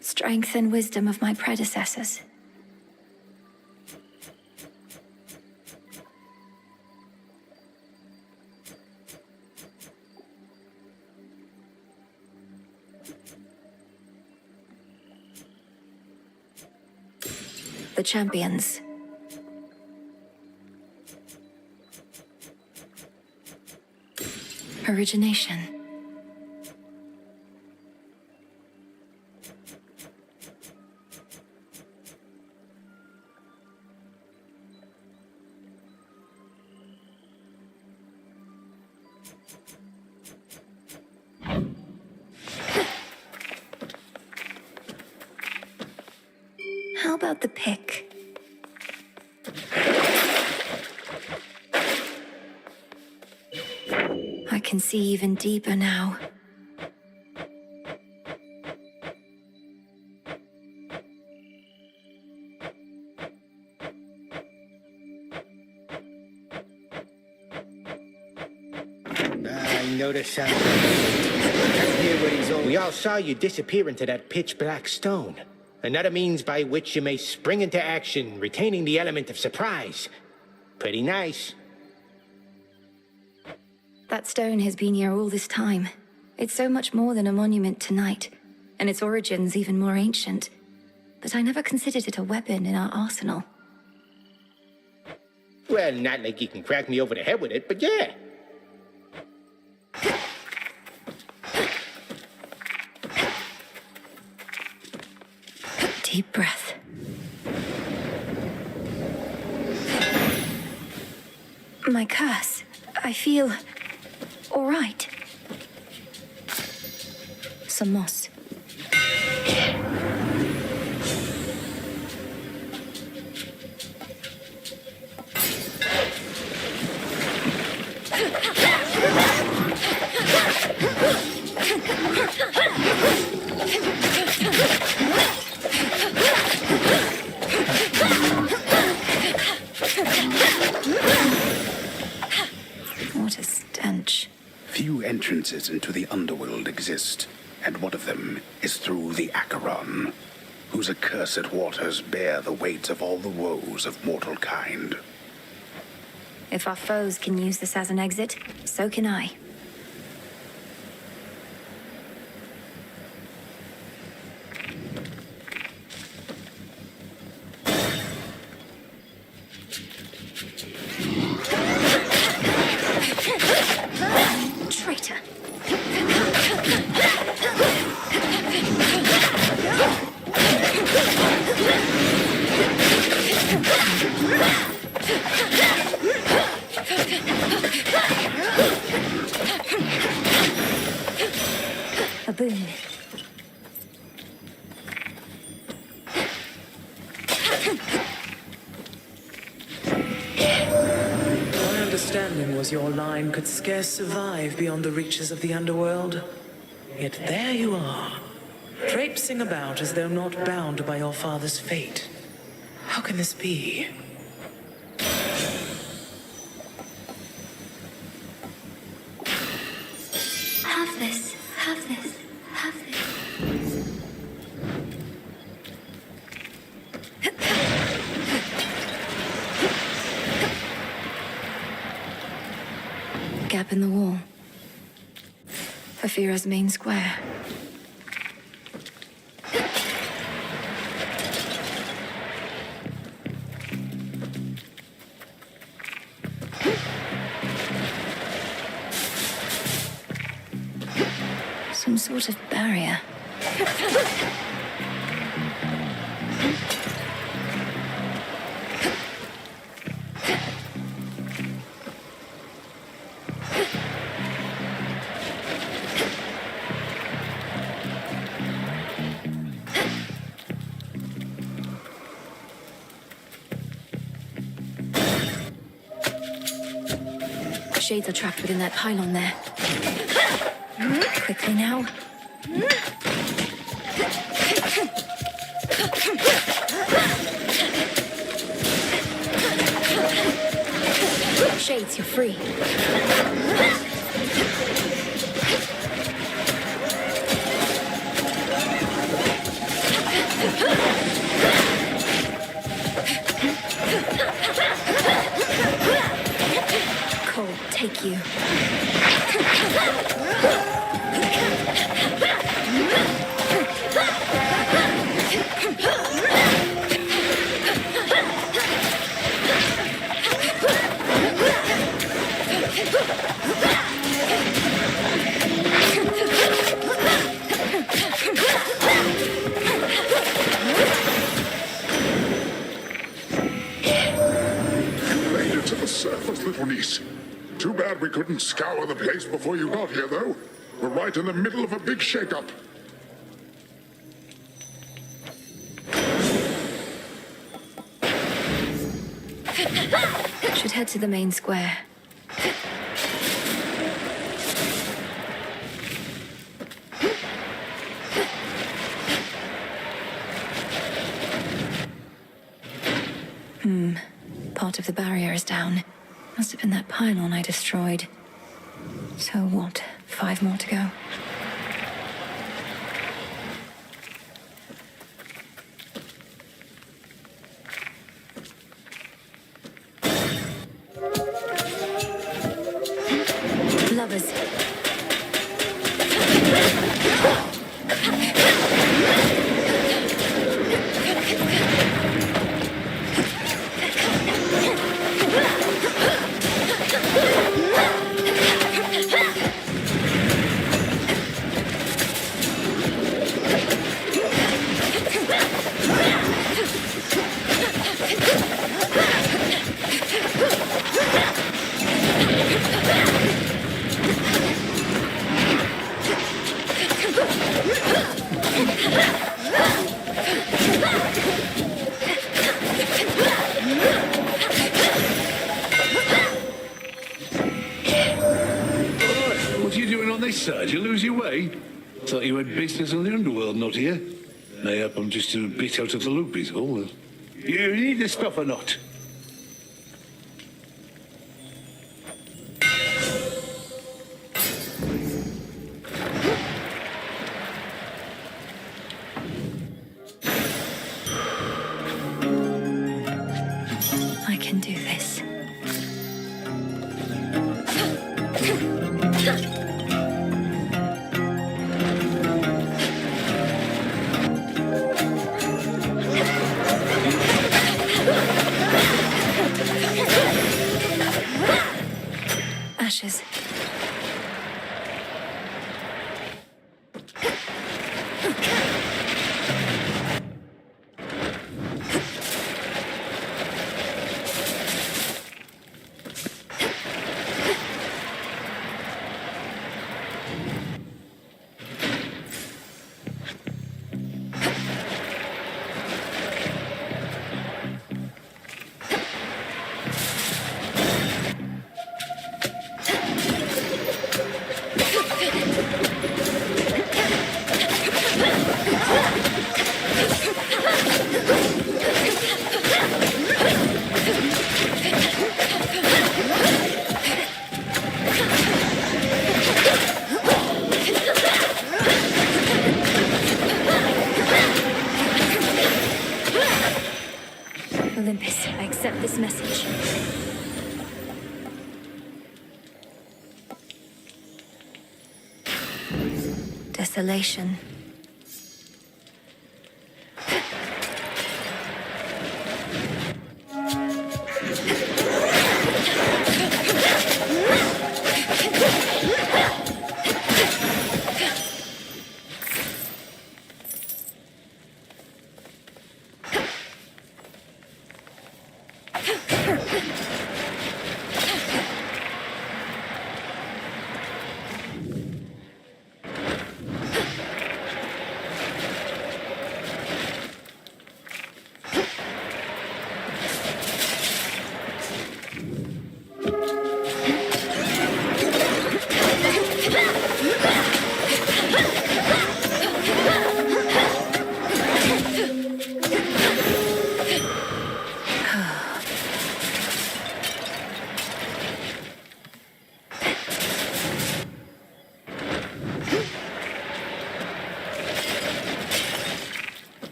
Strength and wisdom of my predecessors. The champions. Origination. How about the pick? I can see even deeper now. I noticed something. We all saw you disappear into that pitch-black stone. Another means by which you may spring into action, retaining the element of surprise. Pretty nice. That stone has been here all this time. It's so much more than a monument to night, and its origins even more ancient. But I never considered it a weapon in our arsenal. Well, not like you can crack me over the head with it, but yeah. Deep breath. My curse. I feel all right. Some moss. What a stench. Few entrances into the underworld exist, and one of them is through the Acheron, whose accursed waters bear the weight of all the woes of mortal kind. If our foes can use this as an exit, so can I. Traitor. A boon. My understanding was your line could scarce survive beyond the reaches of the underworld. Yet there you are, traipsing about as though not bound by your father's fate. How can this be? Have this, have this, have this. Gap in the wall. Fafira's main square. sort of barrier. Shades are trapped within that pylon there. Quickly now. Shades, you're free. Cold, take you. Made it to the surface, little niece. Too bad we couldn't scour the place before you got here, though. We're right in the middle of a big shakeup. Should head to the main square. Part of the barrier is down. Must have been that pylon I destroyed. So what? 5 more to go. Lovers. What are you doing on this side? You lose your way? Thought you had business on the Underworld, not here. Mayhap I'm just a bit out of the loop, is all. You need the stuff or not? I can do this. Ashes. Olympus, I accept this message. Desolation.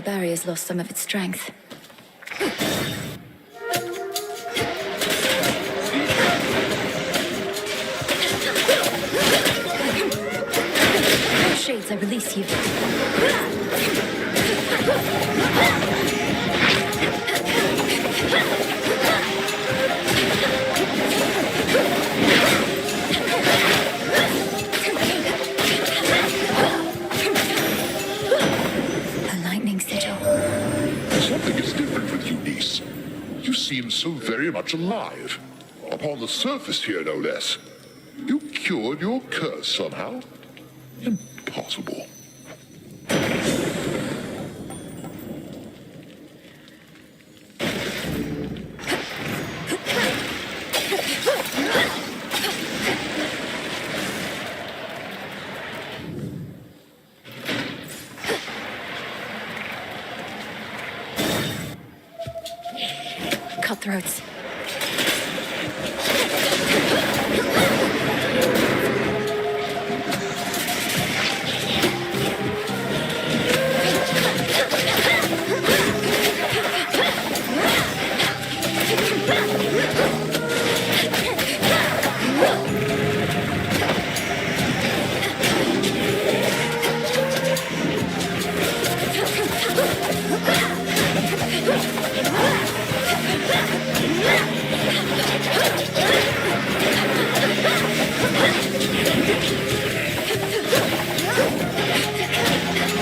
barrier's lost some of its strength. Shades, I release you. A lightning sigil. Something is different with you, niece. You seem so very much alive. Upon the surface here, no less. You cured your curse somehow? Impossible. Cutthroats.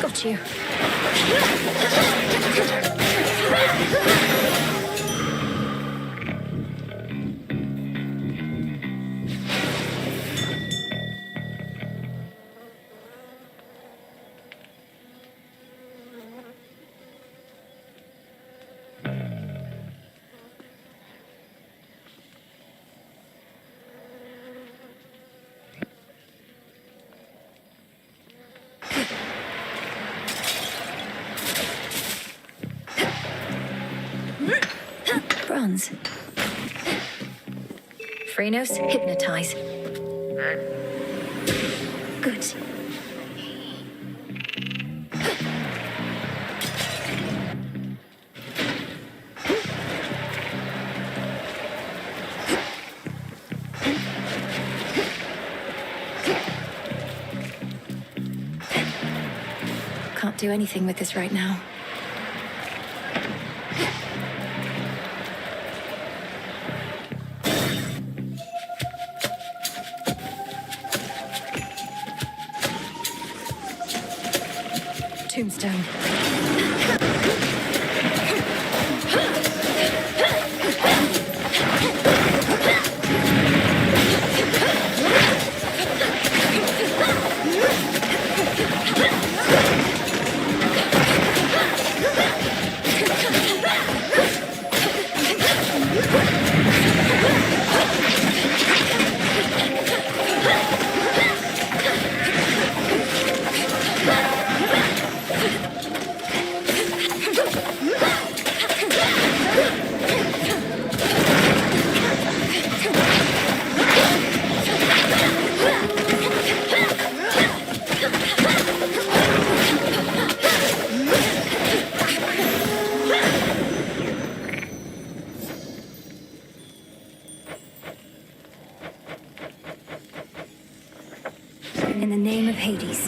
Got you. Bronze. Phrenos, hypnotize. Good. Can't do anything with this right now. Tombstone. In the name of Hades.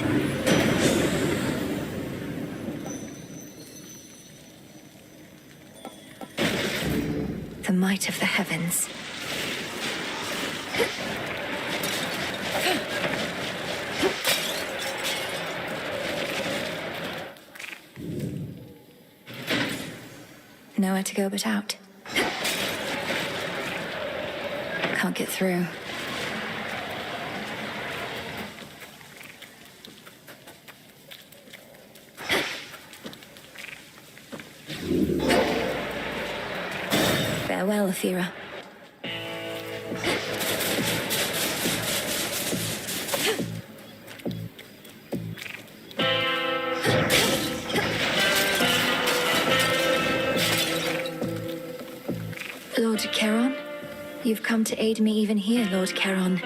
The might of the heavens. Nowhere to go but out. Can't get through. Farewell, Athera. Lord Charon? You've come to aid me even here, Lord Charon.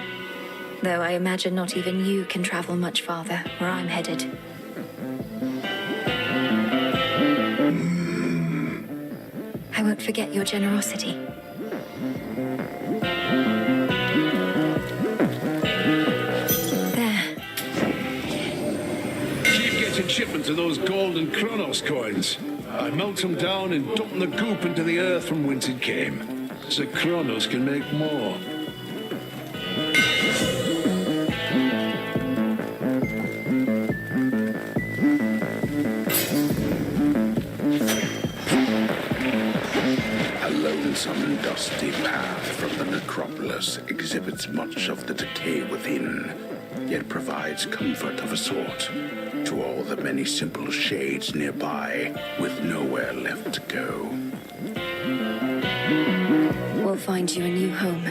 Though I imagine not even you can travel much farther where I'm headed. I won't forget your generosity. There. Keep getting shipments of those gold and Kronos coins. I melt them down and dump the goop into the earth from whence it came, so Kronos can make more. A lonesome, dusty path from the necropolis exhibits much of the decay within, yet provides comfort of a sort to all the many simple shades nearby with nowhere left to go. We'll find you a new home.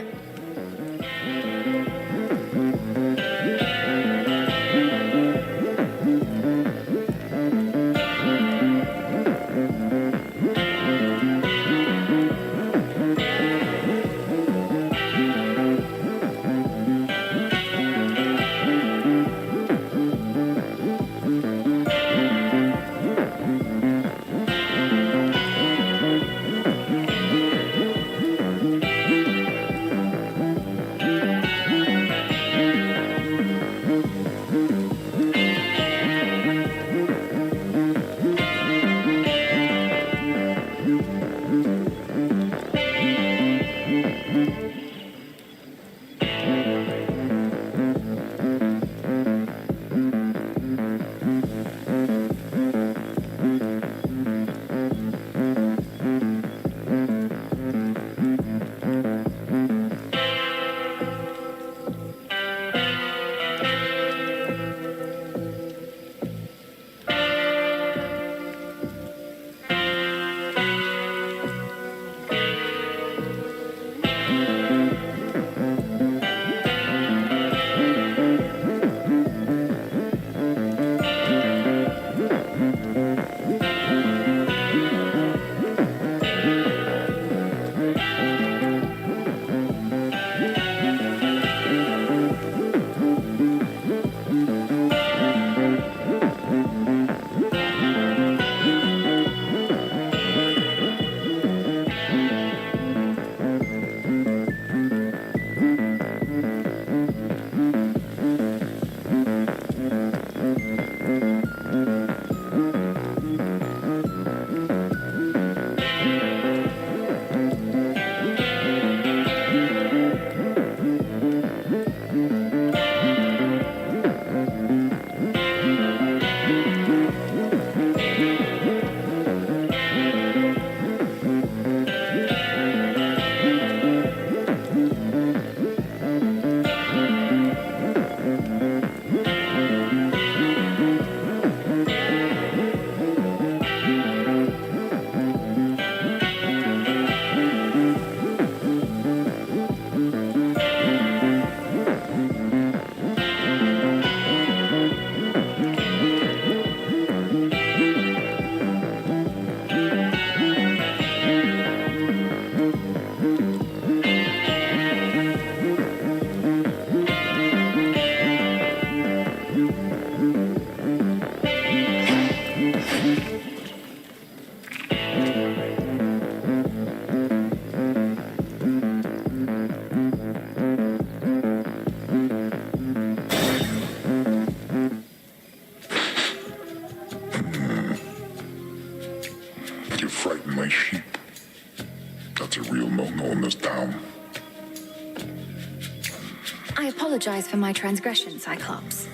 I apologize for my transgression, Cyclops.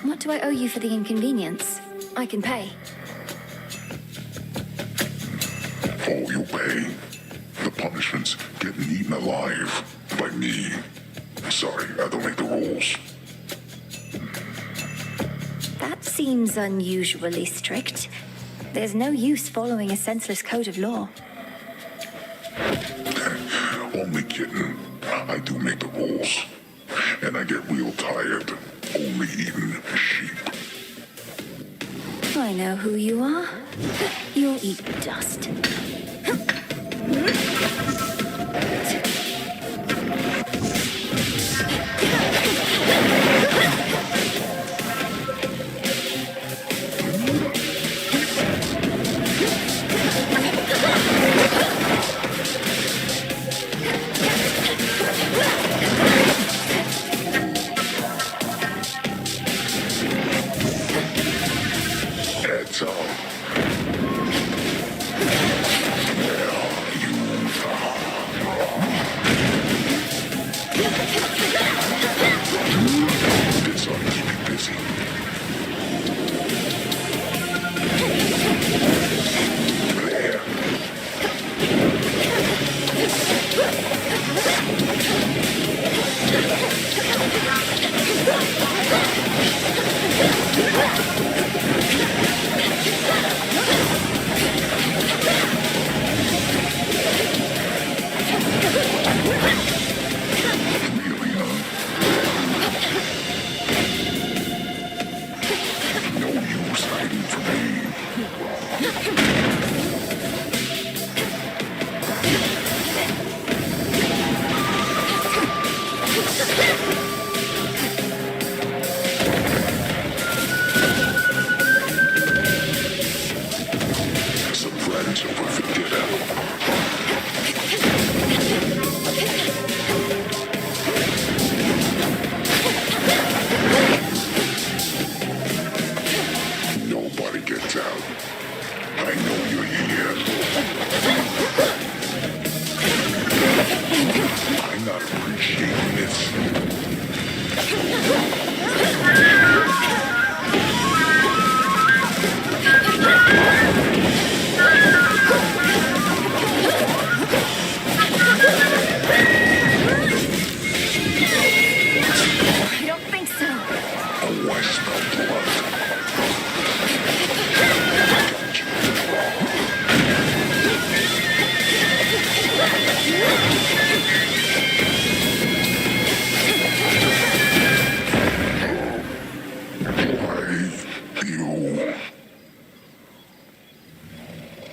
What do I owe you for the inconvenience? I can pay. All you pay. The punishment's getting eaten alive by me. Sorry, I don't make the rules. That seems unusually strict. There's no use following a senseless code of law. Only kidding. I do make the rules. And I get real tired only eating sheep. I know who you are. You'll eat dust. This ought to keep you busy.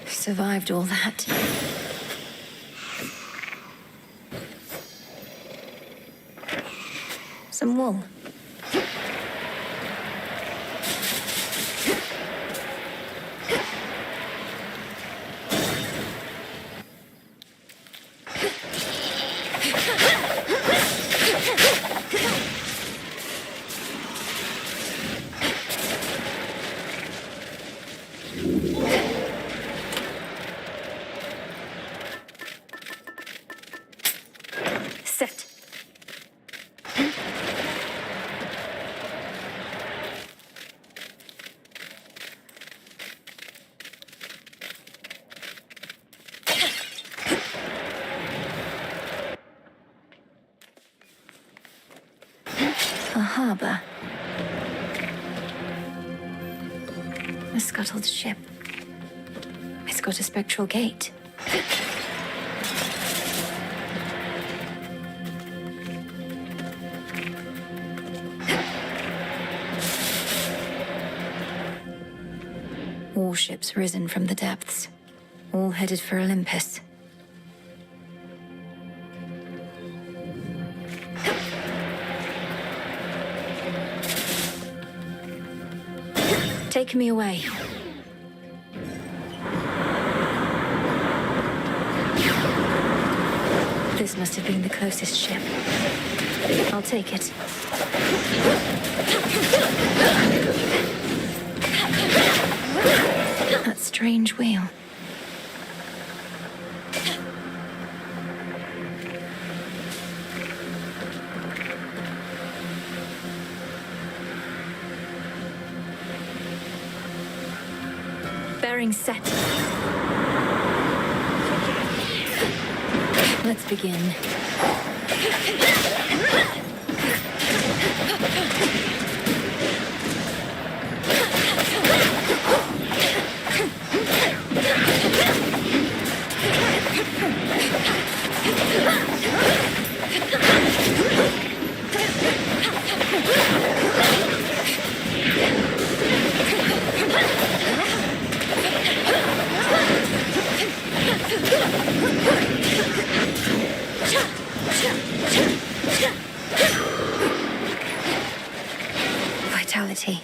Survived all that. Some wool. A harbor. A scuttled ship. It's got a spectral gate. Warships risen from the depths, all headed for Olympus. Take me away. This must have been the closest ship. I'll take it. That strange wheel. Bearing set. Let's begin. Vitality.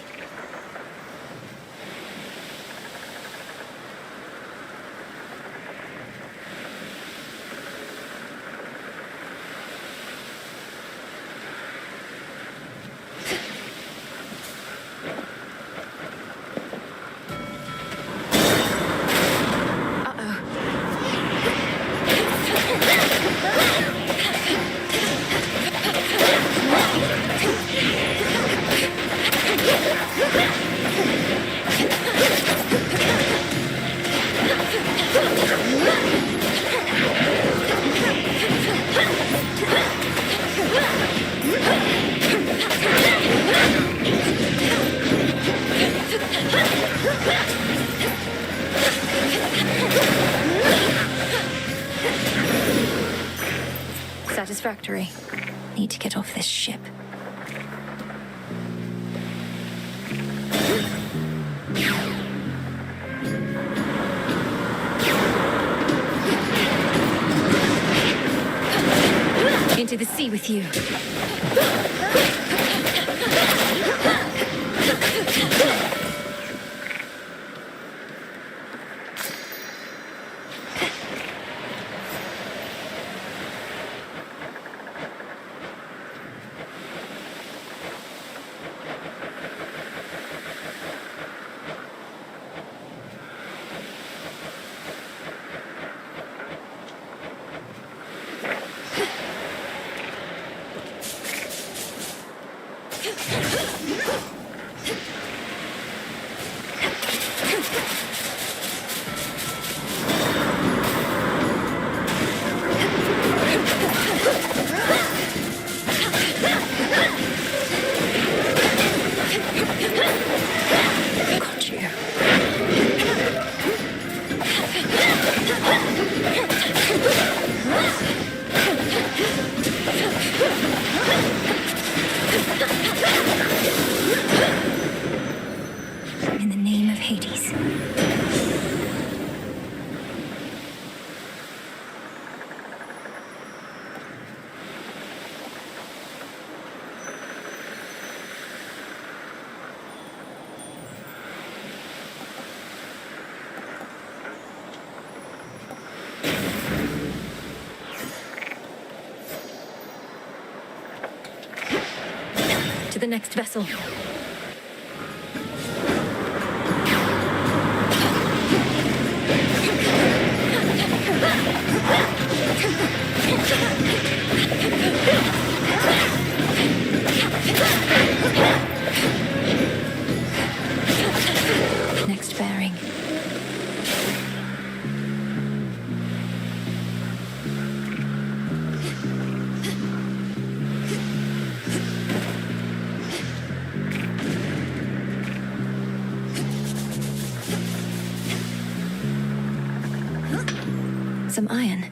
refractory. Need to get off this ship. Into the sea with you. In the name of Hades. To the next vessel. Next bearing. Some iron.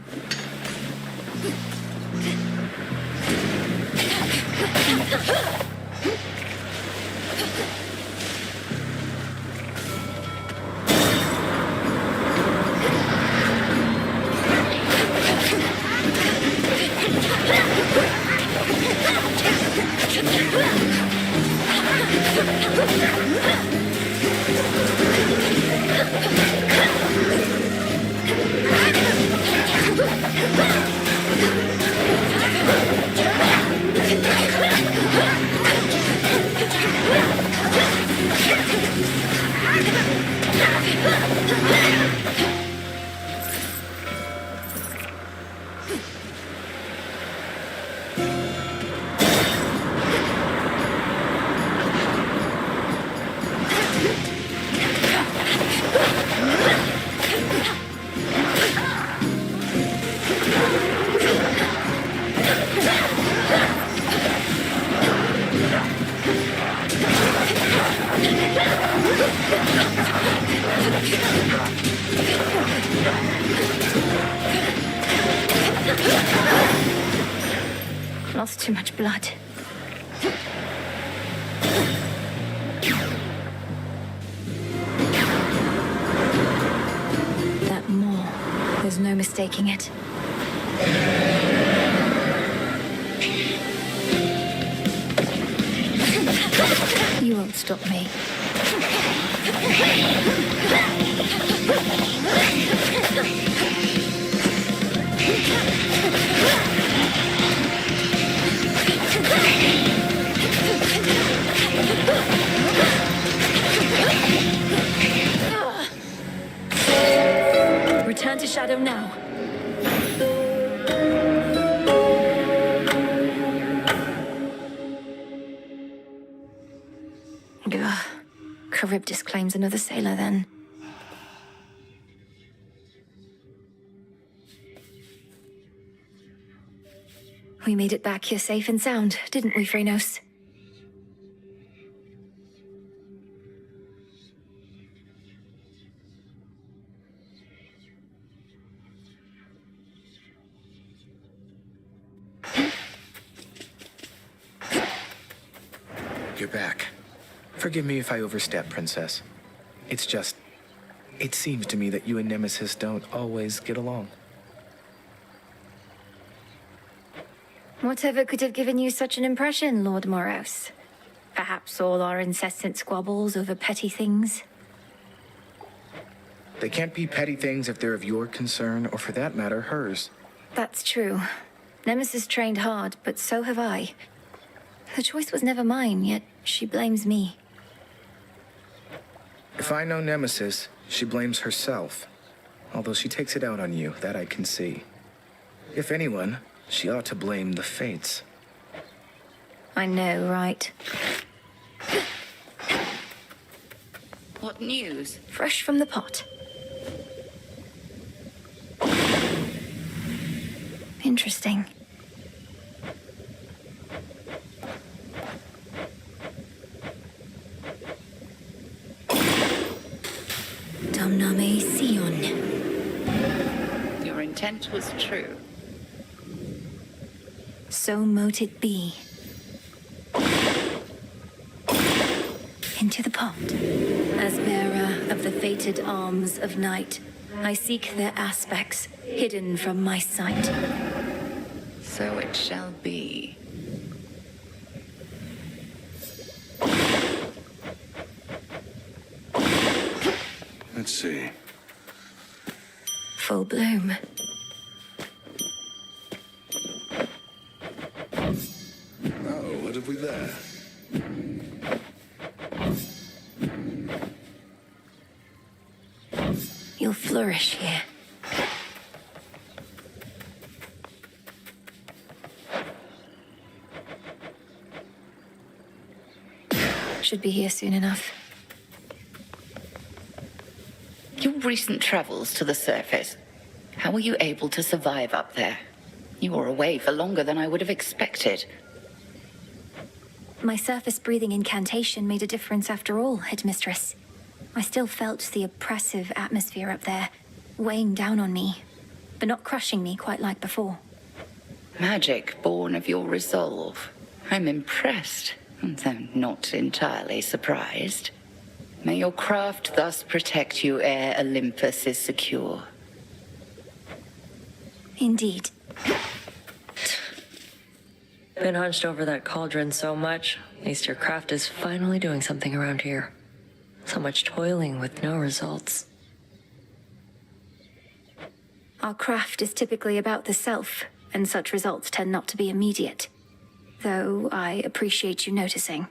Lost too much blood. That maw, there's no mistaking it. You won't stop me. Return to Shadow now. Ugh. Charybdis claims another sailor then. We made it back here safe and sound, didn't we, Phrenos? You're back. Forgive me if I overstep, Princess. It's just... It seems to me that you and Nemesis don't always get along. Whatever could have given you such an impression, Lord Moros? Perhaps all our incessant squabbles over petty things? They can't be petty things if they're of your concern, or for that matter, hers. That's true. Nemesis trained hard, but so have I. The choice was never mine, yet she blames me. If I know Nemesis, she blames herself. Although she takes it out on you, that I can see. If anyone, she ought to blame the fates. I know, right? What news? Fresh from the pot. Interesting. Domname Sion. Your intent was true. So mote it be. Into the pot. As bearer of the fated arms of night, I seek their aspects, hidden from my sight. So it shall be. Let's see. Full bloom. Oh, what have we there? You'll flourish here. Should be here soon enough. Your recent travels to the surface. How were you able to survive up there? You were away for longer than I would have expected. My surface breathing incantation made a difference after all, Headmistress. I still felt the oppressive atmosphere up there, weighing down on me, but not crushing me quite like before. Magic born of your resolve. I'm impressed, though not entirely surprised. May your craft thus protect you ere Olympus is secure. Indeed. Been hunched over that cauldron so much, at least your craft is finally doing something around here. So much toiling with no results. Our craft is typically about the self, and such results tend not to be immediate. Though I appreciate you noticing.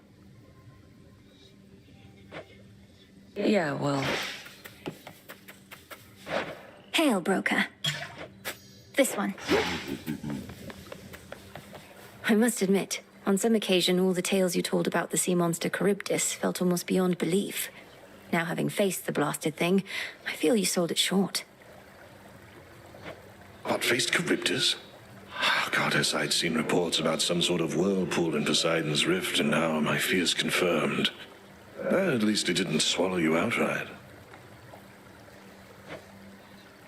Yeah, well... Hail, broker. This one. I must admit, on some occasion, all the tales you told about the sea monster Charybdis felt almost beyond belief. Now, having faced the blasted thing, I feel you sold it short. What, faced Charybdis? Oh, Goddess, I'd seen reports about some sort of whirlpool in Poseidon's Rift, and now my fears confirmed. At least it didn't swallow you outright.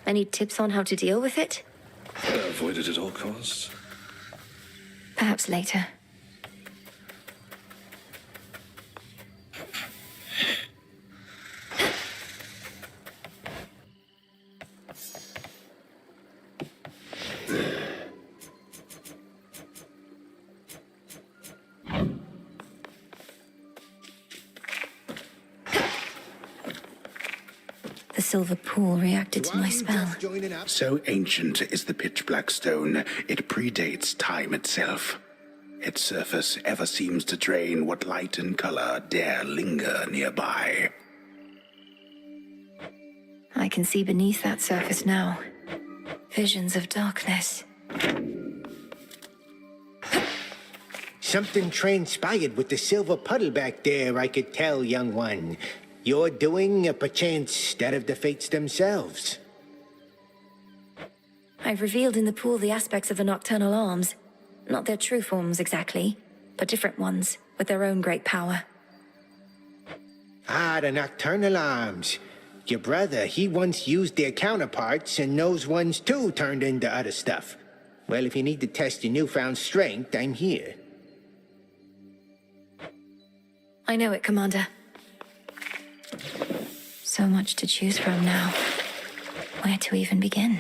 Any tips on how to deal with it? Avoid it at all costs. Perhaps later. The silver pool reacted to my spell. So ancient is the pitch-black stone, it predates time itself. Its surface ever seems to drain what light and color dare linger nearby. I can see beneath that surface now. Visions of darkness. Something transpired with the silver puddle back there, I could tell, young one. You're doing, perchance, that of the fates themselves. I've revealed in the pool the aspects of the nocturnal arms. Not their true forms exactly, but different ones, with their own great power. Ah, the nocturnal arms. Your brother, he once used their counterparts, and those ones too turned into other stuff. Well, if you need to test your newfound strength, I'm here. I know it, Commander. So much to choose from now. Where to even begin?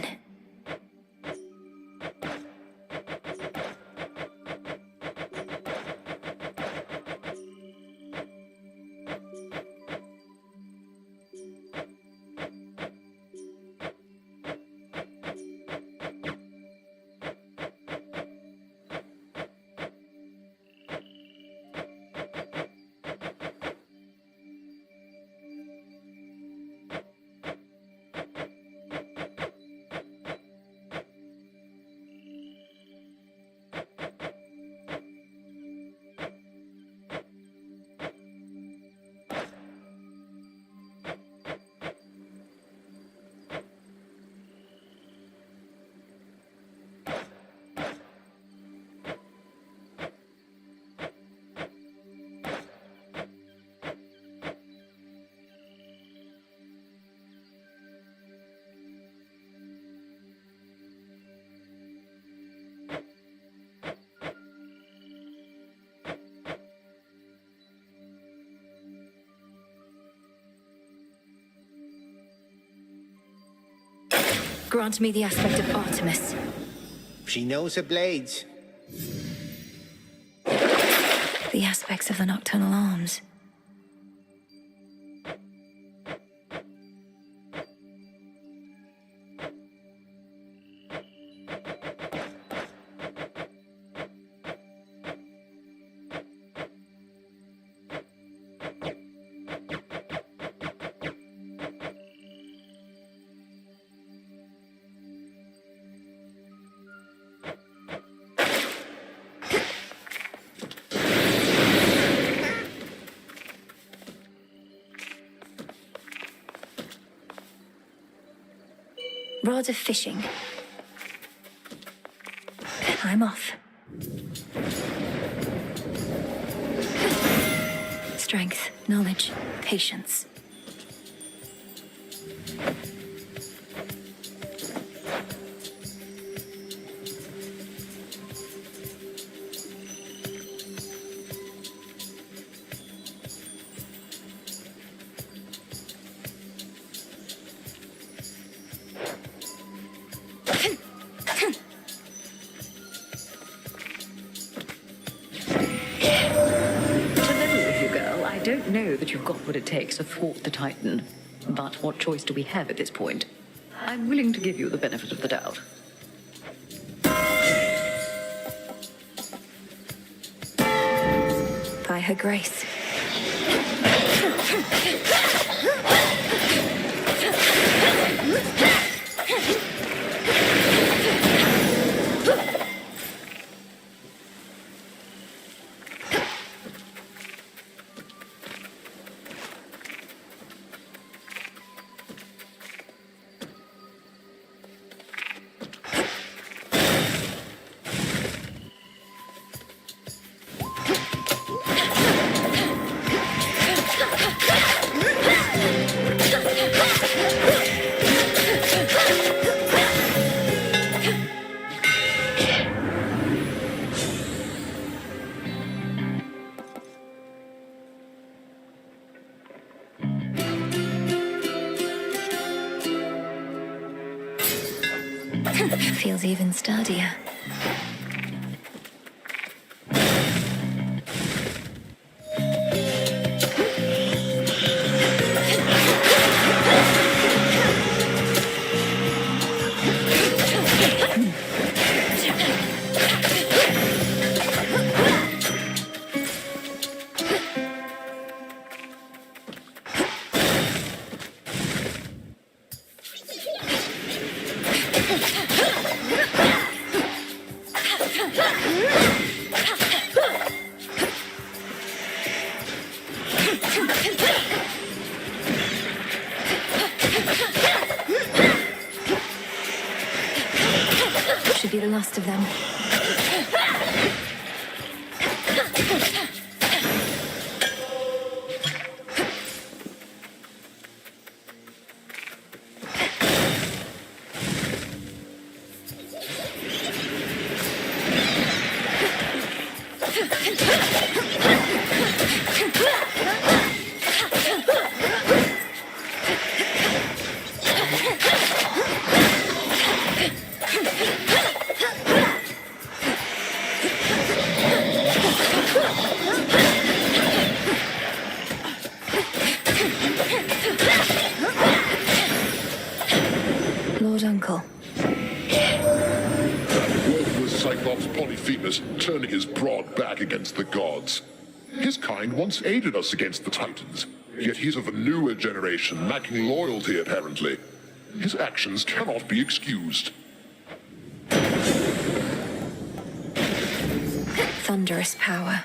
Grant me the aspect of Artemis. She knows her blades. The aspects of the nocturnal arms. Rods of fishing. I'm off. Strength, knowledge, patience. I don't know that you've got what it takes to thwart the Titan, but what choice do we have at this point? I'm willing to give you the benefit of the doubt. By her grace. Feels even sturdier. Should be the last of them. back against the gods. His kind once aided us against the Titans, yet he's of a newer generation, lacking loyalty apparently. His actions cannot be excused. Thunderous power.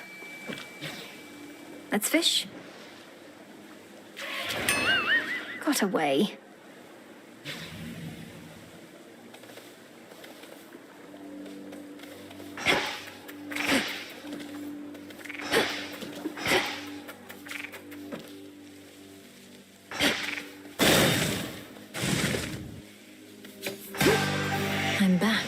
Let's fish. Got away. I'm back.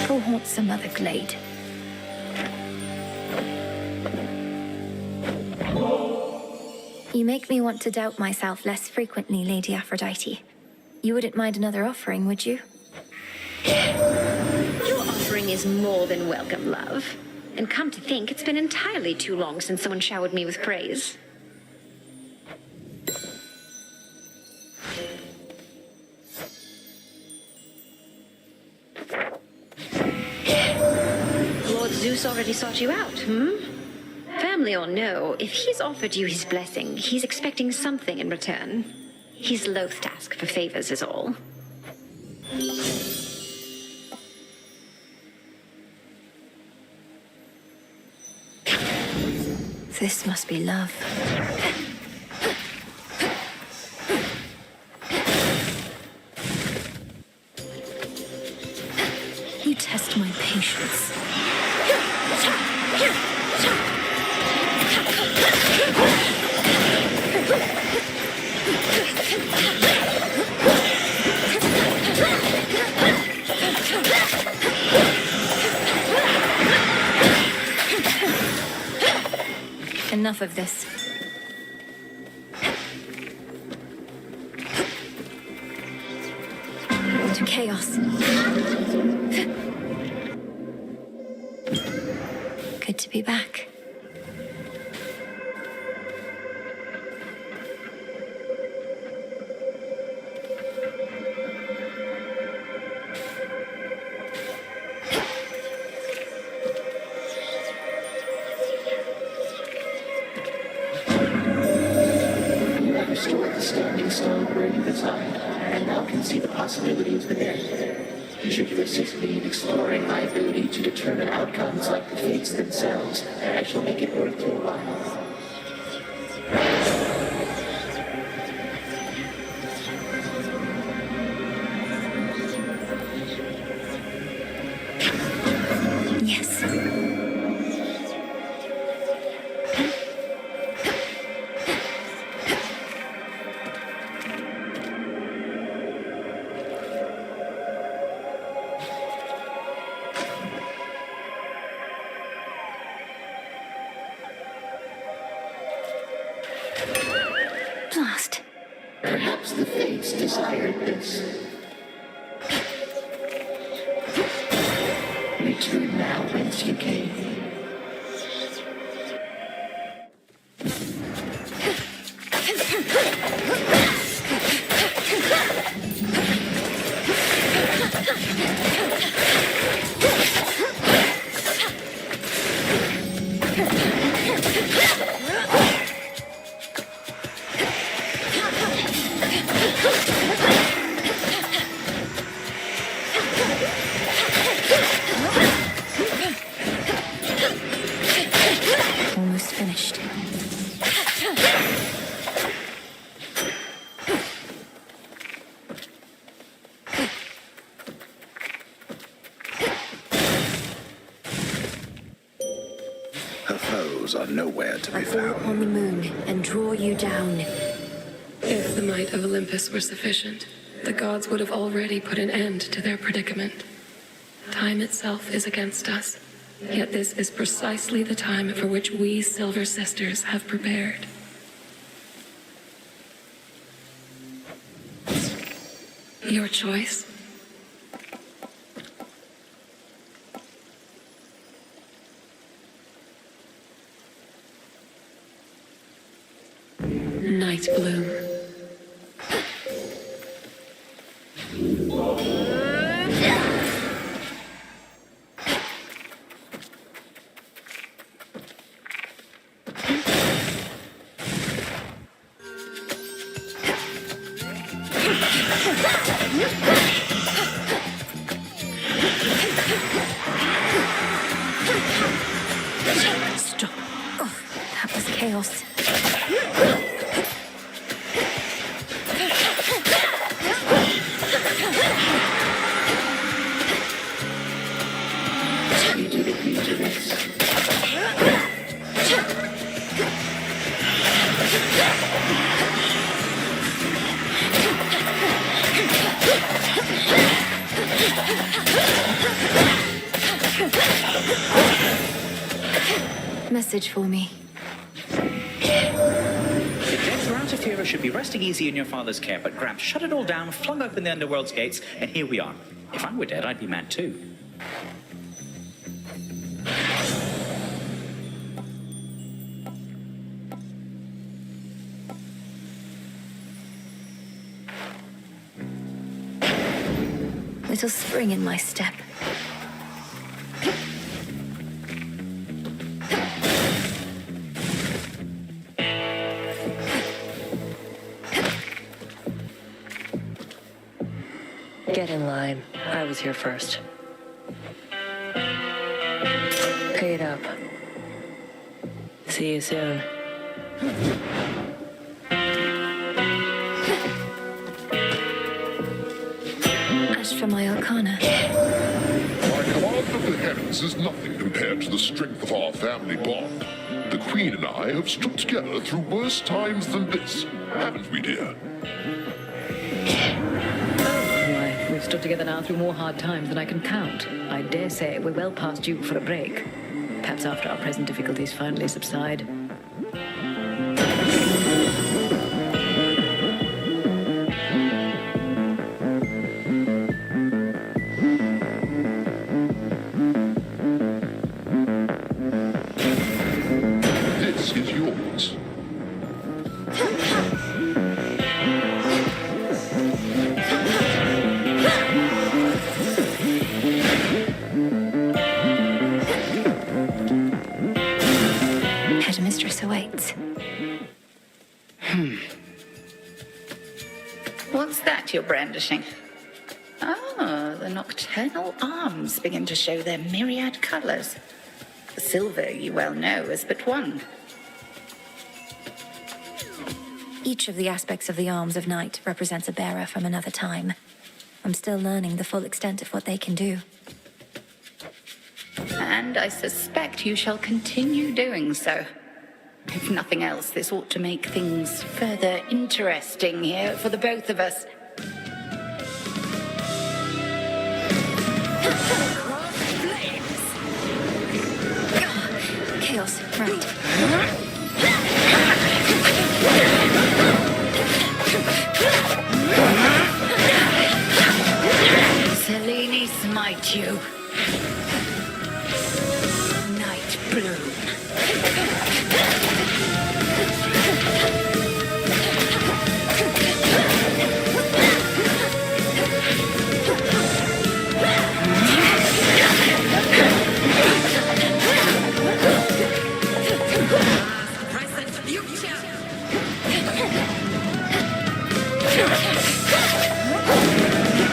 Go haunt some other glade. You make me want to doubt myself less frequently, Lady Aphrodite. You wouldn't mind another offering, would you? Your offering is more than welcome, love. And come to think, it's been entirely too long since someone showered me with praise. Lord Zeus already sought you out, Family or no, if he's offered you his blessing, he's expecting something in return. He's loath to ask for favors is all. This must be love. You test my patience. Enough of this. To chaos. Good to be back. Restored the standing stone during the time, and now can see the possibilities within. Should you assist me in exploring my ability to determine outcomes like the fates themselves, I shall make it worth your while. Yes. Blast. Perhaps the fates desired this. Return now whence you came. Almost finished. Her foes are nowhere to be I'll fall found. upon the moon and draw you down. If the might of Olympus were sufficient, the gods would have already put an end to their predicament. Time itself is against us, yet this is precisely the time for which we Silver Sisters have prepared. Your choice? sweet bloom. Stop. Oh, that was chaos. You didn't mean to this. Message for me. The dead Ratafira should be resting easy in your father's care, but Gramps shut it all down, flung open the Underworld's gates, and here we are. If I were dead, I'd be mad too. Little spring in my step. Get in line. I was here first. Paid up. See you soon. As for my arcana, My command of the heavens is nothing compared to the strength of our family bond. The Queen and I have stood together through worse times than this, haven't we, dear? Why, we've stood together now through more hard times than I can count. I dare say we're well past due for a break. Perhaps after our present difficulties finally subside. This is yours. Headmistress awaits. What's that you're brandishing? Oh, the nocturnal arms begin to show their myriad colors. The silver, you well know, is but one. Each of the aspects of the arms of night represents a bearer from another time. I'm still learning the full extent of what they can do. And I suspect you shall continue doing so. If nothing else, this ought to make things further interesting here for the both of us. Chaos, right. Selene smite you. Night bloom.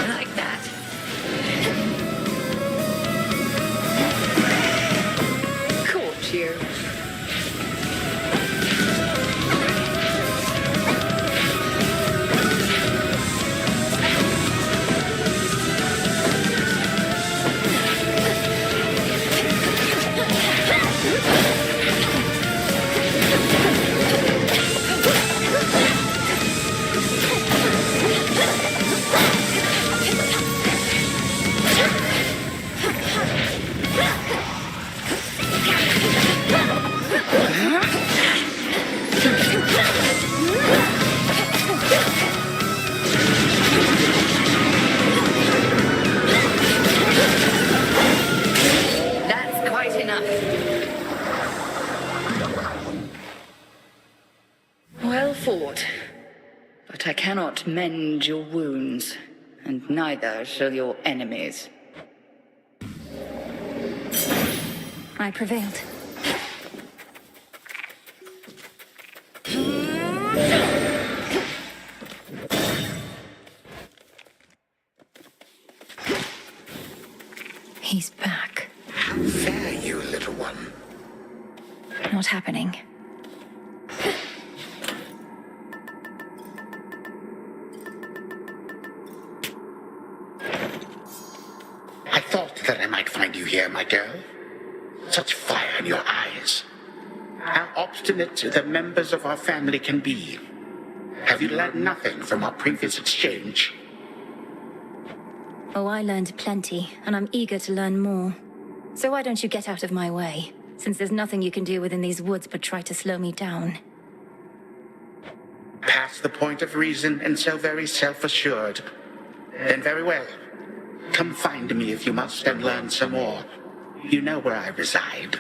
Like that. Caught you. not mend your wounds, and neither shall your enemies. I prevailed. He's back. How fare you, little one? Not happening. I thought that I might find you here, my girl. Such fire in your eyes. How obstinate the members of our family can be. Have you learned nothing from our previous exchange? Oh, I learned plenty, and I'm eager to learn more. So why don't you get out of my way, since there's nothing you can do within these woods but try to slow me down. Past the point of reason and so very self-assured. Then very well. Come find me if you must and learn some more. You know where I reside.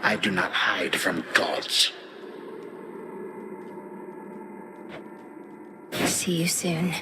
I do not hide from gods. See you soon.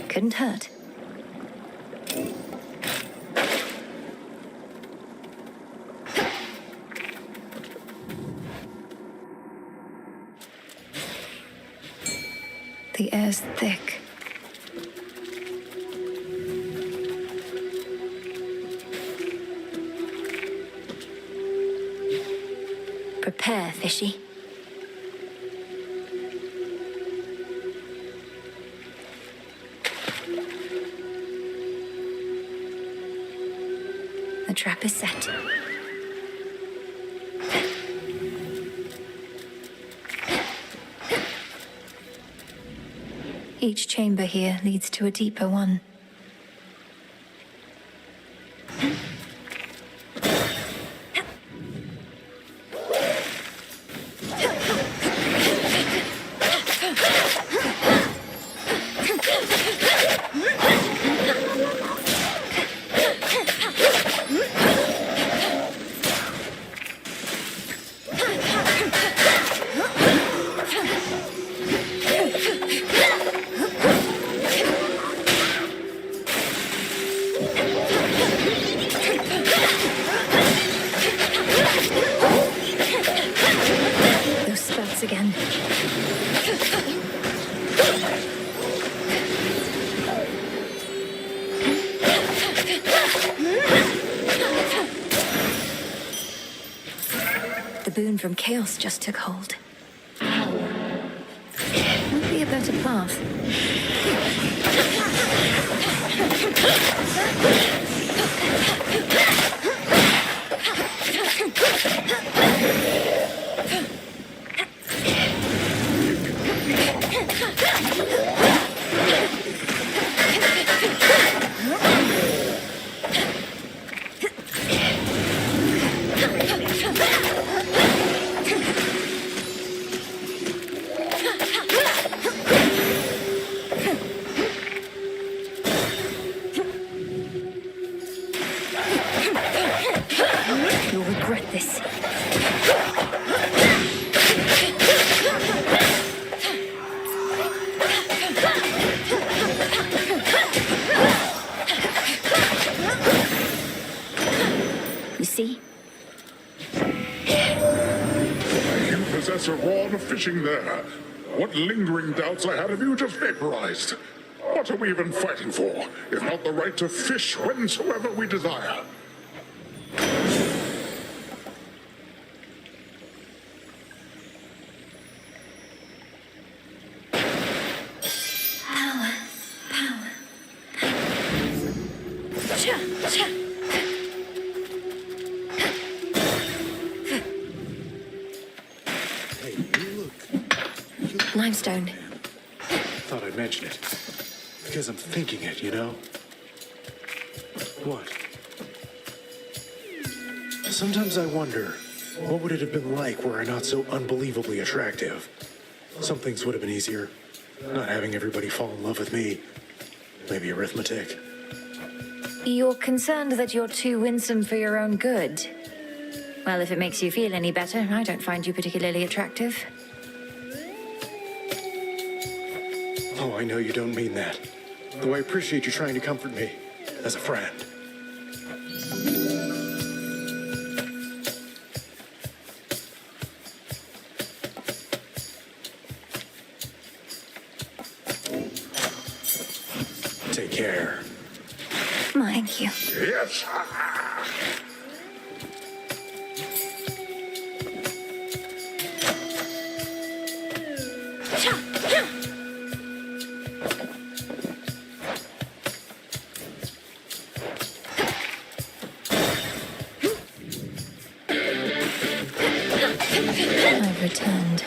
Couldn't hurt. The air's thick. Prepare, fishy. The trap is set. Each chamber here leads to a deeper one. Those spouts again. The boon from chaos just took hold. Might be a better path. You'll regret this. You see? You possess a rod of fishing there. What lingering doubts I had of you just vaporized. What are we even fighting for, if not the right to fish whensoever we desire? Limestone. Thought I'd mention it. Because I'm thinking it, you know? What? Sometimes I wonder, what would it have been like were I not so unbelievably attractive? Some things would have been easier. Not having everybody fall in love with me. Maybe arithmetic. You're concerned that you're too winsome for your own good. Well, if it makes you feel any better, I don't find you particularly attractive. Oh, I know you don't mean that. Though I appreciate you trying to comfort me, as a friend. Take care. Thank you. Yes. I've returned.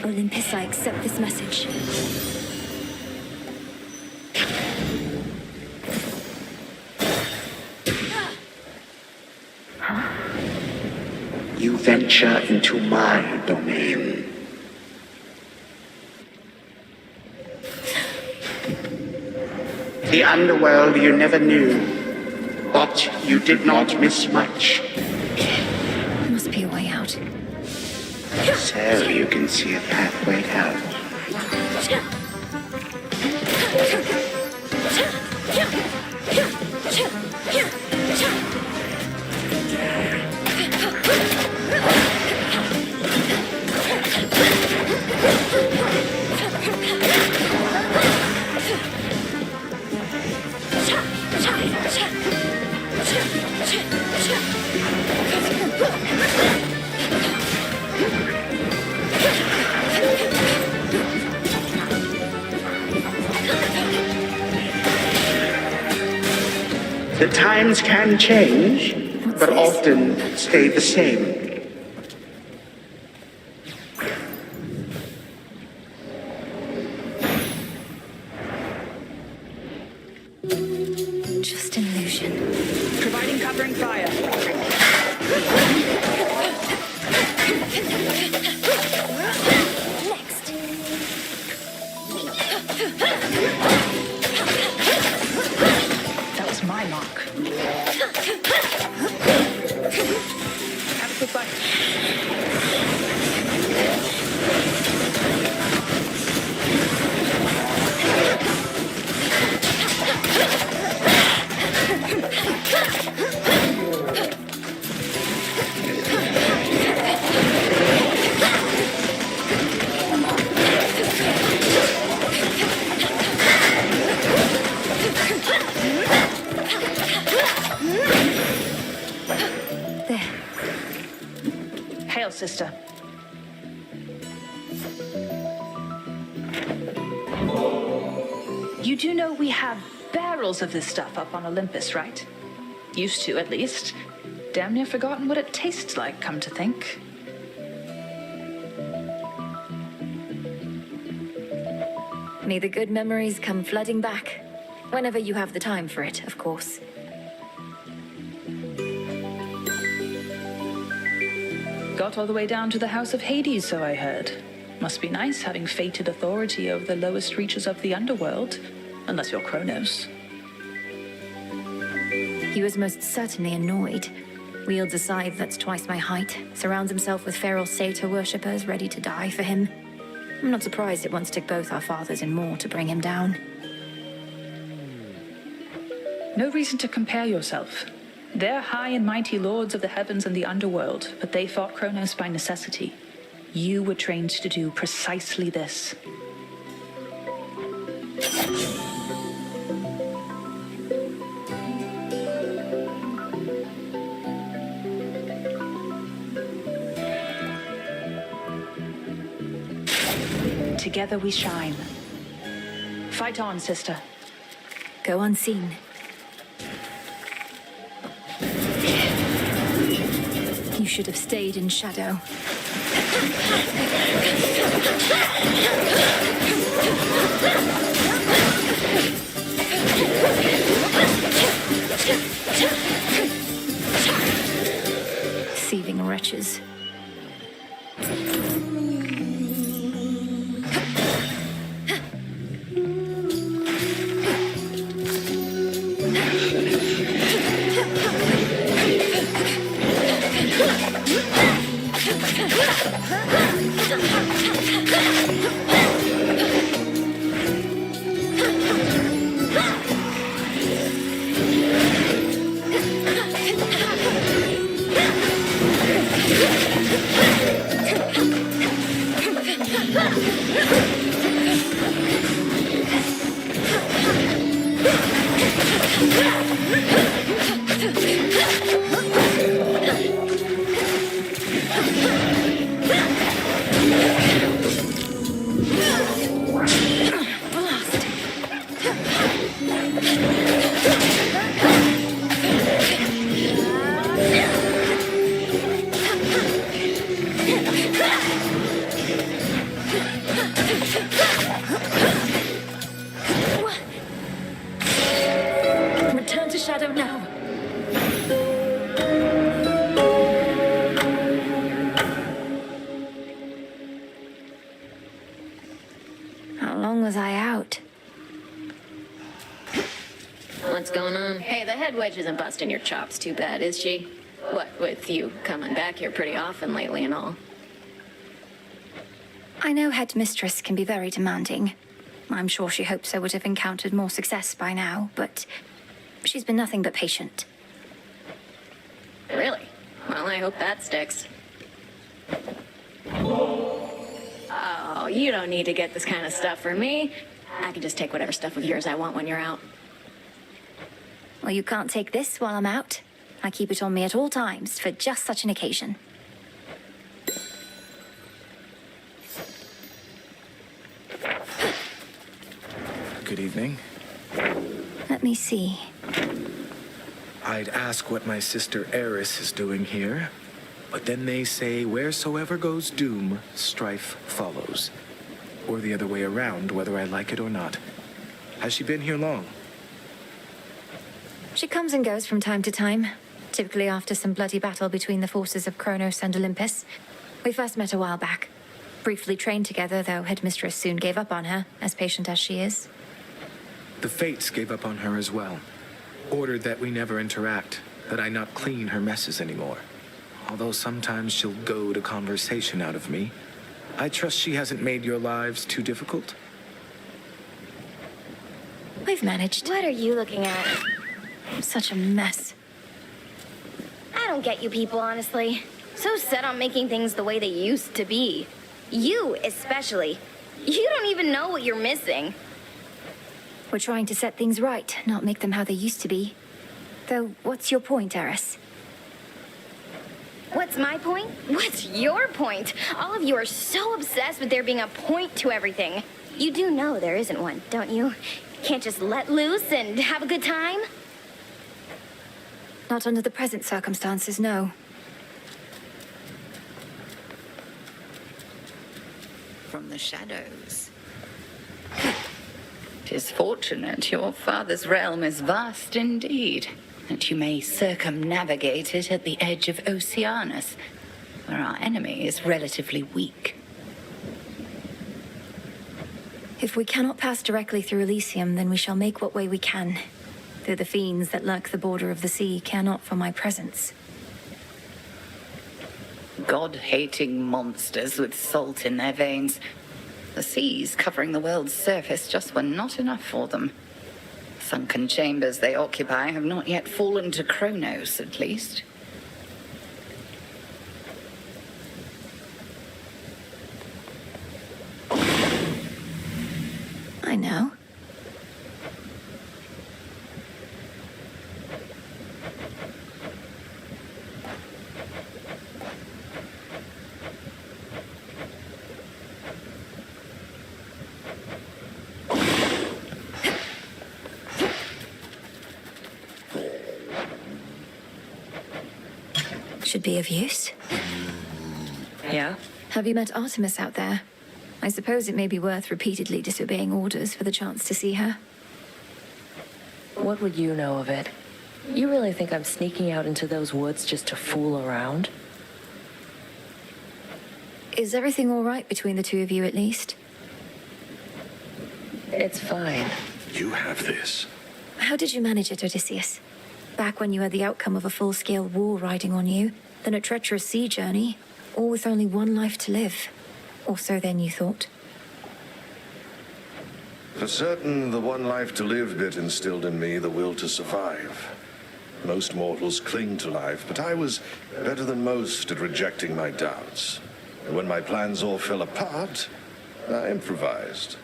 Olympus, I accept this message. You venture into my domain. The underworld you never knew, but you did not miss much. There must be a way out. So you can see a pathway out. The times can change, but often stay the same. Just an illusion. Providing covering fire. Next. That was my mark. Have a good bite. Hail, sister. You do know we have barrels of this stuff up on Olympus, right? Used to, at least. Damn near forgotten what it tastes like, come to think. May the good memories come flooding back. Whenever you have the time for it, of course. Got all the way down to the House of Hades, so I heard. Must be nice having fated authority over the lowest reaches of the underworld. Unless you're Kronos. He was most certainly annoyed. Wields a scythe that's twice my height, surrounds himself with feral satyr worshippers ready to die for him. I'm not surprised it once took both our fathers and more to bring him down. No reason to compare yourself. They're high and mighty lords of the heavens and the underworld, but they fought Kronos by necessity. You were trained to do precisely this. Together we shine. Fight on, sister. Go unseen. You should have stayed in shadow. Thieving wretches. was I out? What's going on? Hey, the head witch isn't busting your chops too bad, is she? What, with you coming back here pretty often lately and all? I know headmistress can be very demanding. I'm sure she hopes I would have encountered more success by now, but she's been nothing but patient. Really? Well, I hope that sticks. Oh, you don't need to get this kind of stuff for me. I can just take whatever stuff of yours I want when you're out. Well, you can't take this while I'm out. I keep it on me at all times for just such an occasion. Good evening. Let me see. I'd ask what my sister Eris is doing here, but then they say wheresoever goes doom, strife follows. Or the other way around, whether I like it or not. Has she been here long? She comes and goes from time to time, typically after some bloody battle between the forces of Kronos and Olympus. We first met a while back. Briefly trained together, though headmistress soon gave up on her, as patient as she is. The Fates gave up on her as well. Ordered that we never interact, that I not clean her messes anymore. Although sometimes she'll goad a conversation out of me, I trust she hasn't made your lives too difficult? We've managed. What are you looking at? Such a mess. I don't get you people, honestly. So set on making things the way they used to be. You, especially. You don't even know what you're missing. We're trying to set things right, not make them how they used to be. Though, what's your point, Eris? What's my point? What's your point? All of you are so obsessed with there being a point to everything. You do know there isn't one, don't you? Can't just let loose and have a good time? Not under the present circumstances, no. From the shadows. 'Tis fortunate your father's realm is vast indeed, that you may circumnavigate it at the edge of Oceanus, where our enemy is relatively weak. If we cannot pass directly through Elysium, then we shall make what way we can. Though the fiends that lurk the border of the sea care not for my presence. God-hating monsters with salt in their veins. The seas covering the world's surface just were not enough for them. Sunken chambers they occupy have not yet fallen to Kronos, at least. I know. Should be of use. Yeah? Have you met Artemis out there? I suppose it may be worth repeatedly disobeying orders for the chance to see her. What would you know of it? You really think I'm sneaking out into those woods just to fool around? Is everything all right between the two of you, at least? It's fine. You have this. How did you manage it, Odysseus? Back when you had the outcome of a full-scale war riding on you, then a treacherous sea journey, all with only one life to live. Or so then you thought. For certain, the one life to live bit instilled in me the will to survive. Most mortals cling to life, but I was better than most at rejecting my doubts. And when my plans all fell apart, I improvised.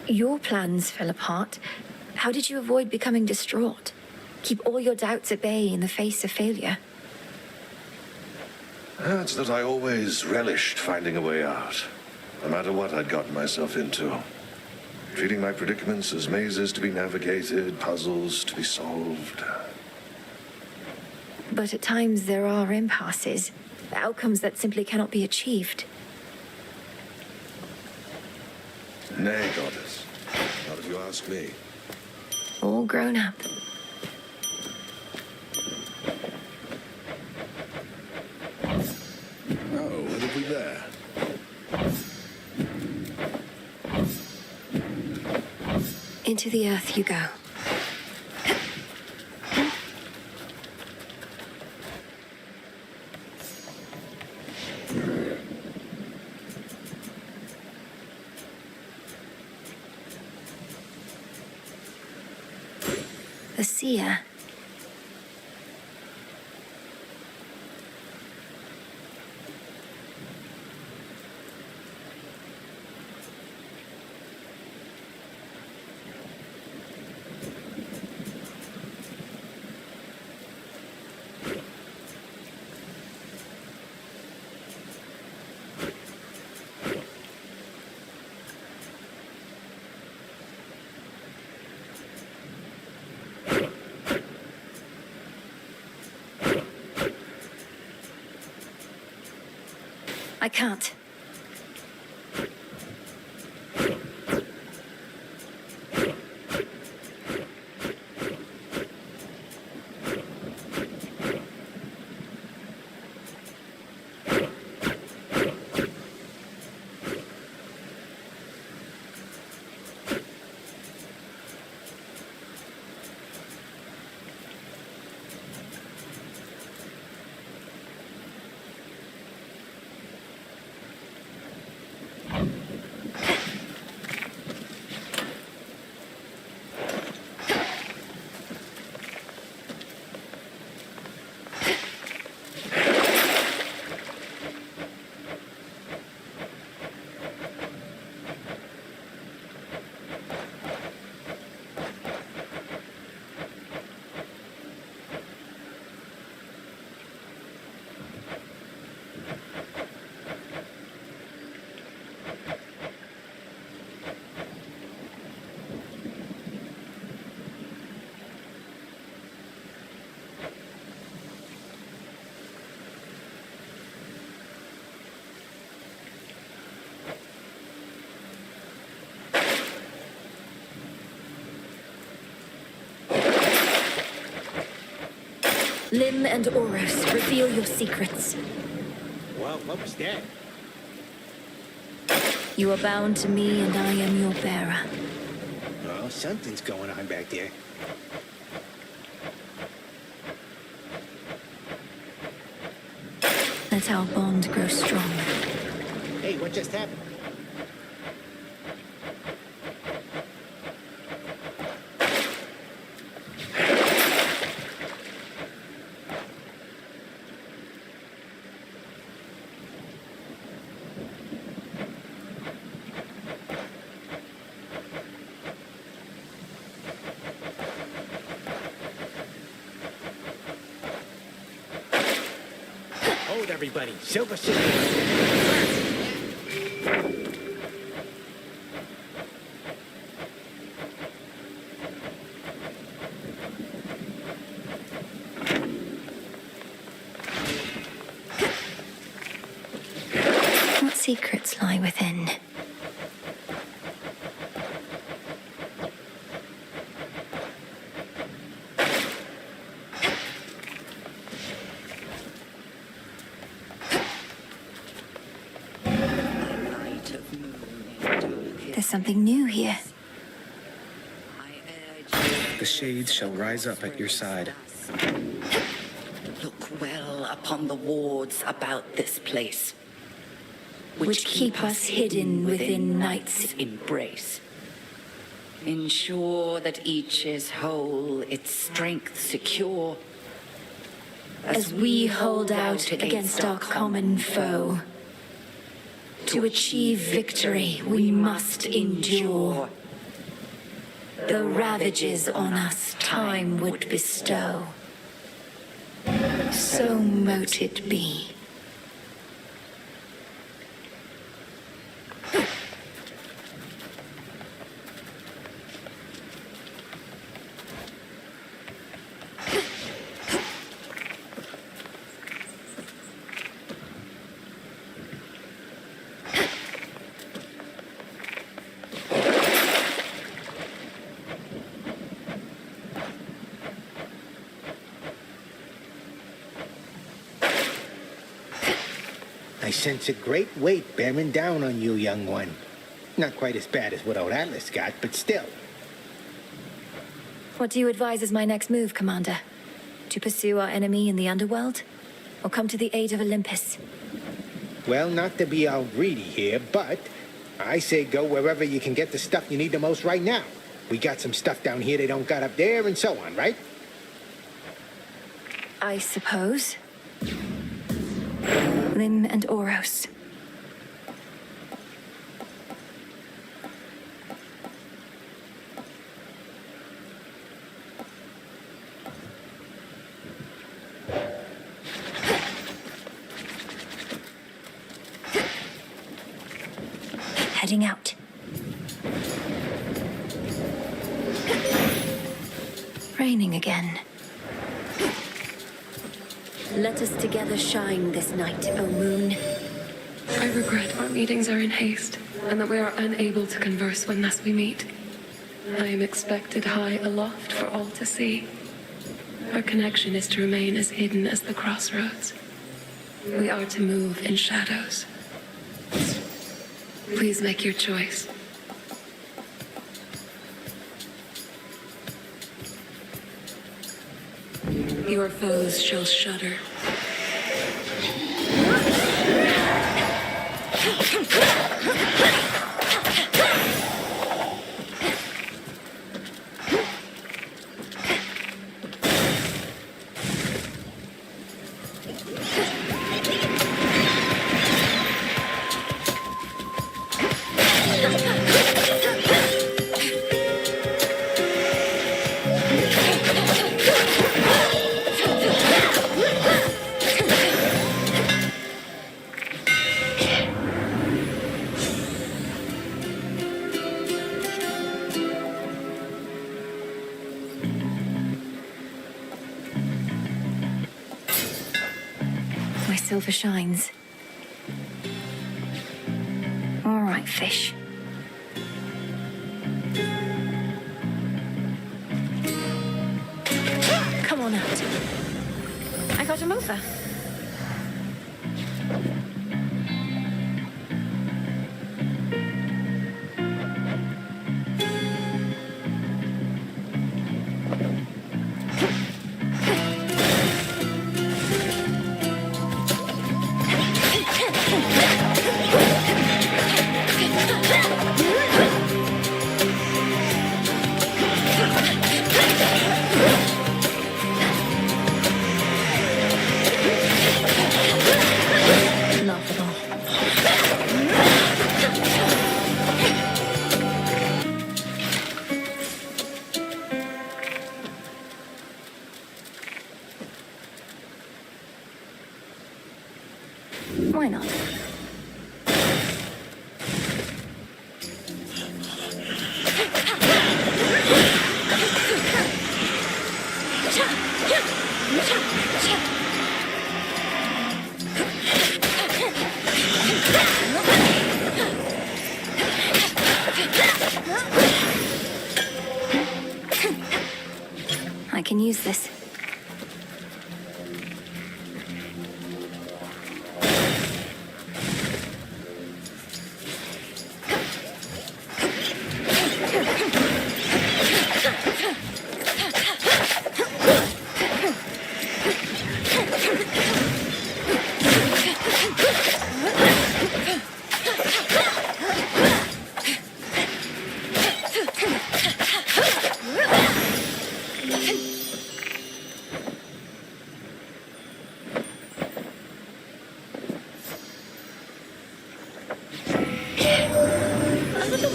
Your plans fell apart. How did you avoid becoming distraught? Keep all your doubts at bay in the face of failure? It's that I always relished finding a way out, no matter what I'd gotten myself into. Treating my predicaments as mazes to be navigated, puzzles to be solved. But at times there are impasses, outcomes that simply cannot be achieved. Nay, goddess. Not if you ask me. All grown up. Oh, what have we there? Into the earth you go. The seer. I can't. Lim and Oros, reveal your secrets. Well, what was that? You are bound to me, and I am your bearer. Well, something's going on back there. Let our bond grow strong. Hey, what just happened? Everybody, Silver City. What secrets lie within? There's something new here. The shades shall rise up at your side. Look well upon the wards about this place, which keep us hidden within night's embrace. Ensure that each is whole, its strength secure, as we hold out against our common foe. To achieve victory, we must endure the ravages on us time would bestow. So mote it be. I sense a great weight bearing down on you, young one. Not quite as bad as what old Atlas got, but still. What do you advise as my next move, Commander? To pursue our enemy in the Underworld? Or come to the aid of Olympus? Well, not to be all greedy here, but I say go wherever you can get the stuff you need the most right now. We got some stuff down here they don't got up there and so on, right? I suppose. Lim and Oros. Heading out. Raining again. Let us together shine this night, O moon. I regret our meetings are in haste, and that we are unable to converse when thus we meet. I am expected high aloft for all to see. Our connection is to remain as hidden as the crossroads. We are to move in shadows. Please make your choice. Your foes shall shudder. My silver shines. All right, fish. Come on out. I got him over. Why not? I can use this.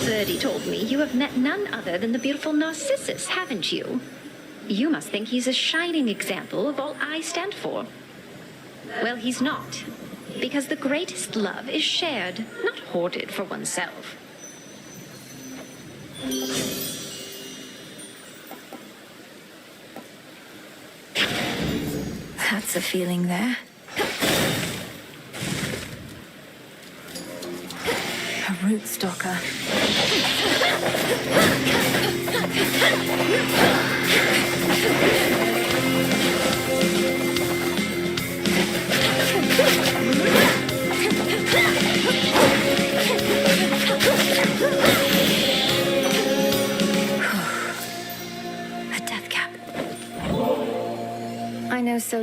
Birdie told me you have met none other than the beautiful Narcissus, haven't you? You must think he's a shining example of all I stand for. Well, he's not, because the greatest love is shared, not hoarded for oneself. That's a feeling there. A root stalker. A death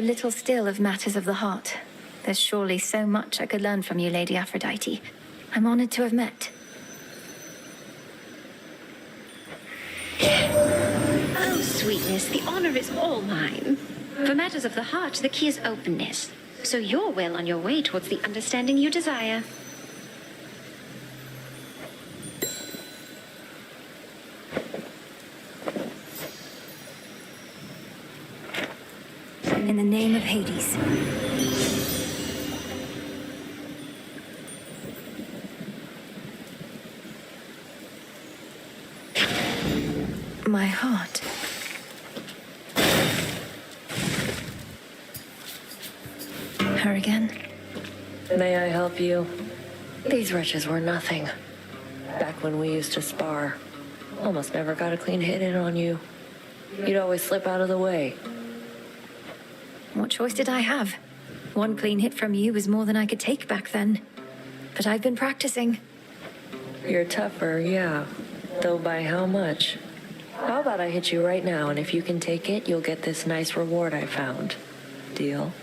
little still of matters of the heart. There's surely so much I could learn from you, Lady Aphrodite. I'm honored to have met. Oh, sweetness, the honor is all mine. For matters of the heart, the key is openness. So you're well on your way towards the understanding you desire. In the name of Hades. My heart. Her again? May I help you? These wretches were nothing. Back when we used to spar, almost never got a clean hit in on you. You'd always slip out of the way. What choice did I have? One clean hit from you was more than I could take back then. But I've been practicing. You're tougher, yeah. Though by how much? How about I hit you right now, and if you can take it, you'll get this nice reward I found. Deal?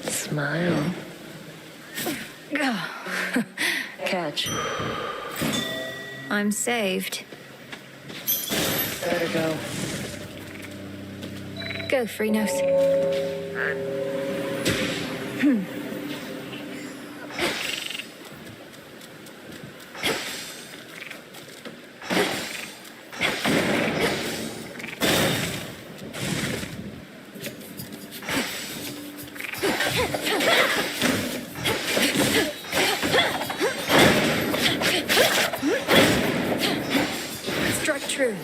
Smile. Catch. I'm saved. Better go. Go, Phrynos. Strike true.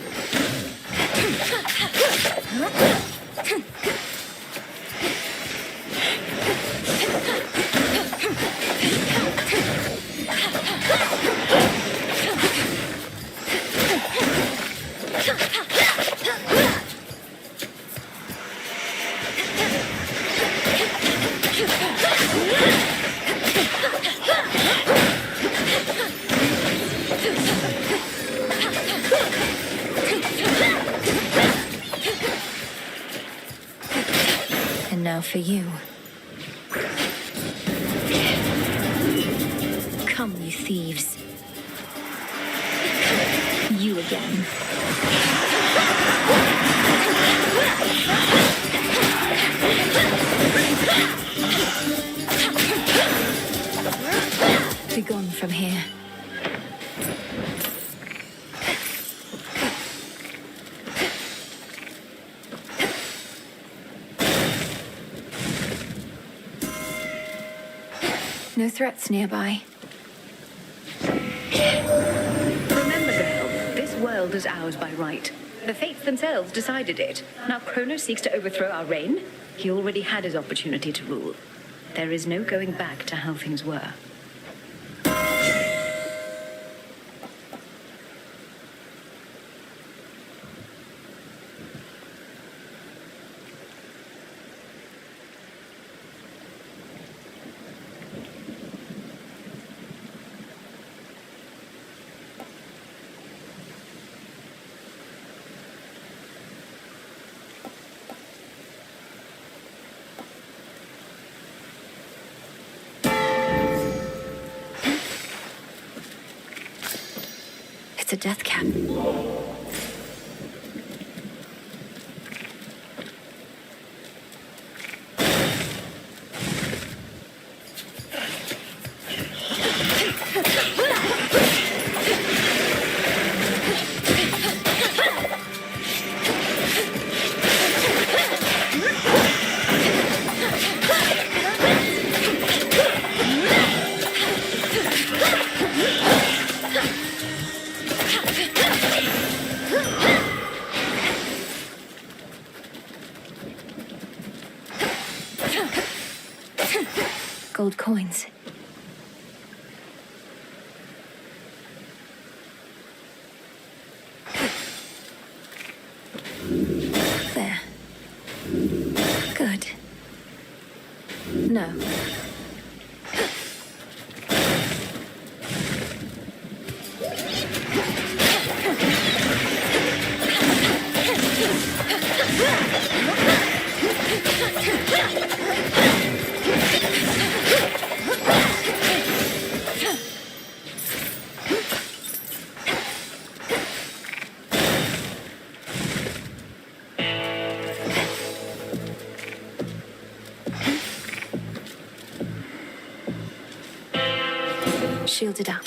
And now for you. Come, you thieves. You again. Begone from here. No threats nearby. Remember, girl, this world is ours by right. The fates themselves decided it. Now Kronos seeks to overthrow our reign. He already had his opportunity to rule. There is no going back to how things were. It's a death cap. Gold coins. No. Shielded up.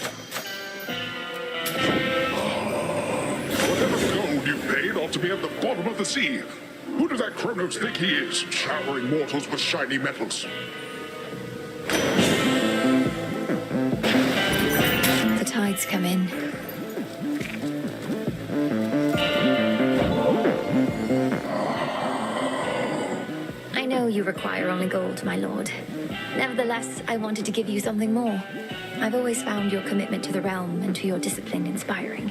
Whatever gold you paid ought to be at the bottom of the sea. Who does that Kronos think he is, showering mortals with shiny metals? The tides come in. I know you require only gold, my lord. Nevertheless, I wanted to give you something more. I've always found your commitment to the realm and to your discipline inspiring.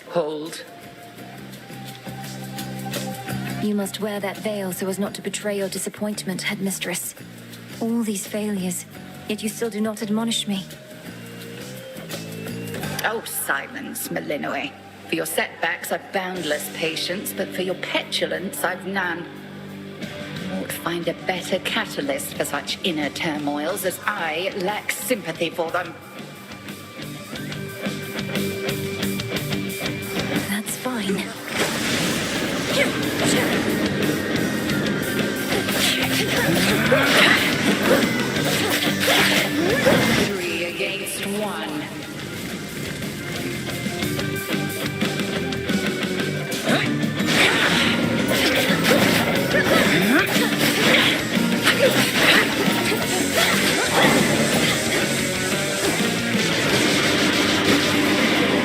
Hold. You must wear that veil so as not to betray your disappointment, headmistress. All these failures, yet you still do not admonish me. Oh, silence, Malinoe. For your setbacks, I've boundless patience, but for your petulance, I've none. Won't find a better catalyst for such inner turmoils, as I lack sympathy for them. That's fine. 3 against 1.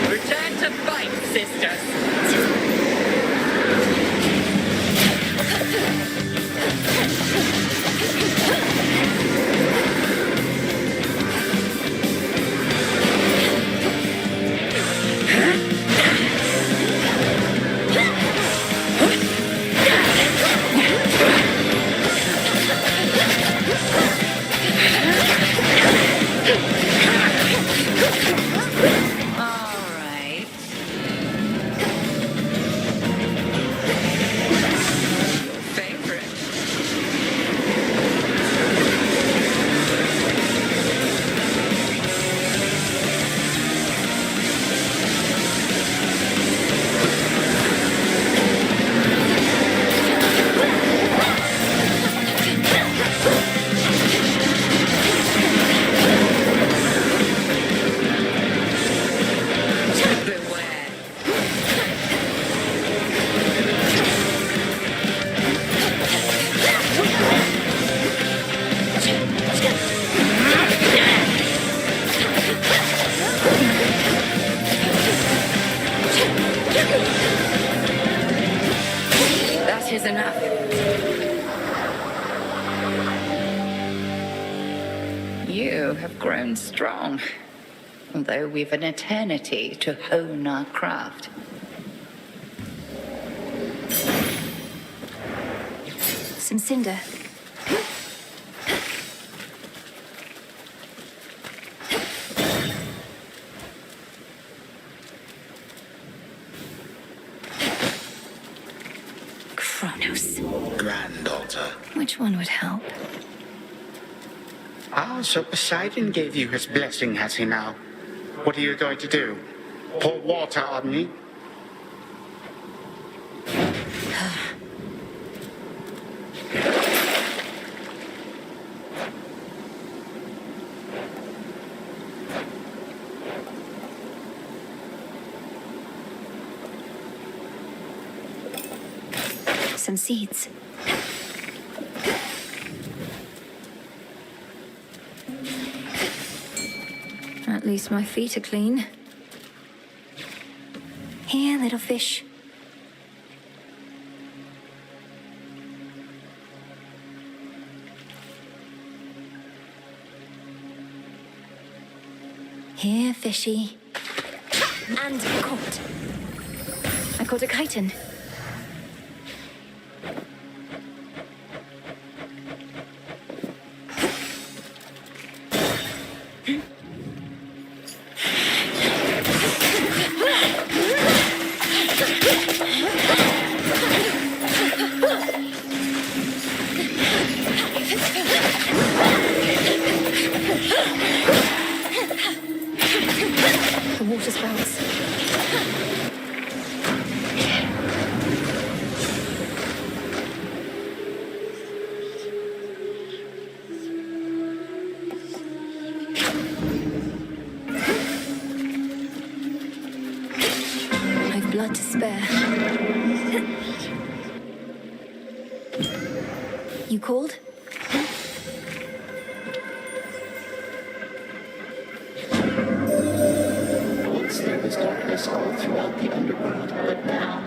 Return to fight, sisters. That is enough. You have grown strong, although we've an eternity to hone our craft. Some cinder. Kronos. Granddaughter. Which one would help? Ah, so Poseidon gave you his blessing, has he now? What are you going to do? Pour water on me? Some seeds. At least my feet are clean. Here, little fish. Here, fishy. And caught. I caught a chitin. The water spouts. I've blood to spare. You called? Once there was darkness all throughout the underworld, but now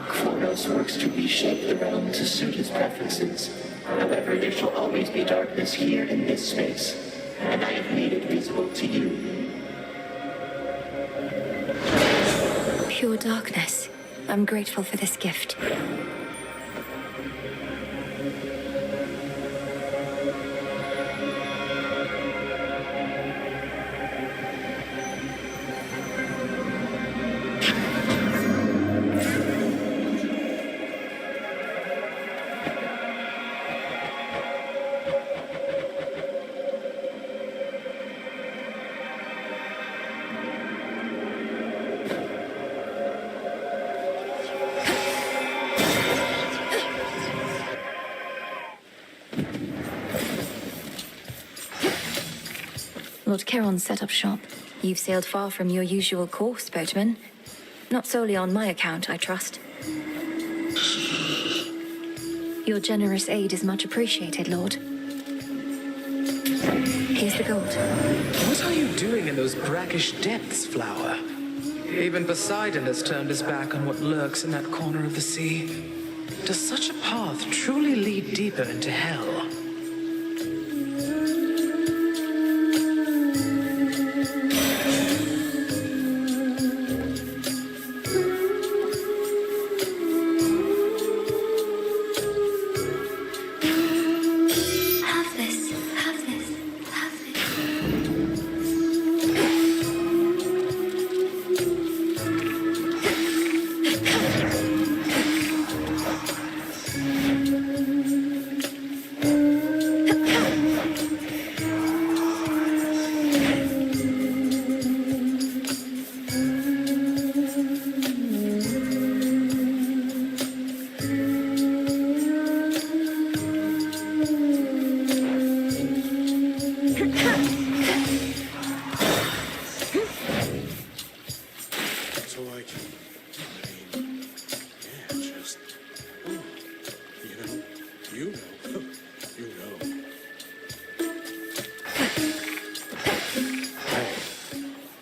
Kronos works to reshape the realm to suit his preferences. However, there shall always be darkness here in this space, and I have made it visible to you. Pure darkness. I'm grateful for this gift. Lord Charon's set up shop. You've sailed far from your usual course, boatman. Not solely on my account, I trust. Your generous aid is much appreciated, Lord. Here's the gold. What are you doing in those brackish depths, Flower? Even Poseidon has turned his back on what lurks in that corner of the sea. Does such a path truly lead deeper into hell?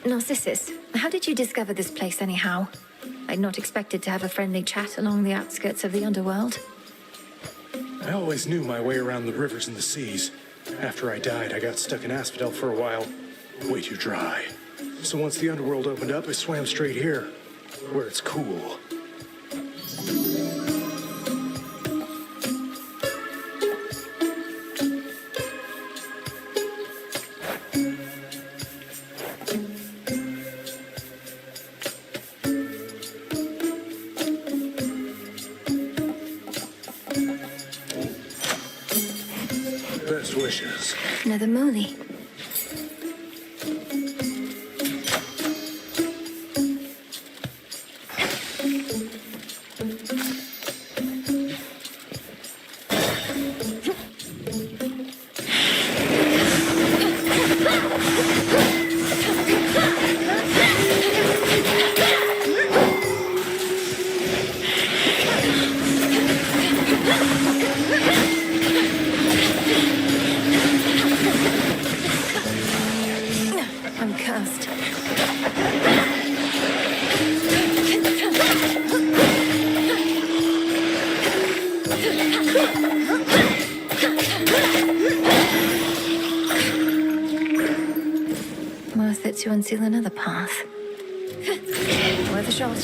Narcissus, how did you discover this place anyhow? I'd not expected to have a friendly chat along the outskirts of the underworld. I always knew my way around the rivers and the seas. After I died, I got stuck in Asphodel for a while. Way too dry. So once the underworld opened up, I swam straight here, where it's cool. Best wishes. Another moolie. I'm cursed. Worth it to unseal another path. a shot.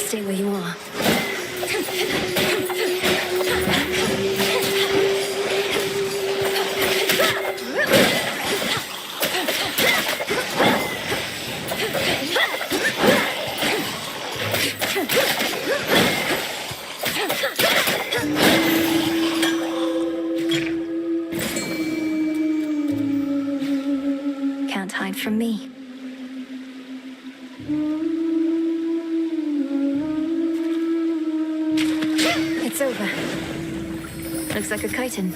Stay where you are. Can't hide from me. It's over. Looks like a chitin.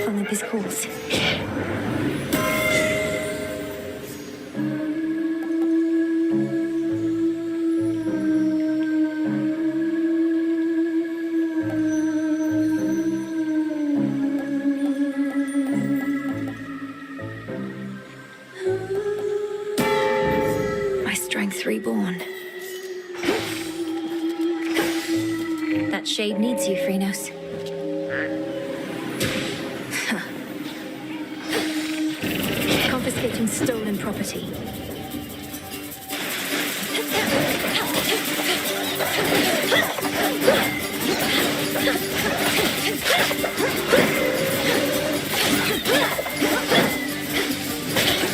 Olympus calls. My strength reborn. That shade needs you, Phrynos. Confiscating stolen property.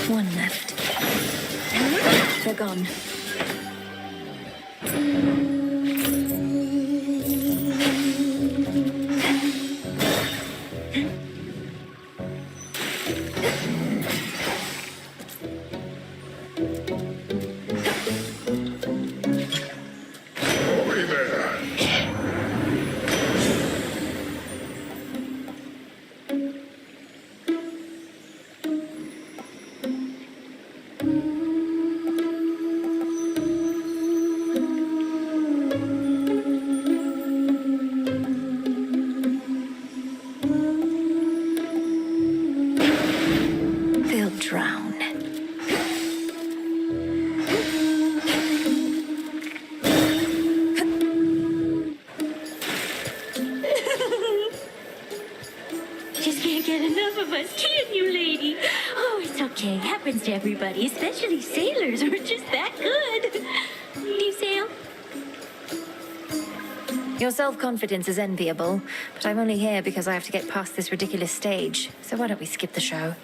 One left. They're gone. Hurry there. They'll drown. Just can't get enough of us, can you, lady? Oh, it's okay. Happens to everybody, especially sailors. We're just that good. Do you sail? Your self-confidence is enviable, but I'm only here because I have to get past this ridiculous stage. So why don't we skip the show?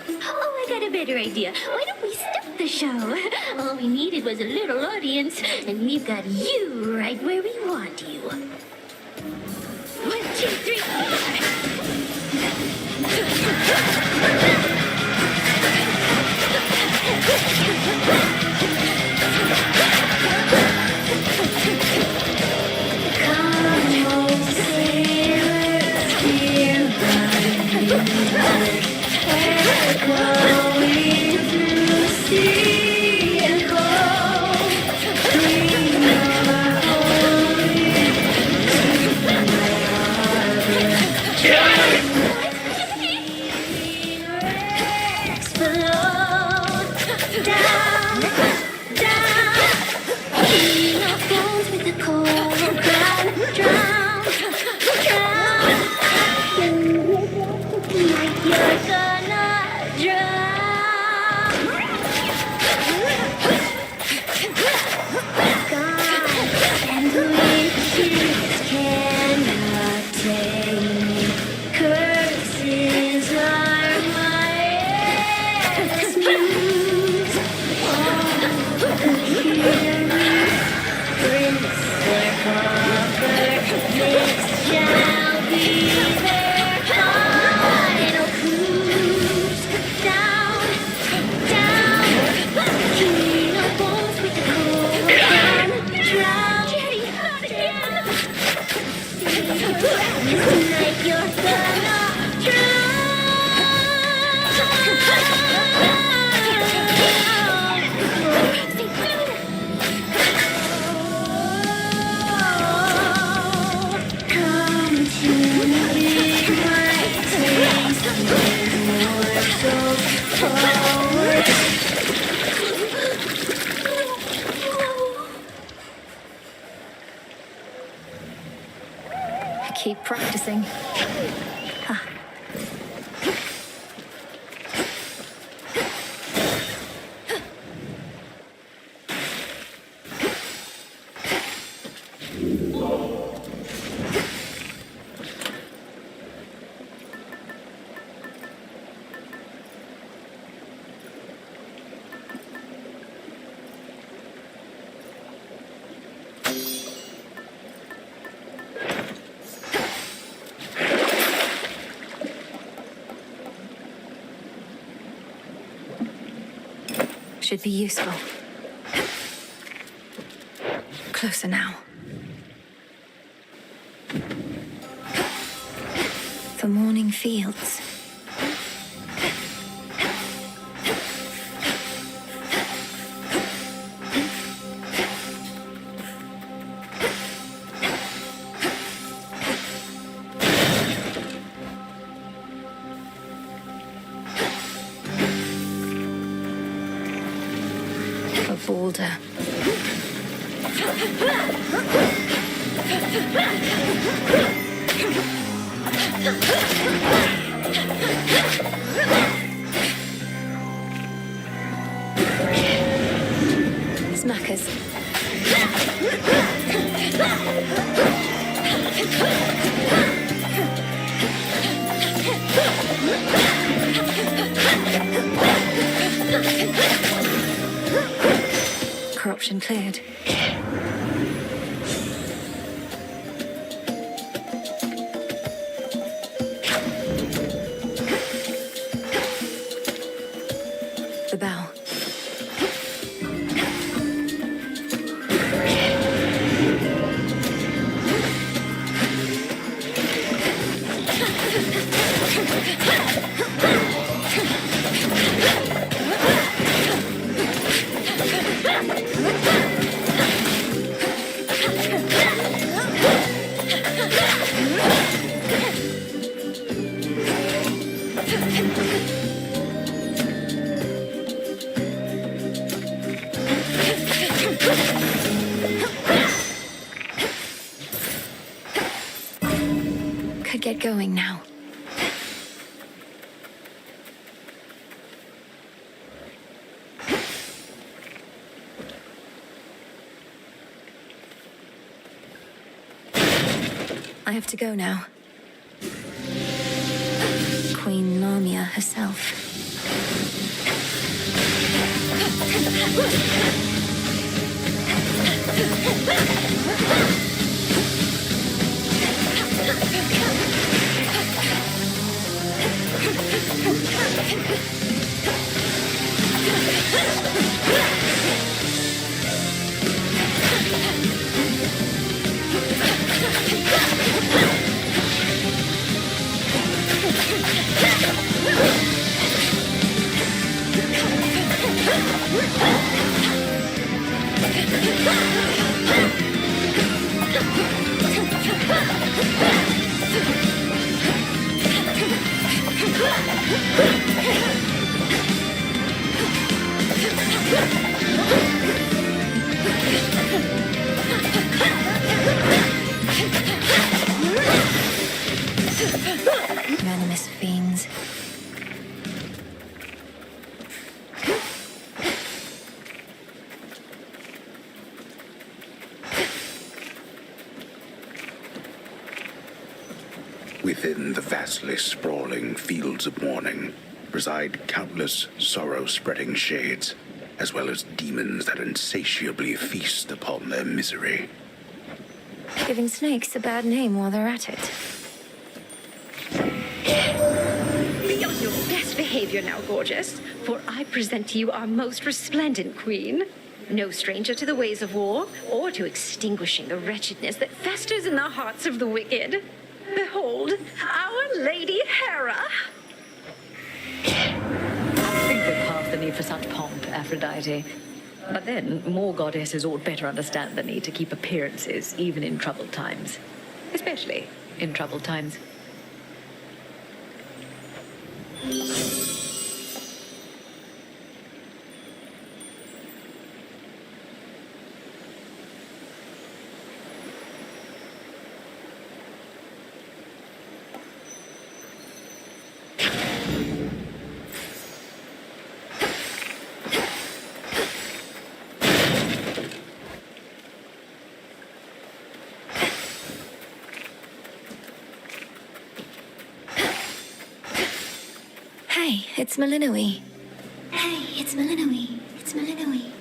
Oh, I got a better idea. Why don't we stop the show? All we needed was a little audience, and we've got you right where we want you. 1, 2, 3, 4. should be useful. Closer now. The morning fields. A boulder. Smackers. Corruption cleared. The bow. Could get going now. I have to go now. Queen Narmia herself. Venomous fiends. Within the vastly sprawling fields of morning reside countless sorrow-spreading shades, as well as demons that insatiably feast upon their misery. Giving snakes a bad name while they're at it. Be on your best behavior now, gorgeous, for I present to you our most resplendent queen. No stranger to the ways of war, or to extinguishing the wretchedness that festers in the hearts of the wicked. Behold, our Lady Hera. I think we're past the need for such pomp, Aphrodite. But then, more goddesses ought better understand the need to keep appearances, even in troubled times. Especially in troubled times. Hey, it's Malinoe. Hey, it's Malinoe. It's Malinoe.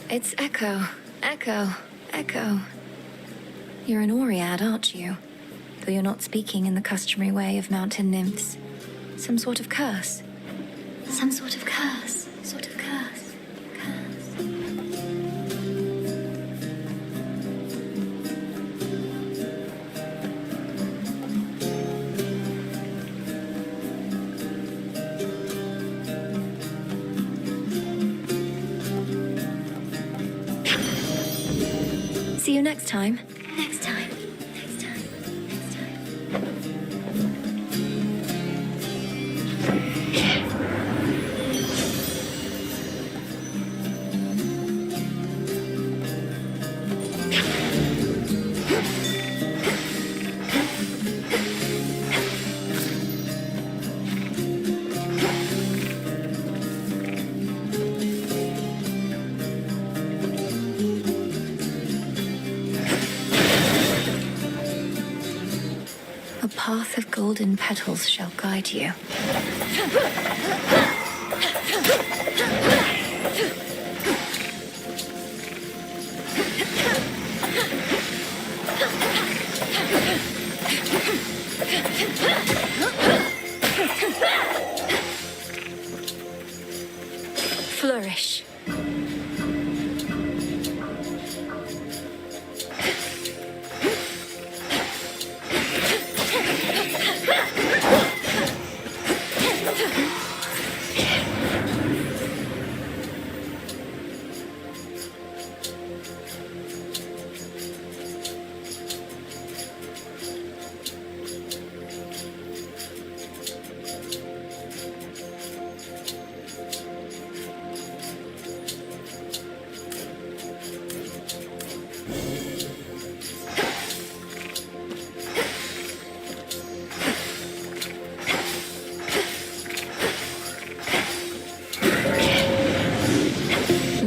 It's Echo. Echo. You're an Oread, aren't you? Though you're not speaking in the customary way of mountain nymphs. Some sort of curse. Some sort of curse. curse, curse. See you next time. Next time. Next time. Next time. A path of golden petals shall guide you. Flourish.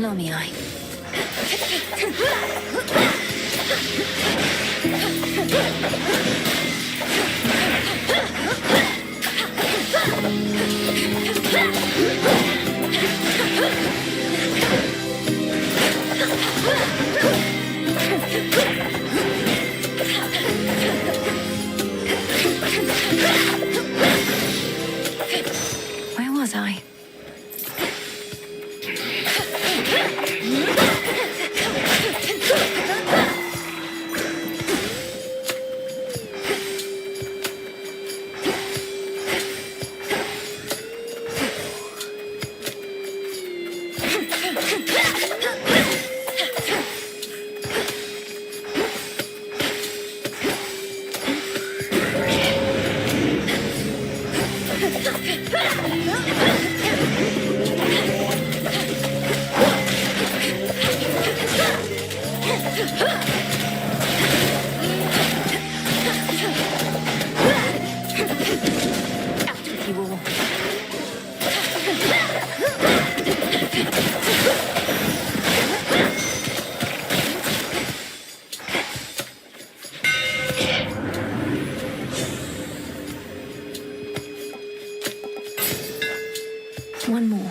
Lamii. Where was I? One more.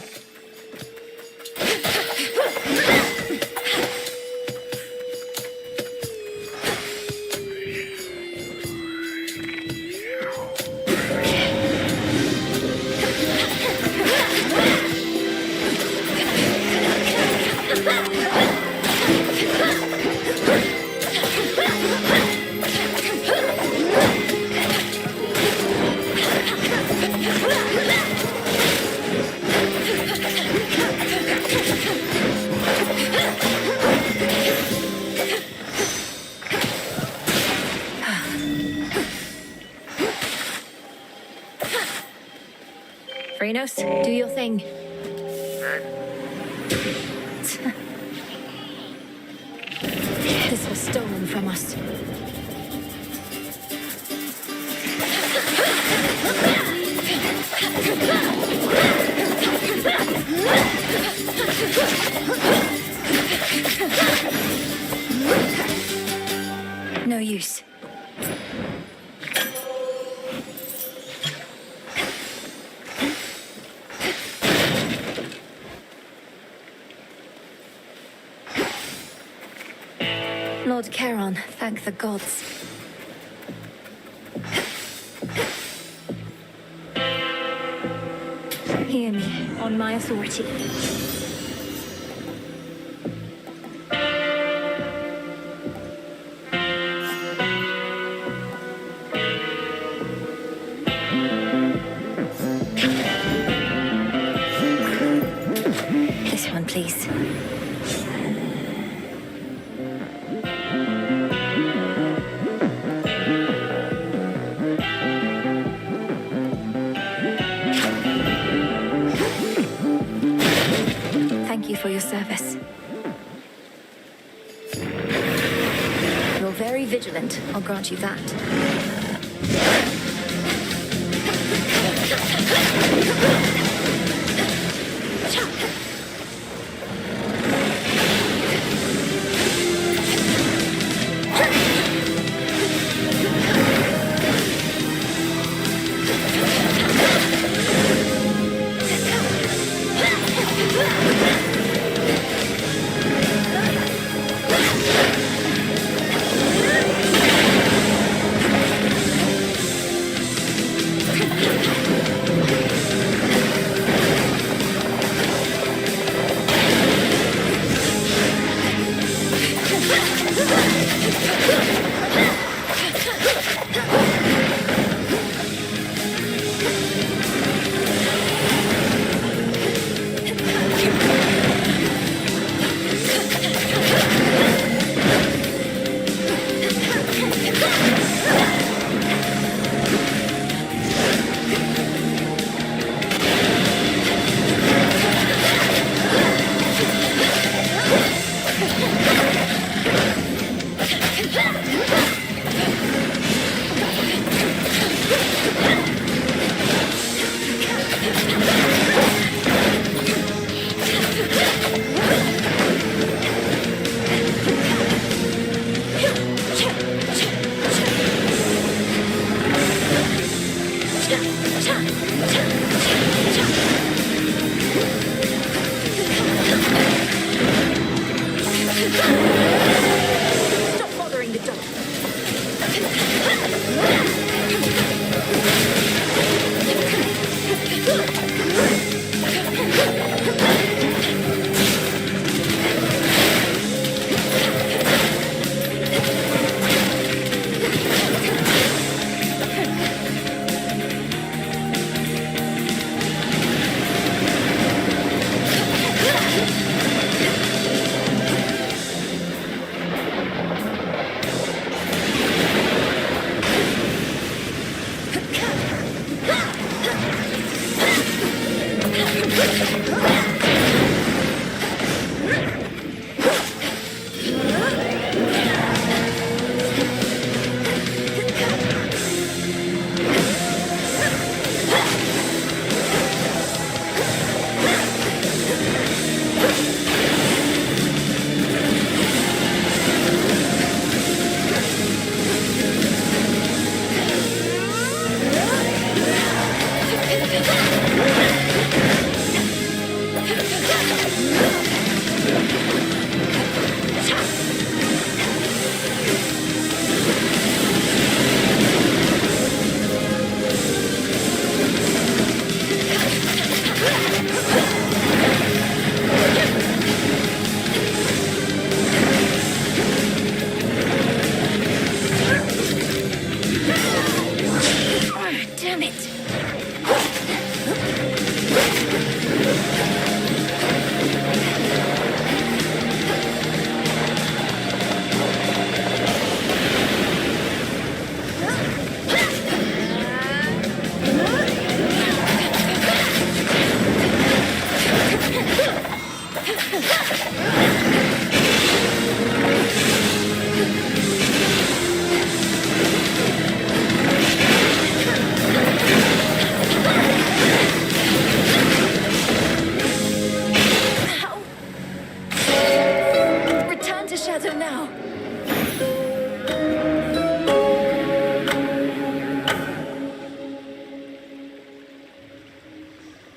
Phrynos, do your thing. This was stolen from us. No use. Lord Charon, thank the gods. Hear me, on my authority. please. Thank you for your service. You're very vigilant, I'll grant you that.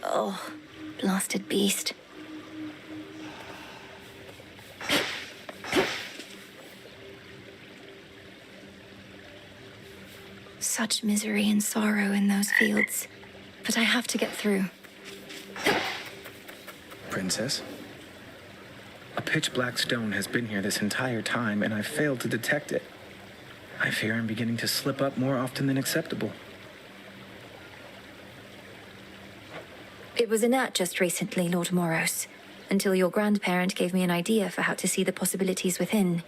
Oh, blasted beast. Such misery and sorrow in those fields. But I have to get through. Princess? A pitch-black stone has been here this entire time, and I've failed to detect it. I fear I'm beginning to slip up more often than acceptable. It was inert just recently, Lord Moros. until your grandparent gave me an idea for how to see the possibilities within.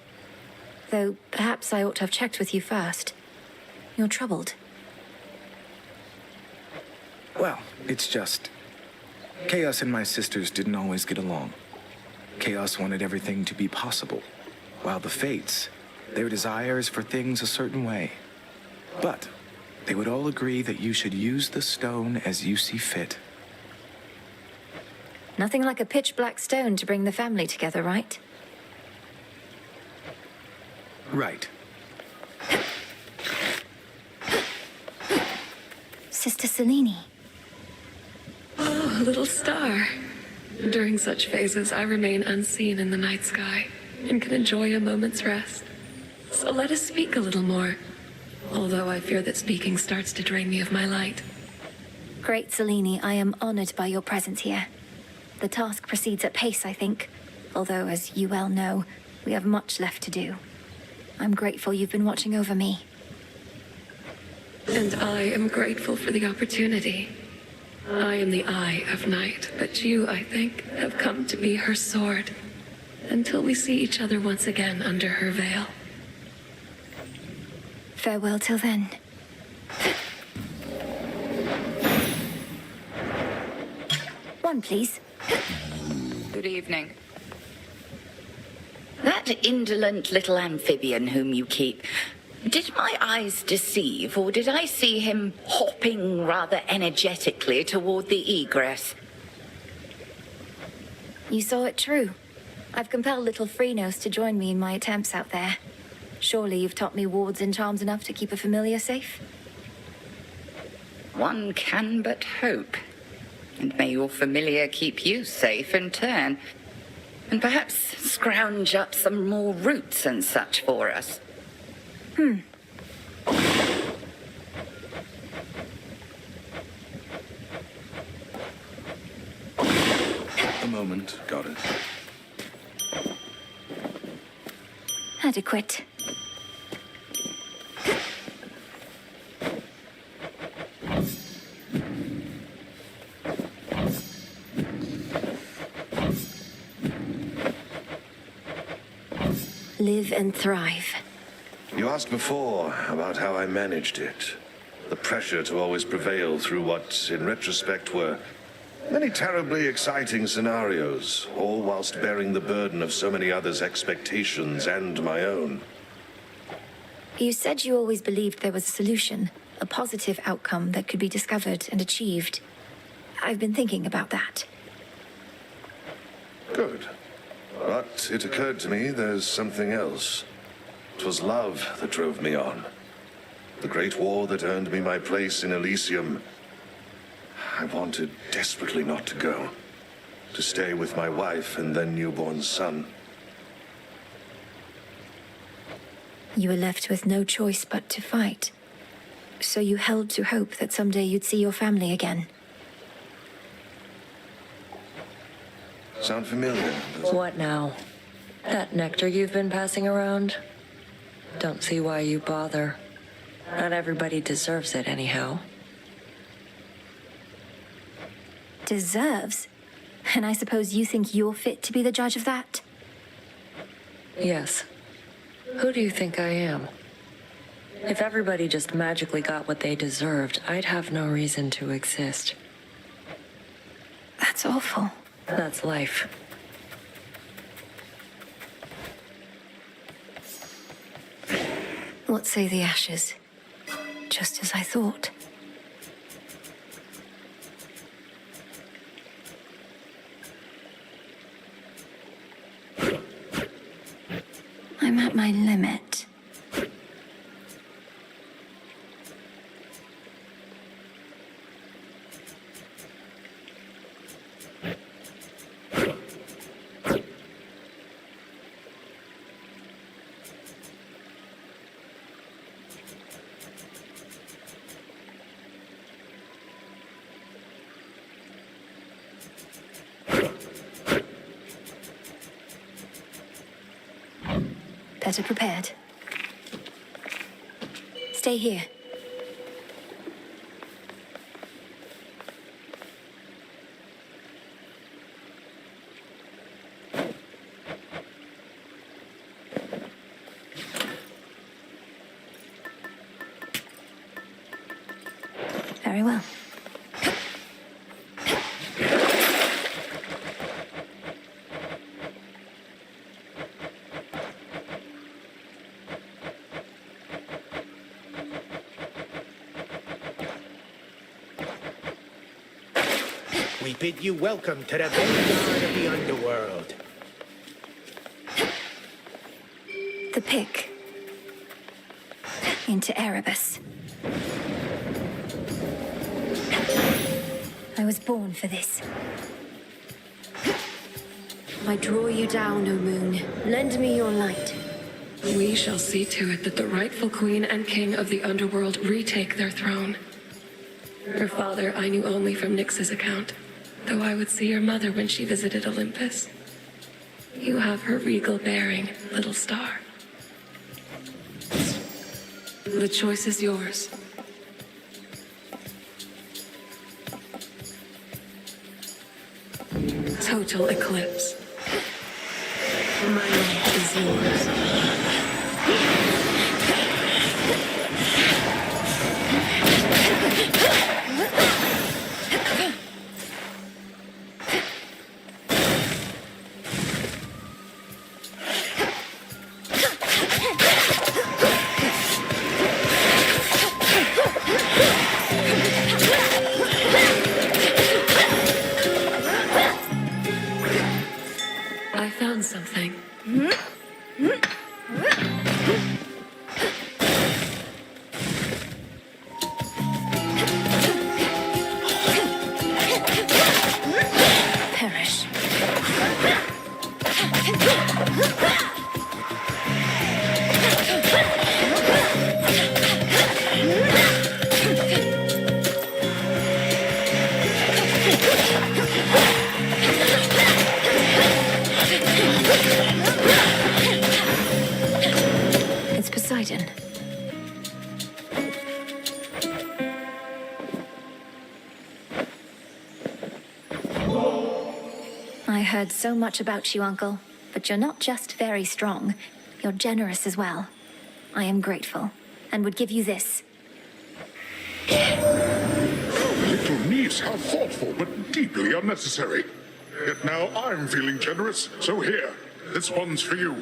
Though perhaps I ought to have checked with you first. You're troubled. Well, it's just... Chaos and my sisters didn't always get along. Chaos wanted everything to be possible, while the Fates, their desires for things a certain way. But they would all agree that you should use the stone as you see fit. Nothing like a pitch-black stone to bring the family together, right? Right. Sister Selene. Oh, little star. During such phases, I remain unseen in the night sky and can enjoy a moment's rest. So let us speak a little more, although I fear that speaking starts to drain me of my light. Great Selene, I am honored by your presence here. The task proceeds at pace, I think, although, as you well know, we have much left to do. I'm grateful you've been watching over me. And I am grateful for the opportunity. I am the Eye of Night, but you, I think, have come to be her sword, until we see each other once again under her veil. Farewell till then. One, please. Good evening. That indolent little amphibian whom you keep, did my eyes deceive, or did I see him hopping rather energetically toward the egress? You saw it true. I've compelled little Freenos to join me in my attempts out there. Surely you've taught me wards and charms enough to keep a familiar safe? One can but hope. And may your familiar keep you safe in turn. And perhaps scrounge up some more roots and such for us. A moment, goddess. Adequate. Live and thrive. You asked before about how I managed it. The pressure to always prevail through what, in retrospect, were many terribly exciting scenarios, all whilst bearing the burden of so many others' expectations and my own. You said you always believed there was a solution, a positive outcome that could be discovered and achieved. I've been thinking about that. Good. But it occurred to me there's something else. 'Twas love that drove me on. The great war that earned me my place in Elysium. I wanted desperately not to go. To stay with my wife and then newborn son. You were left with no choice but to fight. So you held to hope that someday you'd see your family again. Sound familiar? What now? That nectar you've been passing around? Don't see why you bother. Not everybody deserves it anyhow. Deserves? And I suppose you think you're fit to be the judge of that? Yes. Who do you think I am? If everybody just magically got what they deserved, I'd have no reason to exist. That's awful. That's life. What say the ashes? Just as I thought. I'm at my limit. Better prepared. Stay here. Very well. We bid you welcome to the vanguard of the Underworld. The pick. Into Erebus. I was born for this. I draw you down, O moon. Lend me your light. We shall see to it that the rightful queen and king of the Underworld retake their throne. Her father I knew only from Nyx's account, though I would see your mother when she visited Olympus. You have her regal bearing, little star. The choice is yours. Total eclipse. My life is yours. I found something. Perish. It's Poseidon. I heard so much about you, Uncle. But you're not just very strong. You're generous as well. I am grateful, and would give you this. Little niece, how thoughtful, but deeply unnecessary. Yet now I'm feeling generous, so here, this one's for you.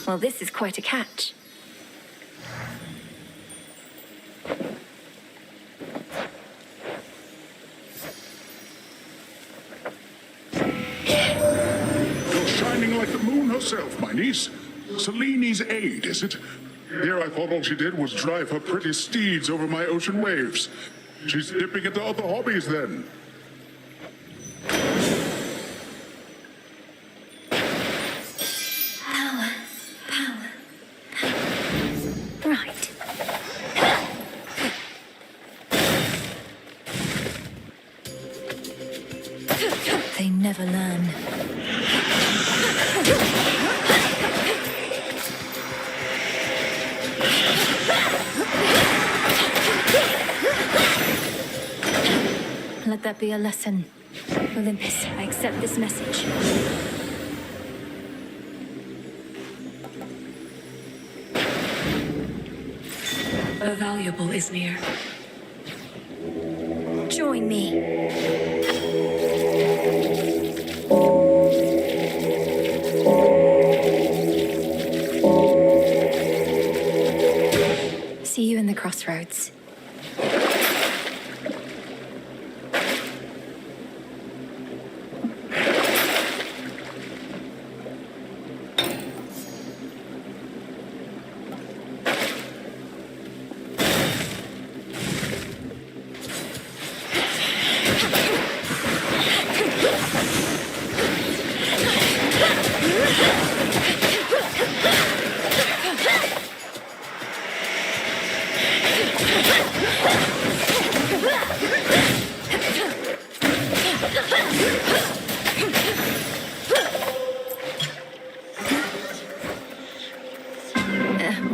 Well, this is quite a catch. You're shining like the moon herself, my niece. Selene's aid, is it? Here I thought all she did was drive her pretty steeds over my ocean waves. She's dipping into other hobbies then. Right. They never learn. Let that be a lesson. Olympus, I accept this message. A valuable is near. Join me. See you in the crossroads.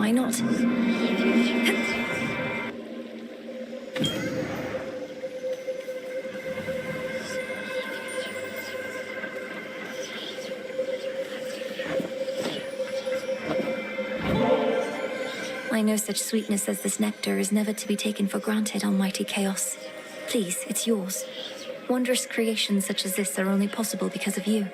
I not? I know such sweetness as this nectar is never to be taken for granted, almighty chaos. Please, it's yours. Wondrous creations such as this are only possible because of you.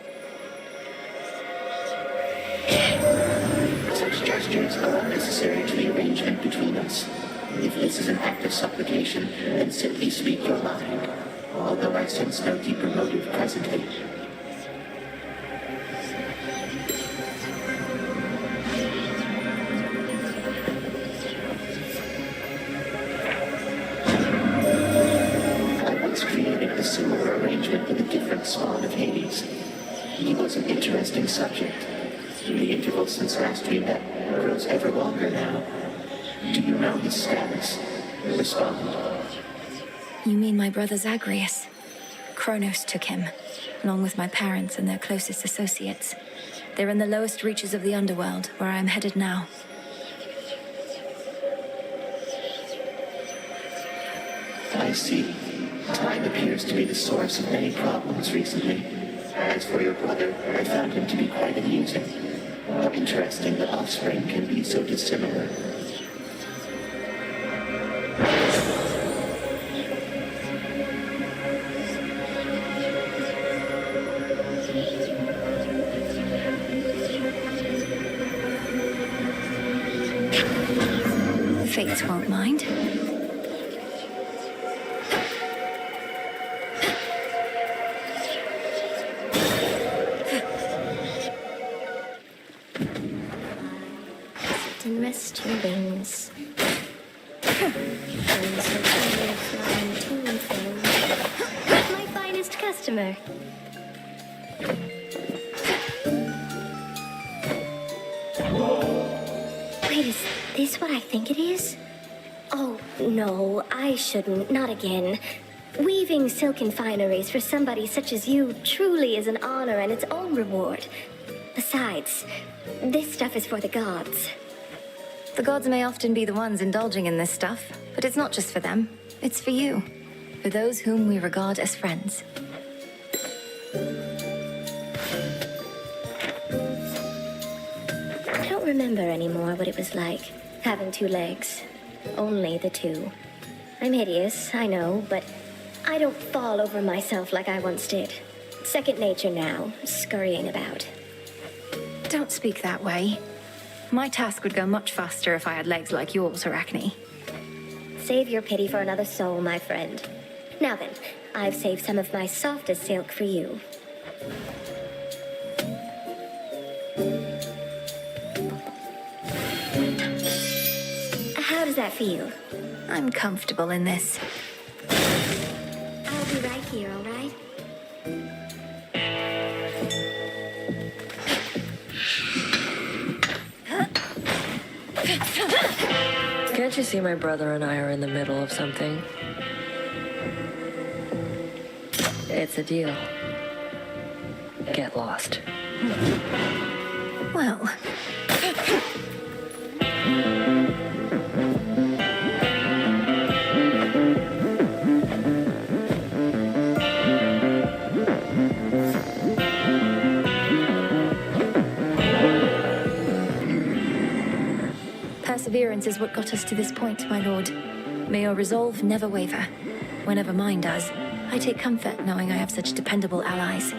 Such gestures are unnecessary to the arrangement between us. If this is an act of supplication, then simply speak your mind, although I sense no deeper motive presently. A similar arrangement with a different spawn of Hades. He was an interesting subject. The interval since last we met grows ever longer now. Do you know his status? Respond. You mean my brother Zagreus? Kronos took him, along with my parents and their closest associates. They're in the lowest reaches of the Underworld, where I am headed now. I see. Time appears to be the source of many problems recently. As for your brother, I found him to be quite amusing. How interesting that offspring can be so dissimilar. The Fates won't mind. And rest your wings. My finest customer. Wait, is this what I think it is? Oh, no, I shouldn't. Not again. Weaving silken fineries for somebody such as you truly is an honor and its own reward. Besides, this stuff is for the gods. The gods may often be the ones indulging in this stuff, but it's not just for them. It's for you. For those whom we regard as friends. I don't remember anymore what it was like, having two legs. Only the two. I'm hideous, I know, but I don't fall over myself like I once did. Second nature now, scurrying about. Don't speak that way. My task would go much faster if I had legs like yours, Arachne. Save your pity for another soul, my friend. Now then, I've saved some of my softest silk for you. How does that feel? I'm comfortable in this. I'll be right here, all right? Can't you see my brother and I are in the middle of something? It's a deal. Get lost. Well... Perseverance is what got us to this point, my lord. May your resolve never waver. Whenever mine does, I take comfort knowing I have such dependable allies.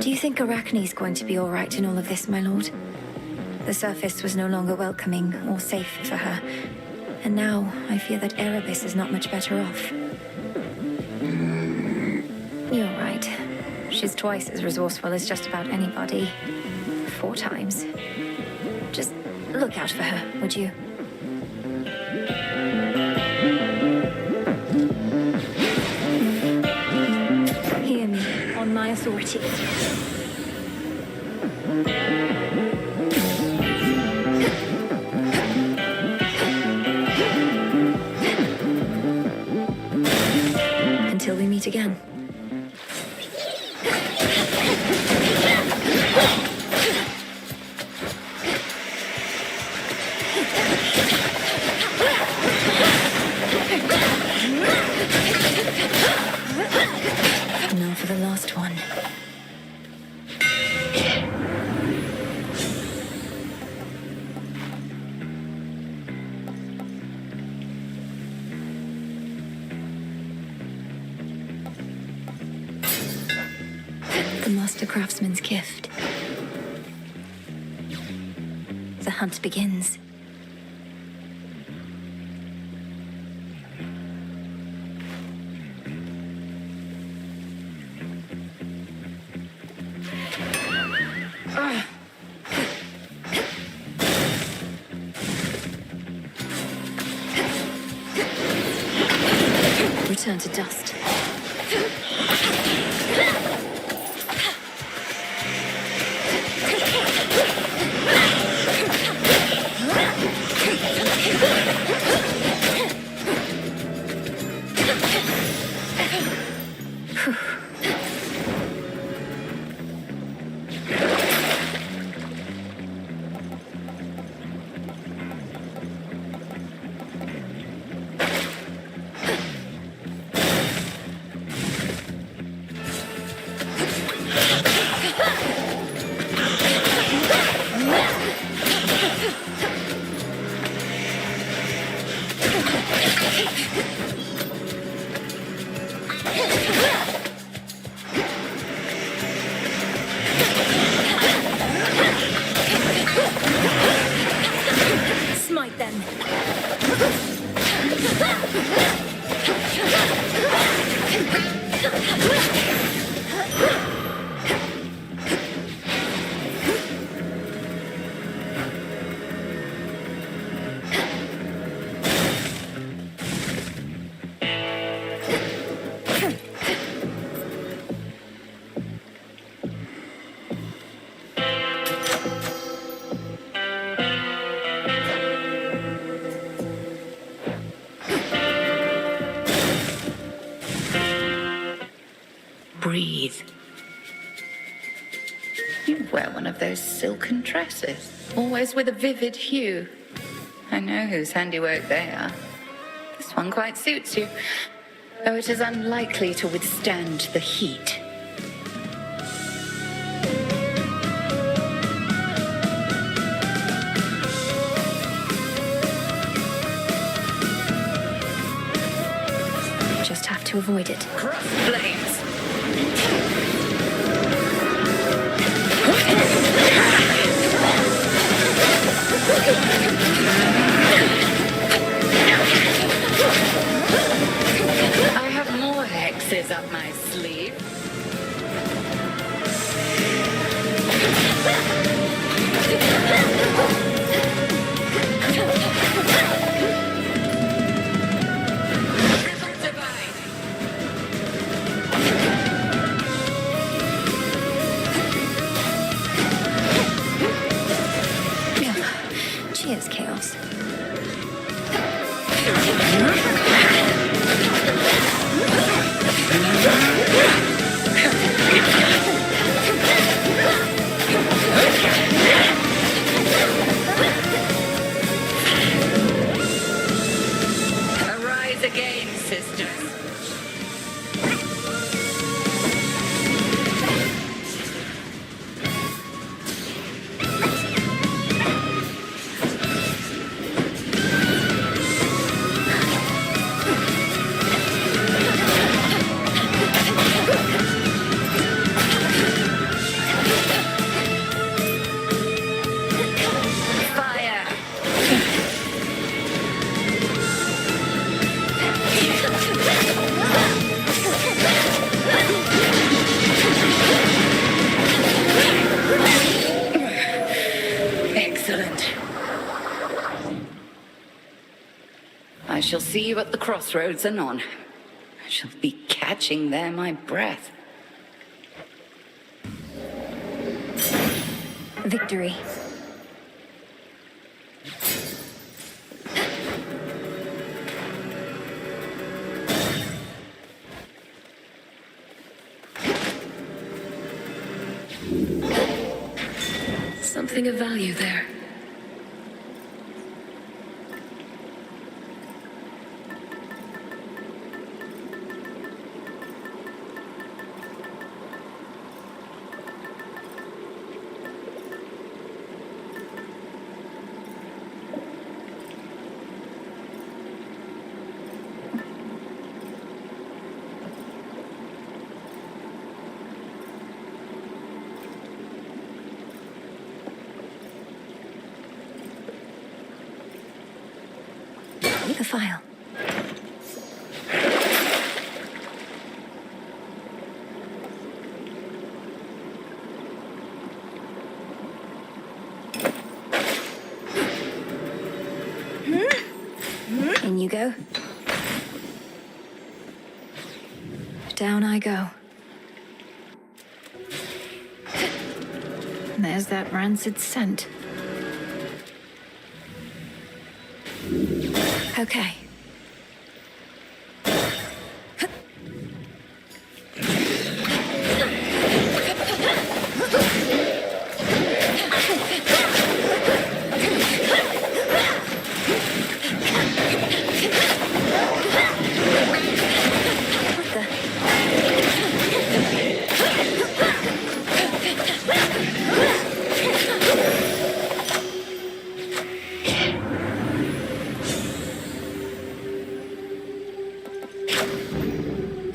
Do you think Arachne's going to be all right in all of this, my lord? The surface was no longer welcoming or safe for her. And now, I fear that Erebus is not much better off. You're right. She's twice as resourceful as just about anybody. 4 times. Just look out for her, would you? Hear me, on my authority. until we meet again. Now for the last one. The master craftsman's gift. The hunt begins. Return to dust. Smite them. Breathe. You wear one of those silken dresses, always with a vivid hue. I know whose handiwork they are. This one quite suits you, though it is unlikely to withstand the heat. Just have to avoid it. Cross flames! I have more hexes up my sleeve. Cheers, Chaos. Arise again, sisters. I shall see you at the crossroads anon. I shall be catching there my breath. Victory. Something of value there. The file. In you go. Down I go. There's that rancid scent. Okay.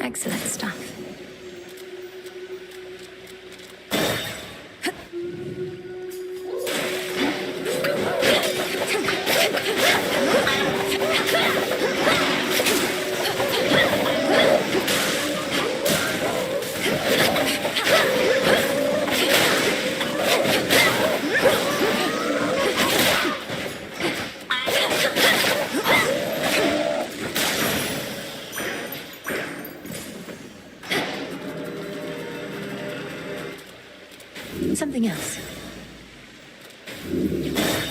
Excellent stuff. Something else.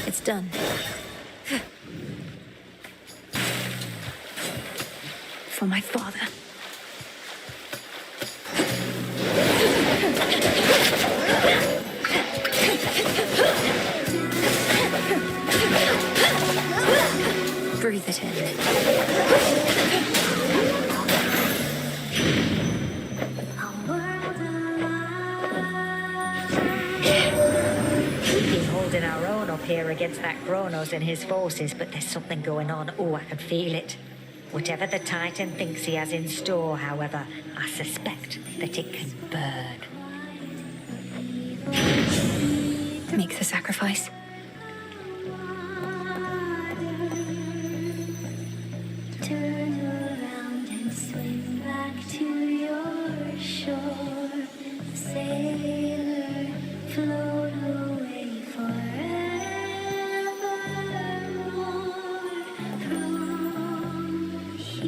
It's done. For my father. Breathe it in. Holding our own up here against that Kronos and his forces, but there's something going on. Oh, I can feel it. Whatever the Titan thinks he has in store, however, I suspect that it can burn. Make the sacrifice. Turn around and swim back to your shore. Sailor, float away forevermore from here.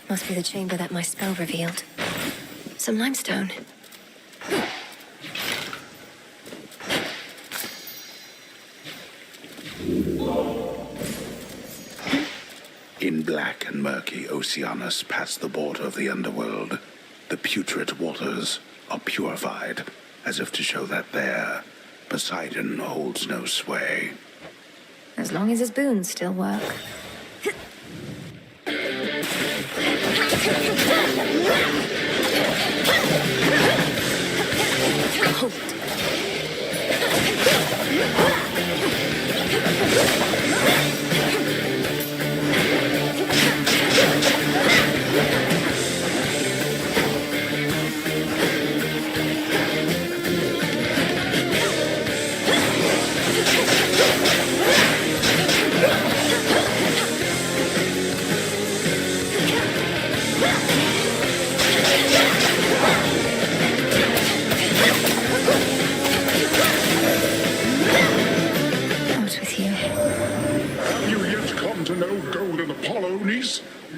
Must be the chamber that my spell revealed. Some limestone. In black and murky Oceanus past the border of the underworld, the putrid waters are purified, as if to show that there, Poseidon holds no sway. As long as his boons still work. Hold.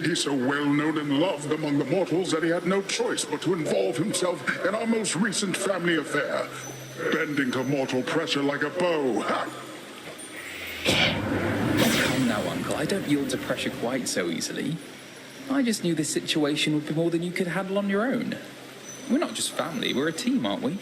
He's so well known and loved among the mortals that he had no choice but to involve himself in our most recent family affair, bending to mortal pressure like a bow. Ha! Calm now, Uncle. I don't yield to pressure quite so easily. I just knew this situation would be more than you could handle on your own. We're not just family, we're a team, aren't we?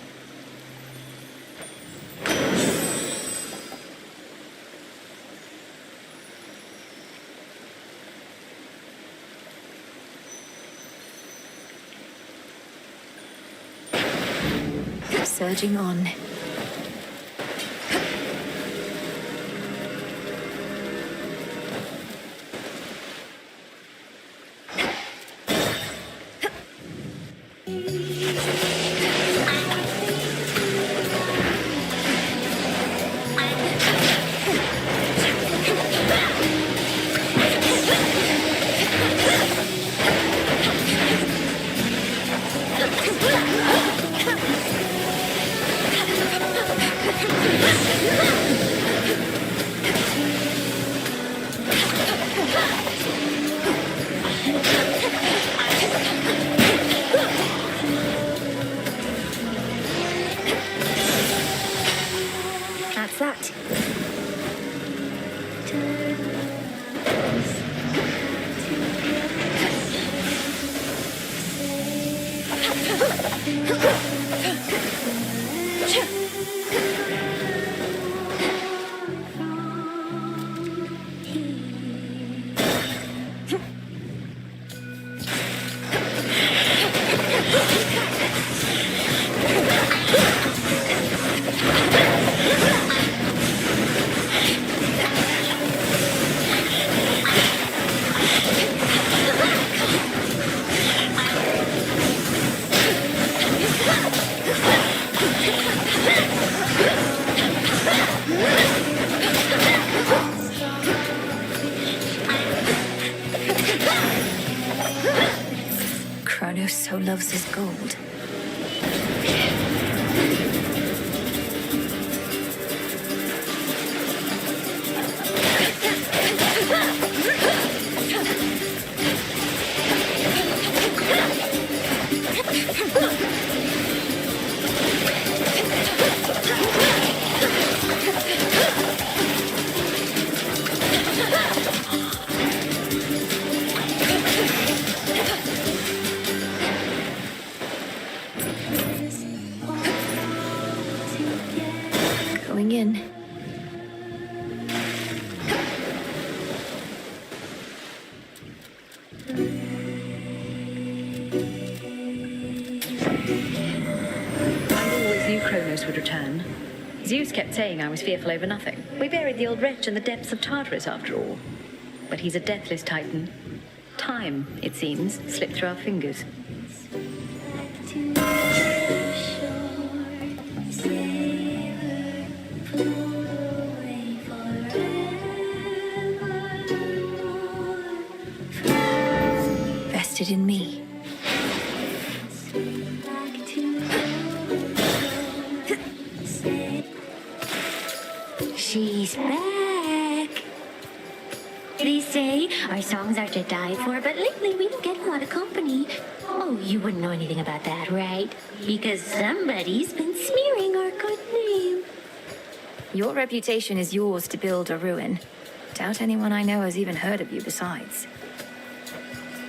Surging on. That's that. Kronos so loves his gold. Going in. I always knew Kronos would return. Zeus kept saying I was fearful over nothing. We buried the old wretch in the depths of Tartarus, after all. But he's a deathless titan. Time, it seems, slipped through our fingers. Vested in me. She's back. They say our songs are to die for, but lately we don't get a lot of company. Oh, you wouldn't know anything about that, right? Because somebody's been smearing our good name. Your reputation is yours to build or ruin. Doubt anyone I know has even heard of you besides.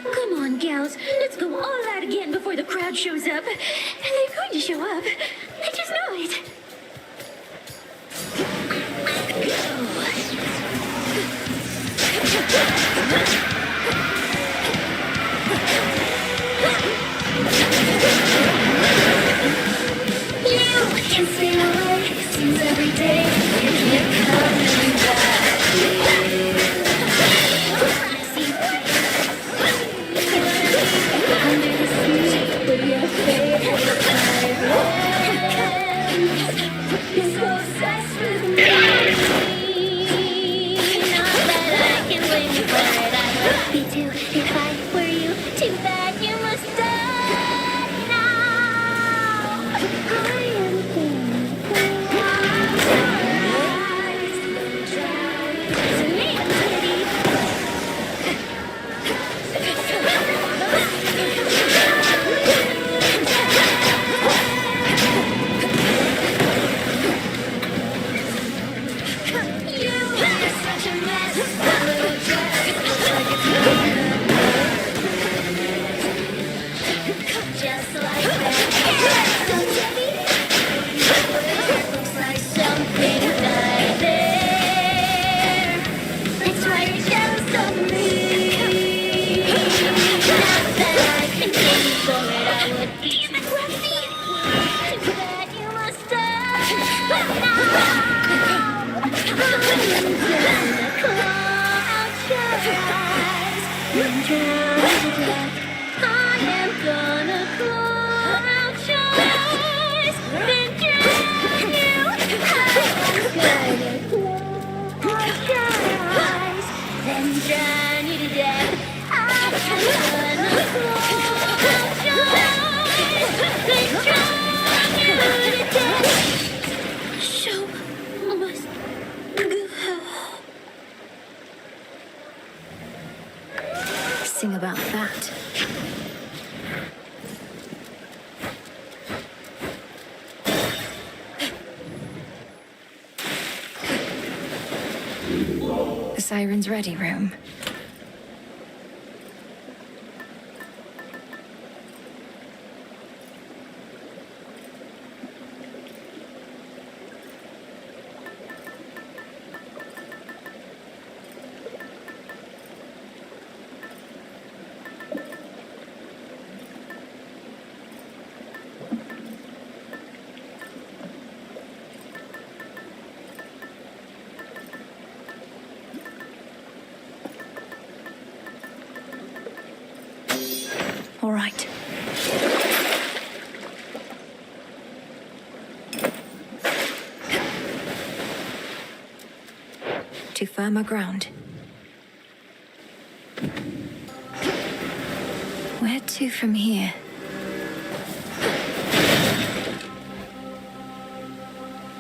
Come on, gals. Let's go all out again before the crowd shows up. They're going to show up. I just know it. You can stay away. Seems every day you're coming back. Under the sea with your favorite fire. and drown you to death. I'm gonna drown you to death. Show must go. Sing about that. The Siren's Ready room. All right. To firmer ground. Where to from here?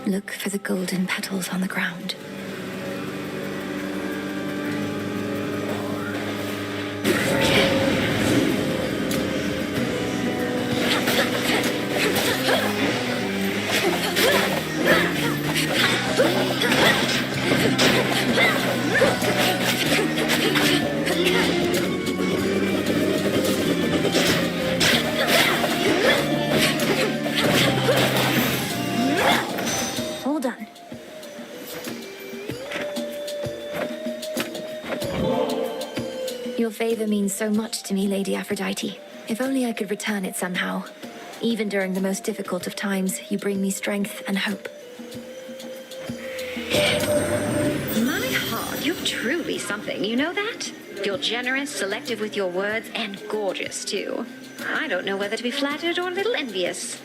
Look for the golden petals on the ground. All done. Your favor means so much to me, Lady Aphrodite. If only I could return it somehow. Even during the most difficult of times, you bring me strength and hope. My heart, you're truly something, you know that? You're generous, selective with your words, and gorgeous, too. I don't know whether to be flattered or a little envious.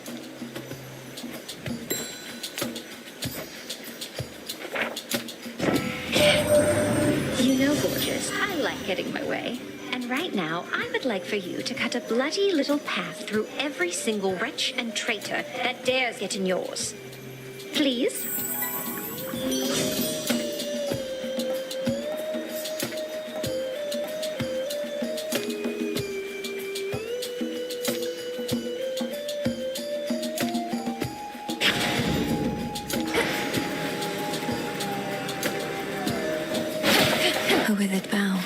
You know, gorgeous, I like getting my way. And right now, I would like for you to cut a bloody little path through every single wretch and traitor that dares get in yours. Please? A withered bough.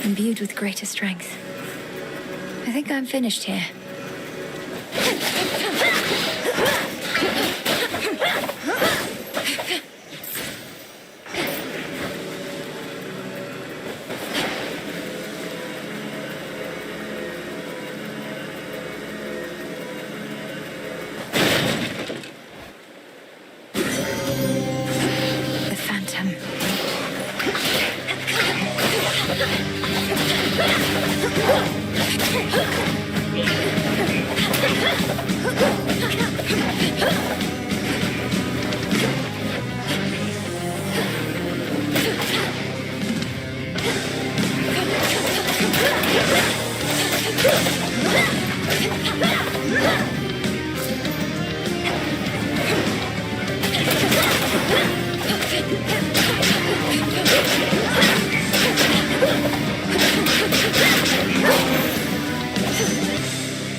Imbued with greater strength. I think I'm finished here. The Phantom.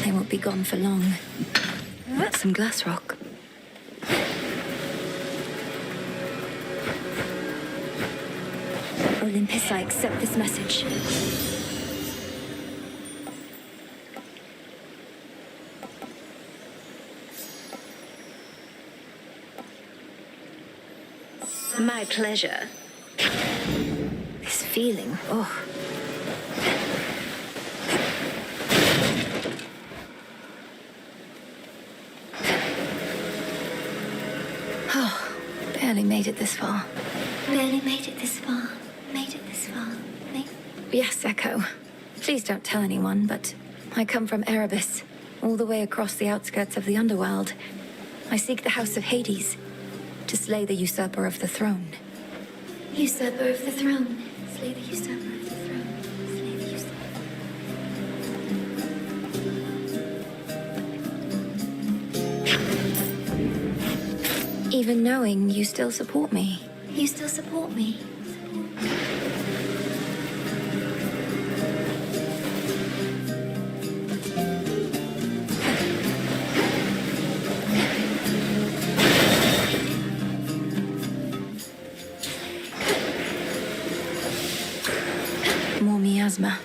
They won't be gone for long. Some glass rock. Olympus, I accept this message. My pleasure. This feeling, oh. Oh, barely made it this far. Barely made it this far. Made it this far. Yes, Echo. Please don't tell anyone, but I come from Erebus, all the way across the outskirts of the Underworld. I seek the House of Hades, to slay the usurper of the throne. Usurper of the throne. Slay the usurper of the throne. Slay the usurper. Even knowing you still support me. You still support me. More miasma.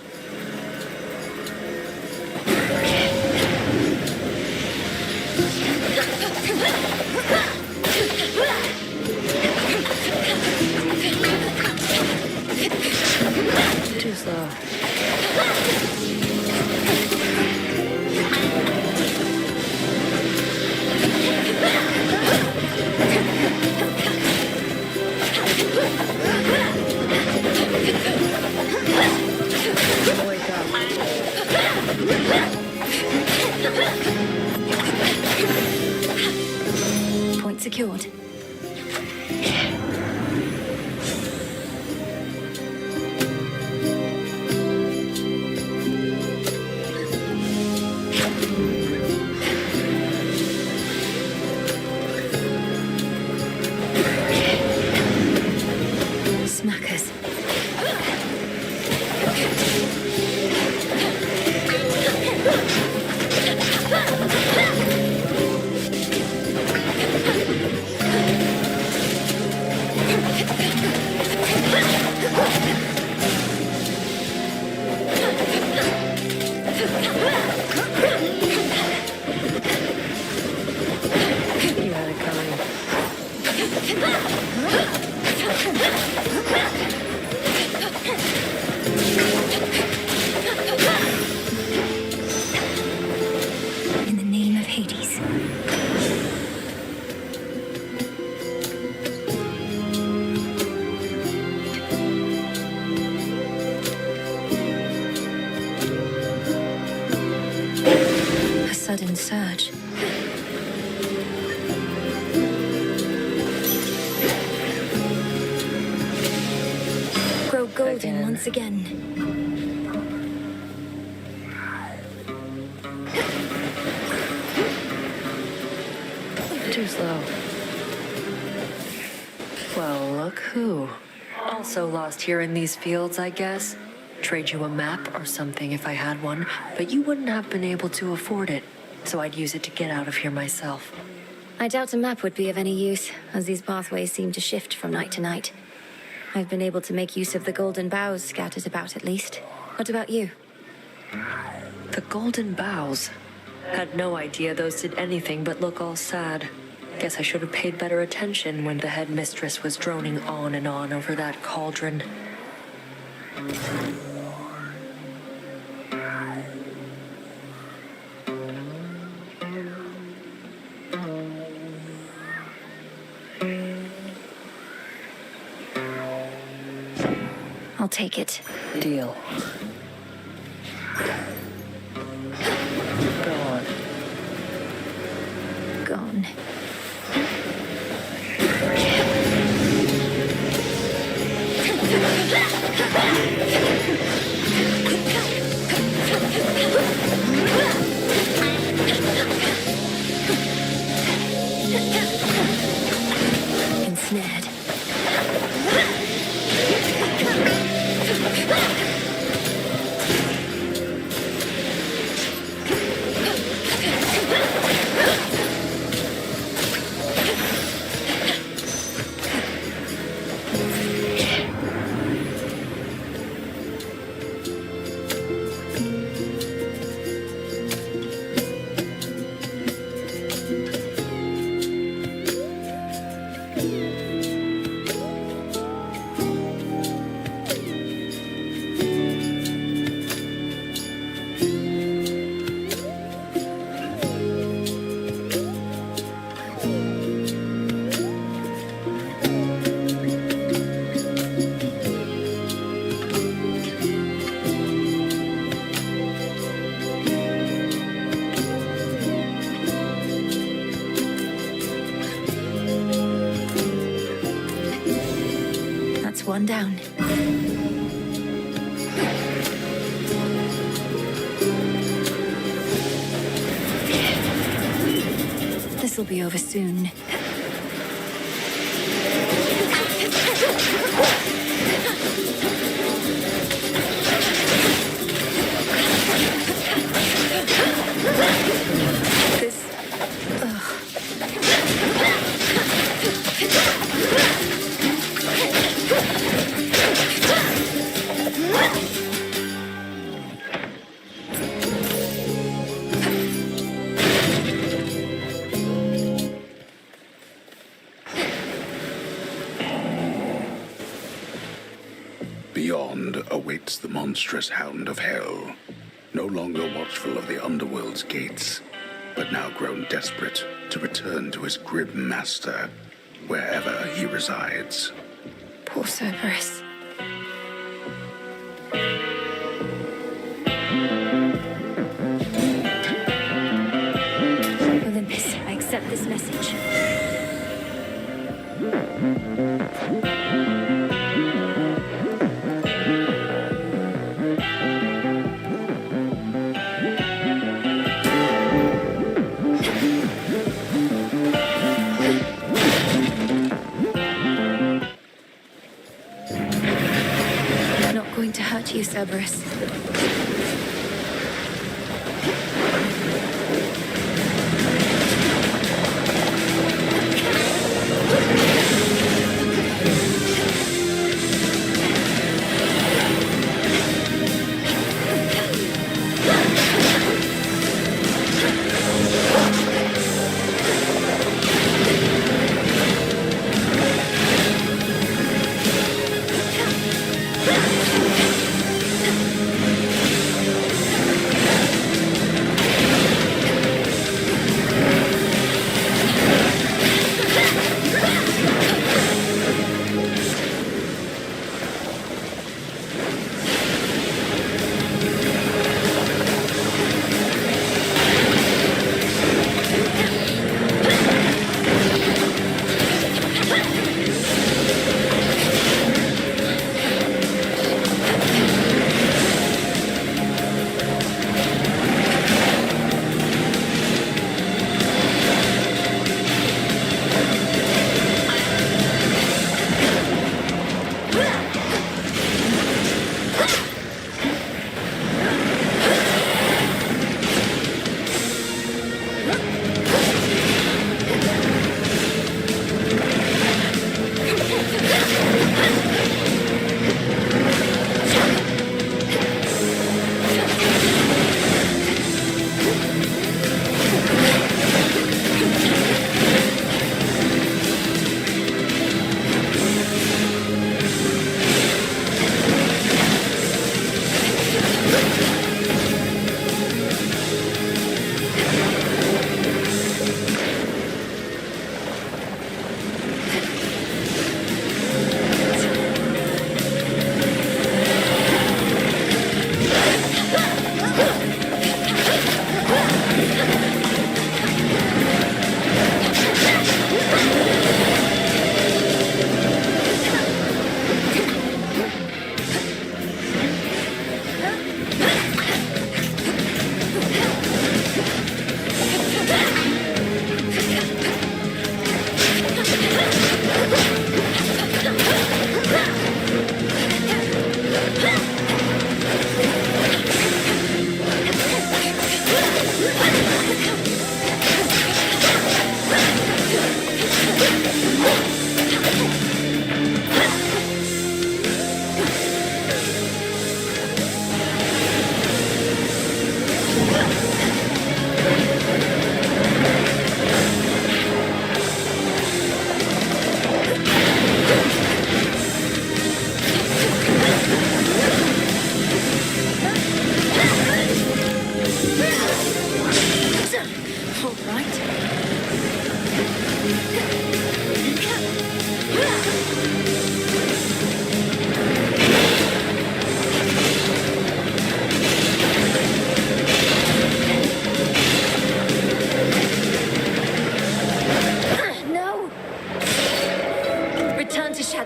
Too slow. Wake up. Point secured. Smackers. You had it coming. In the name of Hades. A sudden surge. Grow golden once again. Too slow. Well, look who. Also lost here in these fields, I guess. Trade you a map or something if I had one, but you wouldn't have been able to afford it, so I'd use it to get out of here myself. I doubt a map would be of any use, as these pathways seem to shift from night to night. I've been able to make use of the golden boughs scattered about, at least. What about you? The golden boughs. Had no idea those did anything but look all sad. Guess I should have paid better attention when the headmistress was droning on and on over that cauldron. I'll take it. Deal. Gone. Gone. Ensnared. That's one down. This'll be over soon. Beyond awaits the monstrous hound of hell, no longer watchful of the Underworld's gates, but now grown desperate to return to his grim master, wherever he resides. Poor Cerberus. Olympus, I accept this message. Not going to hurt you, Cerberus.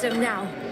Now.